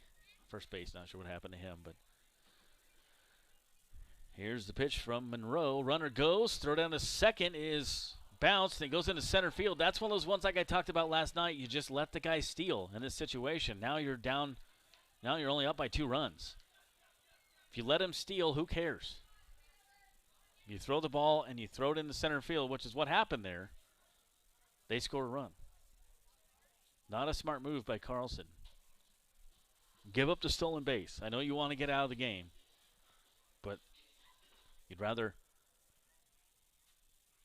First base, not sure what happened to him, but here's the pitch from Monroe. Runner goes, throw down to second is bounced and goes into center field. That's one of those ones like I talked about last night. You just let the guy steal in this situation. Now you're down, now you're only up by 2 runs. If you let him steal, who cares? You throw the ball and you throw it into center field, which is what happened there. They score a run. Not a smart move by Carlson. Give up the stolen base. I know you want to get out of the game, but you'd rather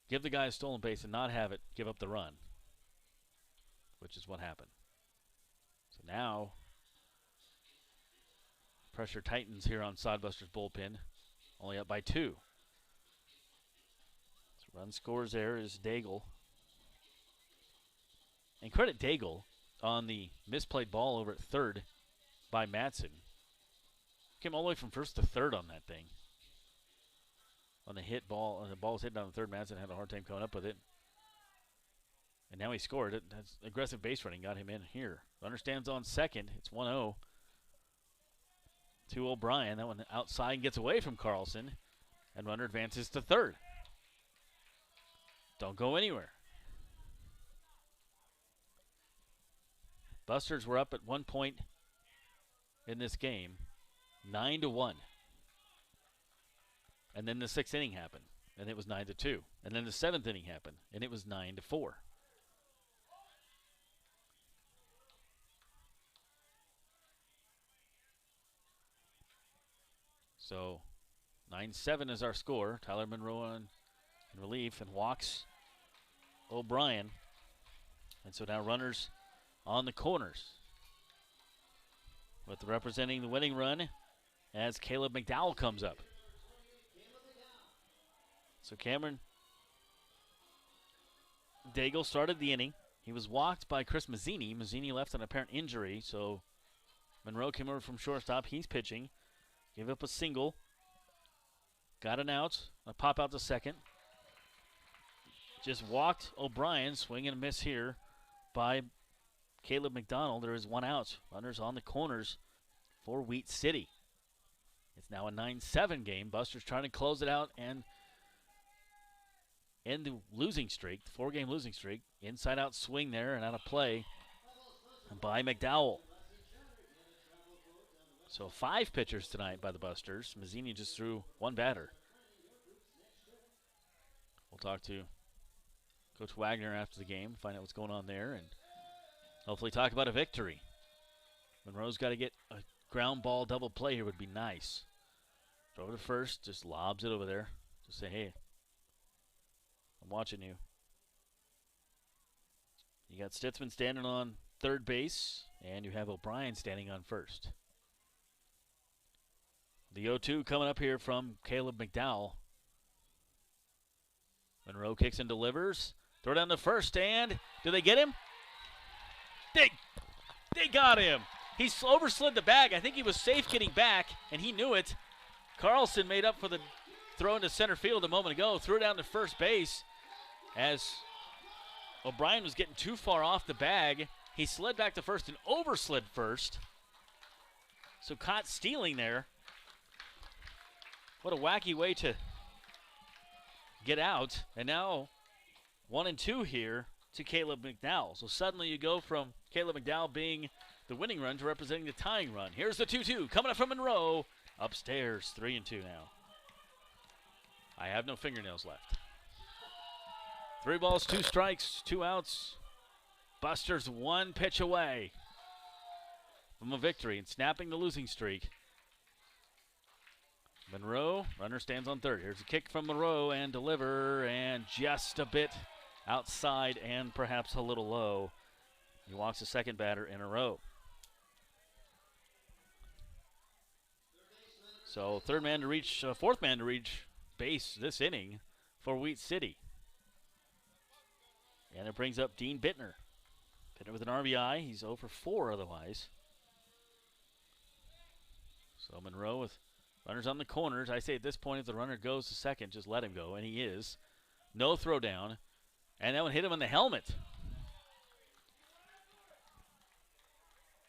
give the guy a stolen base and not have it give up the run, which is what happened. So now pressure tightens here on Sodbuster's bullpen. Only up by 2. Run scores there is Daigle. And credit Daigle on the misplayed ball over at third by Matson. Came all the way from first to third on that thing. On the hit ball, the ball was hit down the third. Matson had a hard time coming up with it. And now he scored it. That's aggressive base running got him in here. Runner stands on second. It's 1-0 to O'Brien. That one outside gets away from Carlson. And runner advances to third. Don't go anywhere. Busters were up at one point in this game, 9-1. And then the 6th inning happened, and it was 9-2. And then the 7th inning happened, and it was 9-4. So 9-7 is our score. Tyler Monroe in relief and walks O'Brien. And so now runners on the corners. With representing the winning run as Caleb McDowell comes up. So Cameron Daigle started the inning. He was walked by Chris Mazzini. Mazzini left on apparent injury, so Monroe came over from shortstop. He's pitching. Gave up a single. got an out. A pop out to second. Just walked O'Brien. Swing and a miss here by Caleb McDonald. There is one out. Runners on the corners for Wheat City. It's now a 9-7 game. Buster's trying to close it out and end the losing streak, the 4-game losing streak. Inside out swing there and out of play by McDowell. So 5 pitchers tonight by the Busters. Mazzini just threw 1 batter. We'll talk to Coach Wagner after the game, find out what's going on there, and hopefully talk about a victory. Monroe's got to get a ground ball double play here would be nice. Throw it to first, just lobs it over there. Just say, hey, I'm watching you. You got Stitzman standing on third base, and you have O'Brien standing on first. The 0-2 coming up here from Caleb McDowell. Monroe kicks and delivers. Throw down to first, and do they get him? They got him. He overslid the bag. I think he was safe getting back, and he knew it. Carlson made up for the throw into center field a moment ago. Threw it down to first base as O'Brien was getting too far off the bag. He slid back to first and overslid first. So caught stealing there. What a wacky way to get out. And now 1-2 here to Caleb McDowell. So suddenly you go from Caleb McDowell being the winning run to representing the tying run. Here's the 2-2 coming up from Monroe. Upstairs, 3-2 now. I have no fingernails left. 3 balls, 2 strikes, 2 outs. Busters 1 pitch away from a victory and snapping the losing streak. Monroe, runner stands on third. Here's a kick from Monroe and deliver, and just a bit outside and perhaps a little low. He walks the second batter in a row. So fourth man to reach base this inning for Wheat City. And it brings up Dean Bittner. Bittner with an RBI. He's 0 for 4 otherwise. So Monroe with runners on the corners. I say at this point, if the runner goes to second, just let him go, and he is. No throw down, and that one hit him in the helmet.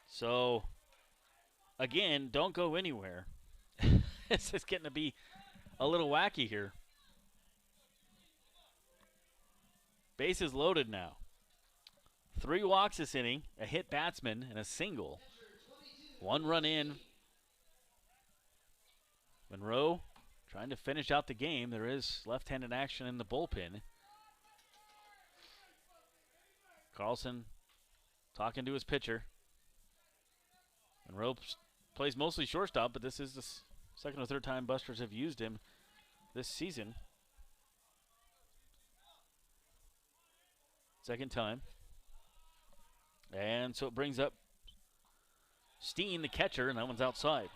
So, again, don't go anywhere. This is getting to be a little wacky here. Bases loaded now. 3 walks this inning, a hit batsman, and a single. 1 run in. Monroe trying to finish out the game. There is left-handed action in the bullpen. Carlson talking to his pitcher. Monroe plays mostly shortstop, but this is the second or third time Busters have used him this season. Second time. And so it brings up Steen, the catcher, and that one's outside.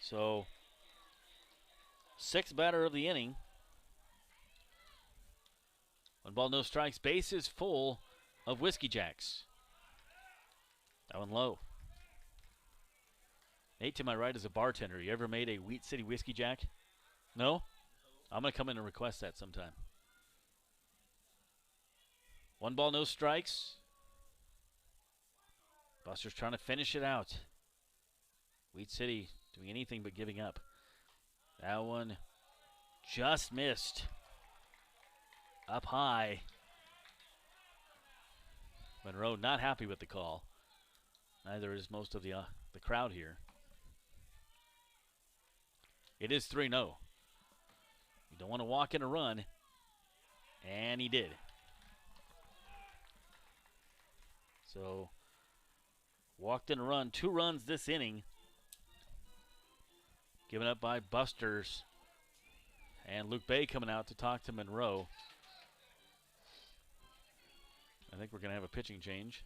So, 6th batter of the inning. 1 ball, no strikes. Base is full of Whiskey Jacks. That one low. Nate to my right is a bartender. You ever made a Wheat City Whiskey Jack? No? I'm going to come in and request that sometime. 1 ball, no strikes. Buster's trying to finish it out. Wheat City doing anything but giving up. That one just missed. Up high. Monroe not happy with the call. Neither is most of the crowd here. It is 3-0. You don't want to walk in a run. And he did. So, walked in a run. 2 runs this inning. Given up by Busters. And Luke Bay coming out to talk to Monroe. I think we're going to have a pitching change.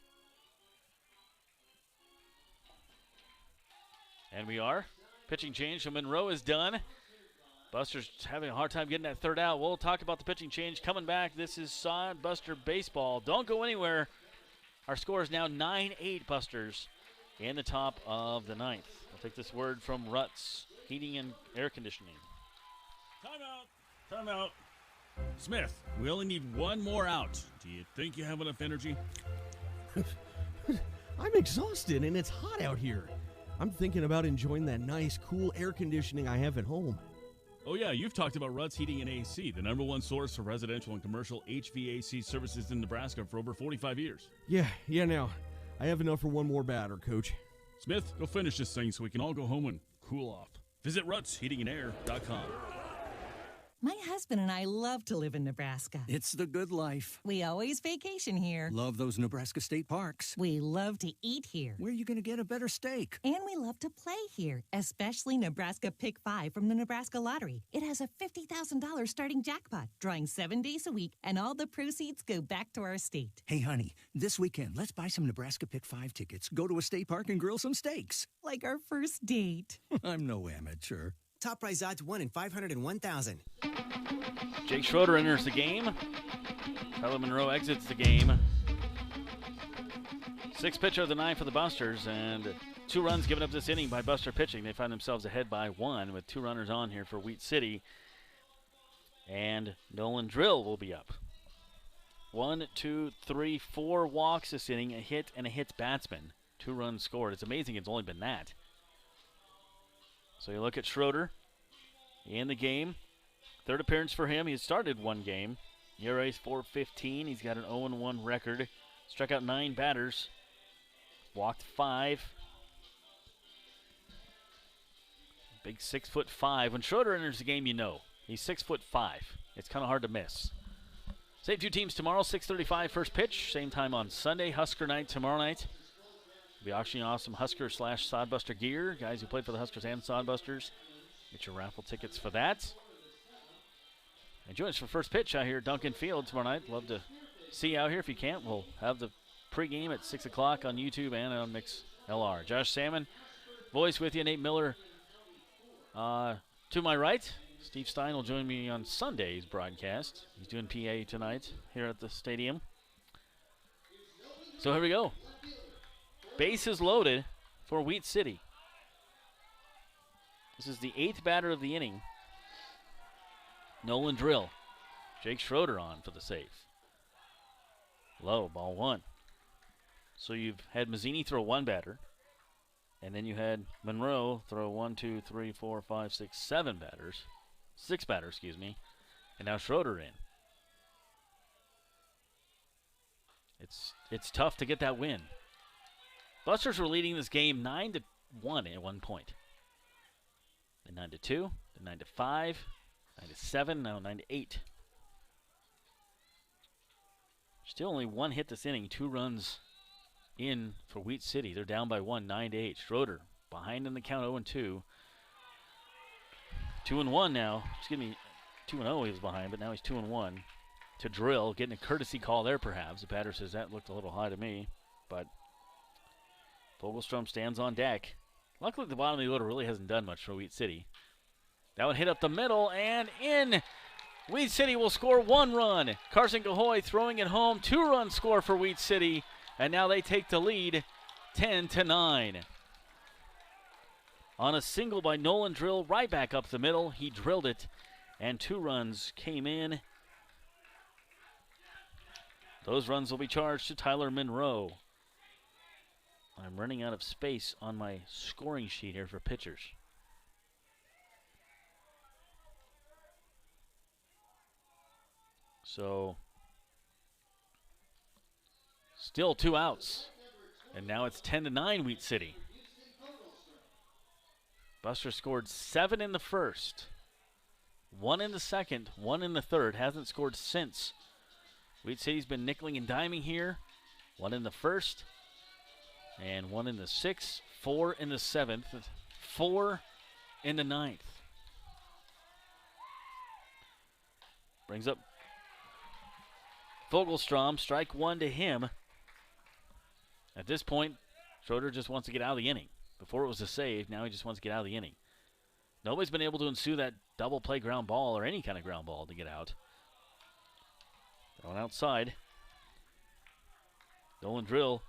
And we are. Pitching change, so Monroe is done. Buster's having a hard time getting that third out. We'll talk about the pitching change coming back. This is Sod Buster Baseball. Don't go anywhere. Our score is now 9-8 Busters in the top of the ninth. I'll take this word from Ruts, heating and air conditioning. Time out. Smith, we only need one more out. Do you think you have enough energy? I'm exhausted and it's hot out here. I'm thinking about enjoying that nice, cool air conditioning I have at home. Oh yeah, you've talked about Ruts Heating and AC, the #1 source for residential and commercial HVAC services in Nebraska for over 45 years. Yeah, now. I have enough for one more batter, Coach. Smith, go finish this thing so we can all go home and cool off. Visit rutsheatingandair.com. My husband and I love to live in Nebraska. It's the good life. We always vacation here. Love those Nebraska state parks. We love to eat here. Where are you going to get a better steak? And we love to play here, especially Nebraska Pick 5 from the Nebraska Lottery. It has a $50,000 starting jackpot, drawing 7 days a week, and all the proceeds go back to our state. Hey, honey, this weekend, let's buy some Nebraska Pick 5 tickets, go to a state park, and grill some steaks. Like our first date. I'm no amateur. Top prize odds 1 in 501,000. Jake Schroeder enters the game. Tyler Monroe exits the game. Sixth pitcher of the ninth for the Busters, and 2 runs given up this inning by Buster pitching. They find themselves ahead by 1 with 2 runners on here for Wheat City. And Nolan Drill will be up. 1, 2, 3, 4 walks this inning, a hit and a hits batsman. 2 runs scored. It's amazing it's only been that. So you look at Schroeder in the game. 3rd appearance for him. He's started 1 game. ERA's .415. He's got an 0-1 record. Struck out 9 batters. Walked 5. Big 6'5". When Schroeder enters the game, you know. He's 6'5". It's kind of hard to miss. Save 2 teams tomorrow, 6:35 first pitch. Same time on Sunday. Husker night tomorrow night. We'll be auctioning off some Husker/Sodbuster gear. Guys who played for the Huskers and Sodbusters. Get your raffle tickets for that. And join us for first pitch out here at Duncan Field tomorrow night. Love to see you out here. If you can't, we'll have the pregame at 6 o'clock on YouTube and on MixLR. Josh Salmon, voice with you. Nate Miller to my right. Steve Stein will join me on Sunday's broadcast. He's doing PA tonight here at the stadium. So here we go. Bases loaded for Wheat City. This is the 8th batter of the inning. Nolan Drill. Jake Schroeder on for the save. Low, ball 1. So you've had Mazzini throw 1 batter. And then you had Monroe throw 1, 2, 3, 4, 5, 6, 7 batters. 6 batters, excuse me. And now Schroeder in. It's tough to get that win. Busters were leading this game 9-1 at one point. Then 9-2, then 9-5, 9-7, now 9-8. Still only 1 hit this inning, 2 runs in for Wheat City. They're down by 1, 9-8. Schroeder behind in the count, 0-2. 2-1 now. Excuse me, 2-0 he was behind, but now he's 2-1. To Drill, getting a courtesy call there perhaps. The batter says that looked a little high to me, but Fogelstrom stands on deck. Luckily, the bottom of the order really hasn't done much for Wheat City. That one hit up the middle and in. Wheat City will score 1 run. Carson Gahoy throwing it home. 2-run score for Wheat City, and now they take the lead 10-9. On a single by Nolan Drill, right back up the middle. He drilled it, and 2 runs came in. Those runs will be charged to Tyler Monroe. I'm running out of space on my scoring sheet here for pitchers. So, still 2 outs. And now it's 10-9 Wheat City. Buster scored 7 in the first, 1 in the second, 1 in the third. Hasn't scored since. Wheat City's been nickeling and diming here. 1 in the first, and 1 in the 6th, 4 in the 7th, 4 in the 9th. Brings up Fogelstrom, strike 1 to him. At this point, Schroeder just wants to get out of the inning. Before it was a save, now he just wants to get out of the inning. Nobody's been able to ensue that double play ground ball or any kind of ground ball to get out. Going outside. Nolan Drill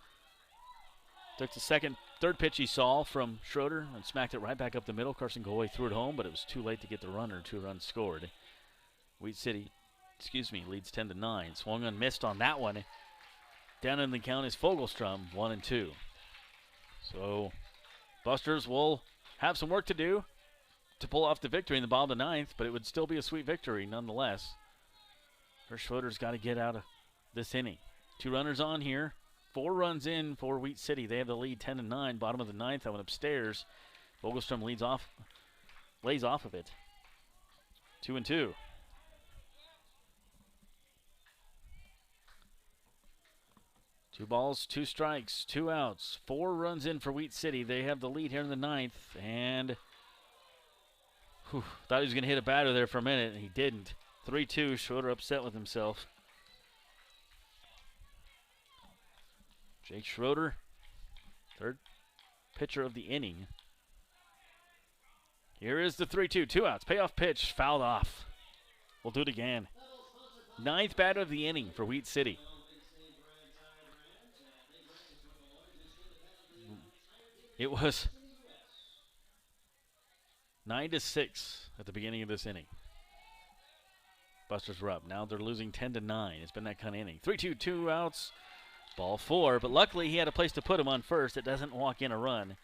took the second Third pitch he saw from Schroeder and smacked it right back up the middle. Carson Galway threw it home, but it was too late to get the runner. 2 runs scored. Wheat City, leads 10-9. Swung and missed on that one. Down in the count is Fogelstrom, 1-2. So Busters will have some work to do to pull off the victory in the bottom of the 9th, but it would still be a sweet victory nonetheless. First Schroeder's got to get out of this inning. 2 runners on here. 4 runs in for Wheat City. They have the lead 10-9. Bottom of the 9th. I went upstairs. Vogelstrom lays off of it. 2-2. Two balls, 2 strikes, 2 outs. 4 runs in for Wheat City. They have the lead here in the 9th. And thought he was going to hit a batter there for a minute, and he didn't. 3-2. Schroeder upset with himself. Jake Schroeder, third pitcher of the inning. Here is the 3-2, 2 outs. Payoff pitch, fouled off. We'll do it again. 9th batter of the inning for Wheat City. It was 9-6 at the beginning of this inning. Busters were up. Now they're losing 10-9. It's been that kind of inning. 3-2, 2 outs. Ball 4, but luckily he had a place to put him on first. It doesn't walk in a run.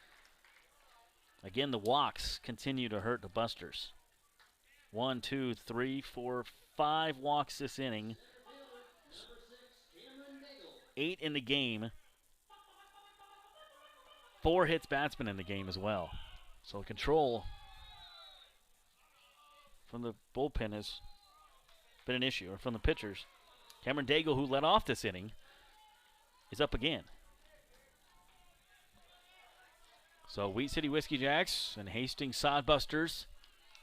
Again, the walks continue to hurt the Busters. 1, 2, 3, 4, 5 walks this inning. 8 in the game. 4 hits batsmen in the game as well. So control from the bullpen has been an issue, or from the pitchers. Cameron Daigle, who led off this inning, is up again. So Wheat City Whiskey Jacks and Hastings Sodbusters.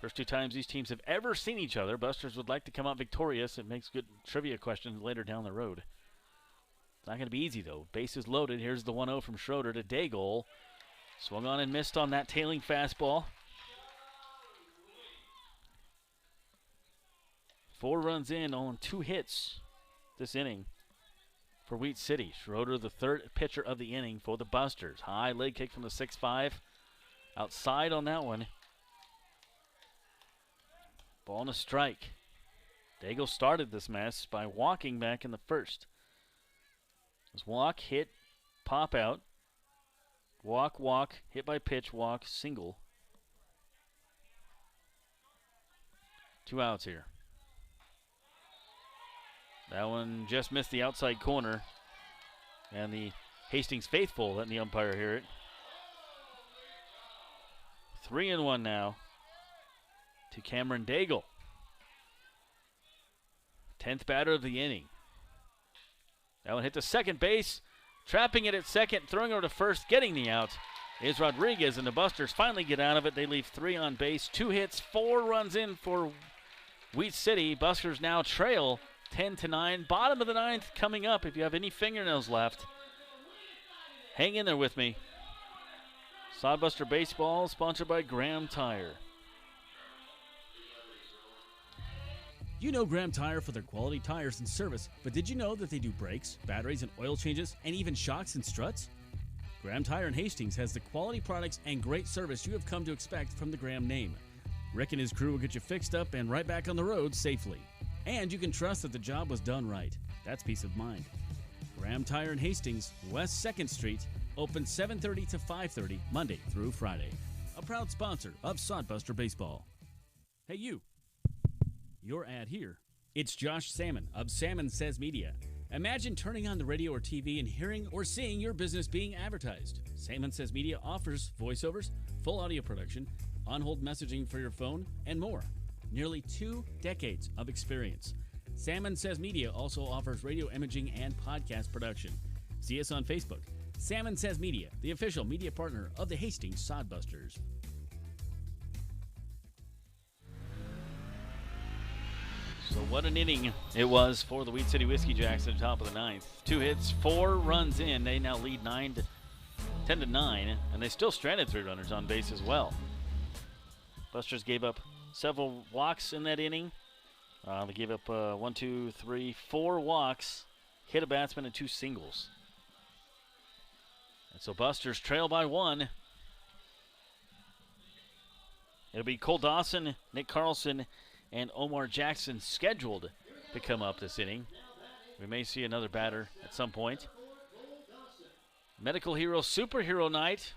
First 2 times these teams have ever seen each other. Busters would like to come out victorious. It makes good trivia questions later down the road. It's not going to be easy, though. Bases loaded. Here's the 1-0 from Schroeder to Daigle. Swung on and missed on that tailing fastball. 4 runs in on 2 hits this inning for Wheat City. Schroeder, the third pitcher of the inning for the Busters. High leg kick from the 6-5. Outside on that one. Ball and a strike. Daigle started this mess by walking back in the first. This walk, hit, pop out. Walk, walk, hit by pitch, walk, single. 2 outs here. That one just missed the outside corner. And the Hastings faithful letting the umpire hear it. 3-1 now to Cameron Daigle. 10th batter of the inning. That one hit the second base. Trapping it at second, throwing over to first, getting the out is Rodriguez, and the Busters finally get out of it. They leave 3 on base, 2 hits, 4 runs in for Wheat City. Busters now trail 10-9. Bottom of the 9th coming up. If you have any fingernails left, hang in there with me. Sodbuster Baseball, sponsored by Graham Tire. You know Graham Tire for their quality tires and service, but did you know that they do brakes, batteries, and oil changes, and even shocks and struts? Graham Tire in Hastings has the quality products and great service you have come to expect from the Graham name. Rick and his crew will get you fixed up and right back on the road safely. And you can trust that the job was done right. That's peace of mind. Graham Tire in Hastings, West 2nd Street, open 7:30 to 5:30, Monday through Friday. A proud sponsor of Sodbuster Baseball. Hey you. Your ad here. It's Josh Salmon of Salmon Says Media. Imagine turning on the radio or TV and hearing or seeing your business being advertised. Salmon Says Media offers voiceovers, full audio production, on-hold messaging for your phone, and more. Nearly 2 decades of experience. Salmon Says Media also offers radio imaging and podcast production. See us on Facebook. Salmon Says Media, the official media partner of the Hastings Sodbusters. So what an inning it was for the Wheat City Whiskey Jacks at the top of the 9th. 2 hits, 4 runs in. They now lead 10-9, and they still stranded 3 runners on base as well. Busters gave up several walks in that inning. They gave up 4 walks, hit a batsman, and 2 singles. And so Busters trail by 1. It'll be Cole Dawson, Nick Carlson, and Omar Jackson scheduled to come up this inning. We may see another batter at some point. Medical Hero Superhero Night.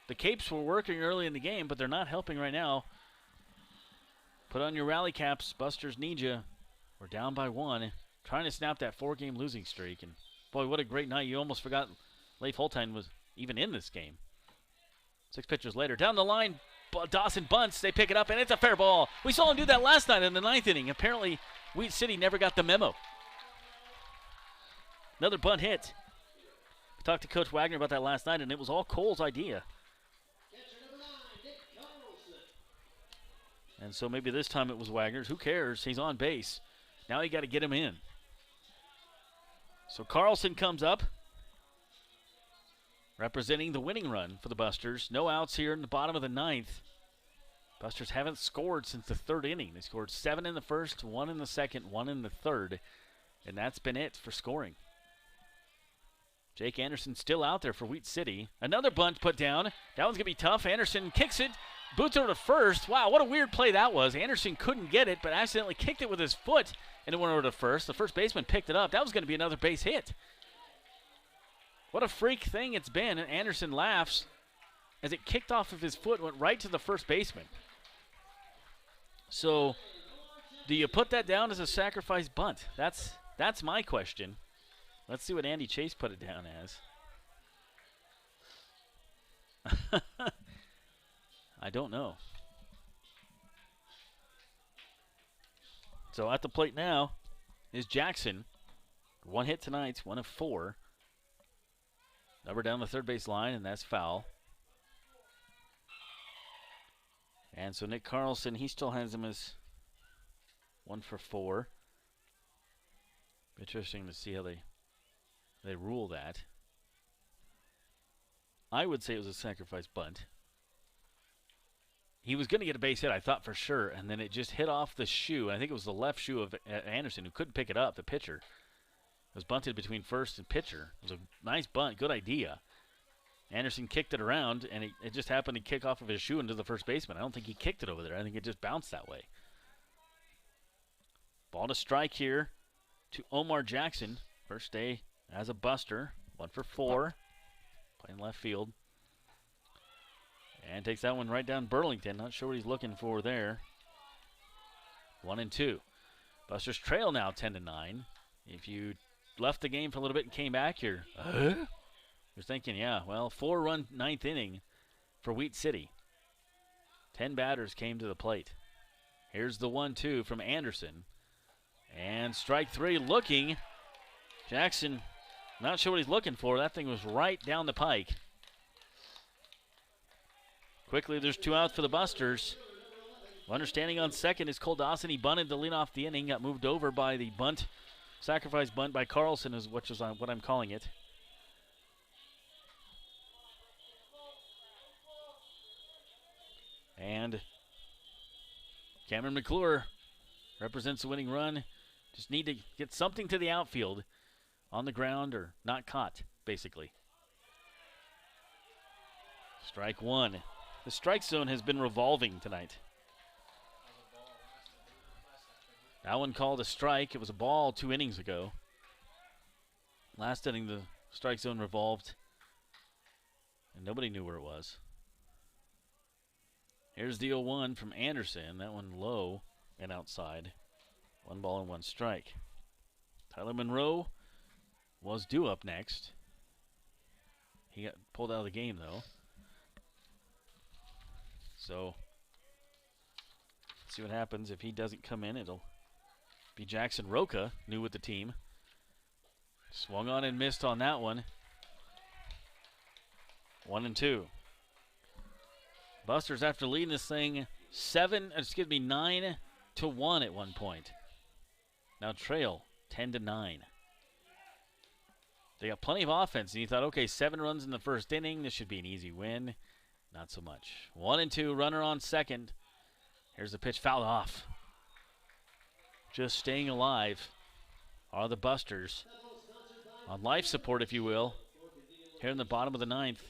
The Capes were working early in the game, but they're not helping right now. Put on your rally caps. Busters need you. We're down by 1. Trying to snap that 4-game losing streak. And boy, what a great night. You almost forgot Leif Holtein was even in this game. 6 pitchers later. Down the line, Dawson bunts. They pick it up, and it's a fair ball. We saw him do that last night in the 9th inning. Apparently, Wheat City never got the memo. Another bunt hit. We talked to Coach Wagner about that last night, and it was all Cole's idea. And so maybe this time it was Wagner's. Who cares? He's on base. Now you got to get him in. So Carlson comes up, representing the winning run for the Busters. No outs here in the bottom of the 9th. Busters haven't scored since the 3rd inning. They scored 7 in the 1st, 1 in the 2nd, 1 in the 3rd, and that's been it for scoring. Jake Anderson still out there for Wheat City. Another bunt put down. That one's going to be tough. Anderson kicks it. Boots over to first. Wow, what a weird play that was. Anderson couldn't get it, but accidentally kicked it with his foot, and it went over to first. The first baseman picked it up. That was going to be another base hit. What a freak thing it's been. And Anderson laughs as it kicked off of his foot, went right to the first baseman. So, do you put that down as a sacrifice bunt? That's my question. Let's see what Andy Chase put it down as. I don't know. So at the plate now is Jackson. 1 hit tonight, 1 of 4. Number down the third base line, and that's foul. And so Nick Carlson, he still has him as 1 for 4. Interesting to see how they rule that. I would say it was a sacrifice bunt. He was going to get a base hit, I thought for sure, and then it just hit off the shoe. I think it was the left shoe of Anderson, who couldn't pick it up, the pitcher. It was bunted between first and pitcher. It was a nice bunt, good idea. Anderson kicked it around, and it just happened to kick off of his shoe into the first baseman. I don't think he kicked it over there. I think it just bounced that way. Ball to strike here to Omar Jackson. First day as a Buster. 1 for 4. Playing left field. And takes that one right down Burlington. Not sure what he's looking for there. 1-2. Busters trail now 10-9. If you left the game for a little bit and came back, you're thinking, yeah, well, 4-run 9th inning for Wheat City. 10 batters came to the plate. Here's the 1-2 from Anderson. And strike 3 looking. Jackson, not sure what he's looking for. That thing was right down the pike. Quickly, there's 2 outs for the Busters. Understanding on second is Cole Dawson. He bunted to lead off the inning. Got moved over by the bunt. Sacrifice bunt by Carlson, which is what I'm calling it. And Cameron McClure represents the winning run. Just need to get something to the outfield on the ground or not caught, basically. Strike 1. The strike zone has been revolving tonight. That one called a strike. It was a ball 2 innings ago. Last inning, the strike zone revolved, and nobody knew where it was. Here's the 0-1 from Anderson. That one low and outside. 1 ball and 1 strike. Tyler Monroe was due up next. He got pulled out of the game, though. So, let's see what happens. If he doesn't come in, it'll be Jackson Roca, new with the team. Swung on and missed on that one. 1-2. Busters, after leading this thing 9-1 at one point. Now trail 10-9. They got plenty of offense, and you thought, okay, 7 runs in the first inning. This should be an easy win. Not so much. 1-2, runner on second. Here's the pitch, fouled off. Just staying alive are the Busters. On life support, if you will. here in the bottom of the ninth.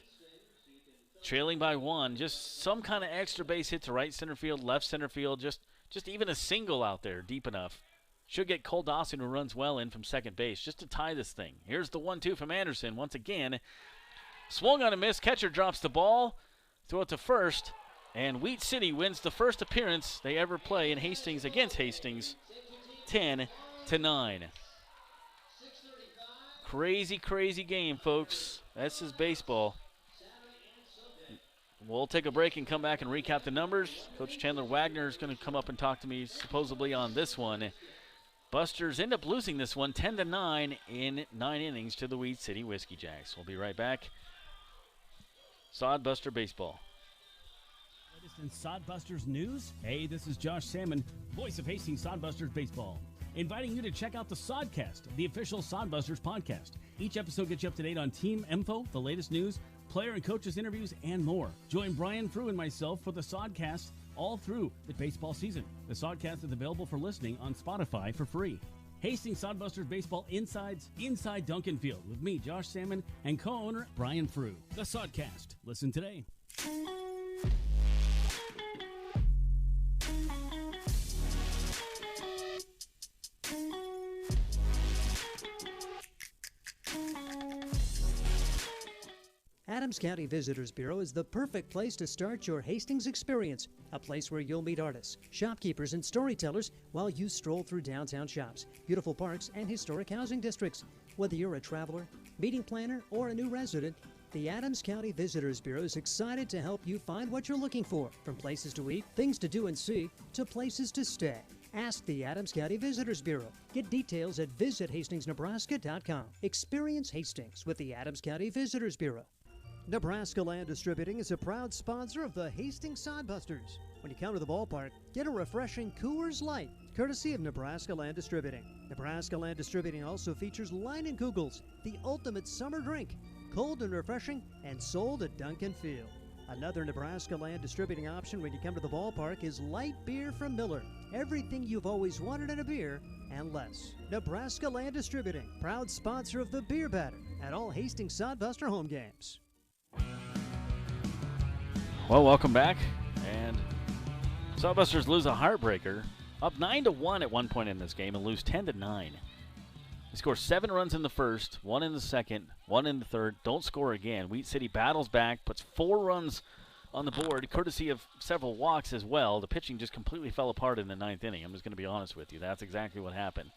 Trailing by 1, just some kind of extra base hit to right center field, left center field, just even a single out there deep enough. Should get Cole Dawson, who runs well in from second base, just to tie this thing. Here's the 1-2 from Anderson once again. Swung on a miss, catcher drops the ball, throw it to first, and Wheat City wins the first appearance they ever play in Hastings against Hastings, 10-9. Crazy, crazy game, folks. This is baseball. We'll take a break and come back and recap the numbers. Coach Chandler Wagner is going to come up and talk to me supposedly on this one. Busters end up losing this one 10-9 in 9 innings to the Wheat City Whiskey Jacks. We'll be right back. Sodbuster Baseball. Latest in Sodbusters news? Hey, this is Josh Salmon, voice of Hastings Sodbusters Baseball, inviting you to check out the Sodcast, the official Sodbusters podcast. Each episode gets you up to date on team info, the latest news, player and coaches interviews, and more. Join Brian Frew and myself for the Sodcast all through the baseball season. The Sodcast is available for listening on Spotify for free. Hastings Sodbusters Baseball Inside Duncan Field with me, Josh Salmon, and co-owner Brian Frew. The Sodcast. Listen today. Adams County Visitors Bureau is the perfect place to start your Hastings experience, a place where you'll meet artists, shopkeepers, and storytellers while you stroll through downtown shops, beautiful parks, and historic housing districts. Whether you're a traveler, meeting planner, or a new resident, the Adams County Visitors Bureau is excited to help you find what you're looking for, from places to eat, things to do and see, to places to stay. Ask the Adams County Visitors Bureau. Get details at visithastingsnebraska.com. Experience Hastings with the Adams County Visitors Bureau. Nebraska Land Distributing is a proud sponsor of the Hastings Sodbusters. When you come to the ballpark, get a refreshing Coors Light, courtesy of Nebraska Land Distributing. Nebraska Land Distributing also features Leinenkugels, the ultimate summer drink, cold and refreshing, and sold at Duncan Field. Another Nebraska Land Distributing option when you come to the ballpark is light beer from Miller. Everything you've always wanted in a beer and less. Nebraska Land Distributing, proud sponsor of the Beer Batter at all Hastings Sodbuster home games. Well, welcome back. And Sodbusters lose a heartbreaker. Up 9-1 at one point in this game and lose 10-9. They score 7 runs in the first, 1 in the second, 1 in the third. Don't score again. Wheat City battles back, puts 4 runs on the board, courtesy of several walks as well. The pitching just completely fell apart in the 9th inning. I'm just going to be honest with you. That's exactly what happened.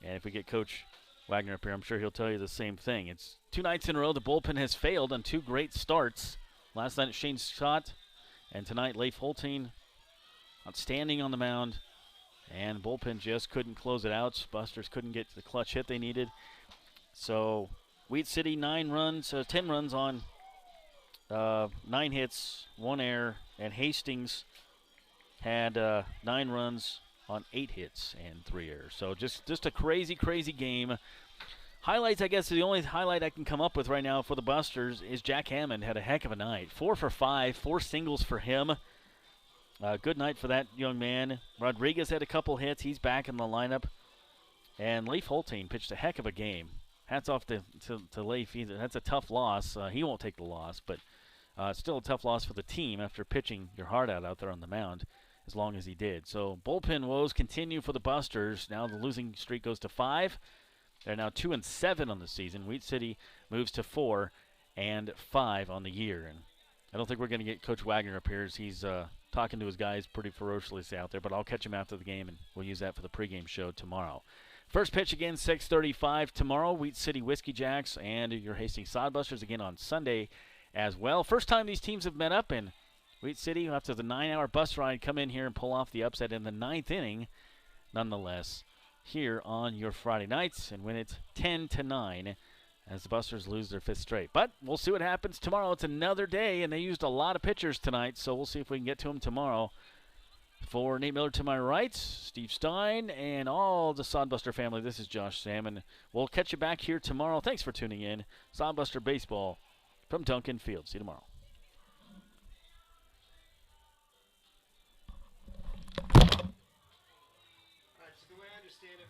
And if we get Coach Wagner up here, I'm sure he'll tell you the same thing. It's 2 nights in a row the bullpen has failed on 2 great starts. Last night, Shane Scott, and tonight, Leif Holtein, outstanding on the mound. And bullpen just couldn't close it out. Busters couldn't get the clutch hit they needed. So, Wheat City 10 runs on 9 hits, 1 error. And Hastings had 9 runs on 8 hits and 3 errors. So just a crazy, crazy game. Highlights, I guess, the only highlight I can come up with right now for the Busters is Jack Hammond had a heck of a night. 4 for 5, 4 singles for him. Good night for that young man. Rodriguez had a couple hits. He's back in the lineup. And Leif Holtein pitched a heck of a game. Hats off to Leif. That's a tough loss. He won't take the loss, but still a tough loss for the team after pitching your heart out there on the mound as long as he did. So bullpen woes continue for the Busters. Now the losing streak goes to 5. They're now 2-7 on the season. Wheat City moves to 4-5 on the year. And I don't think we're going to get Coach Wagner up here as he's talking to his guys pretty ferociously out there. But I'll catch him after the game, and we'll use that for the pregame show tomorrow. First pitch again, 6:35 tomorrow. Wheat City Whiskey Jacks and your Hastings Sodbusters again on Sunday as well. First time these teams have met up, and Wheat City, after the 9-hour bus ride, come in here and pull off the upset in the 9th inning, nonetheless, here on your Friday nights, and win it 10-9 as the Busters lose their 5th straight. But we'll see what happens tomorrow. It's another day, and they used a lot of pitchers tonight, so we'll see if we can get to them tomorrow. For Nate Miller to my right, Steve Stein, and all the Sodbuster family, this is Josh Salmon. We'll catch you back here tomorrow. Thanks for tuning in. Sodbuster Baseball from Duncan Field. See you tomorrow. All right, so the way I understand it,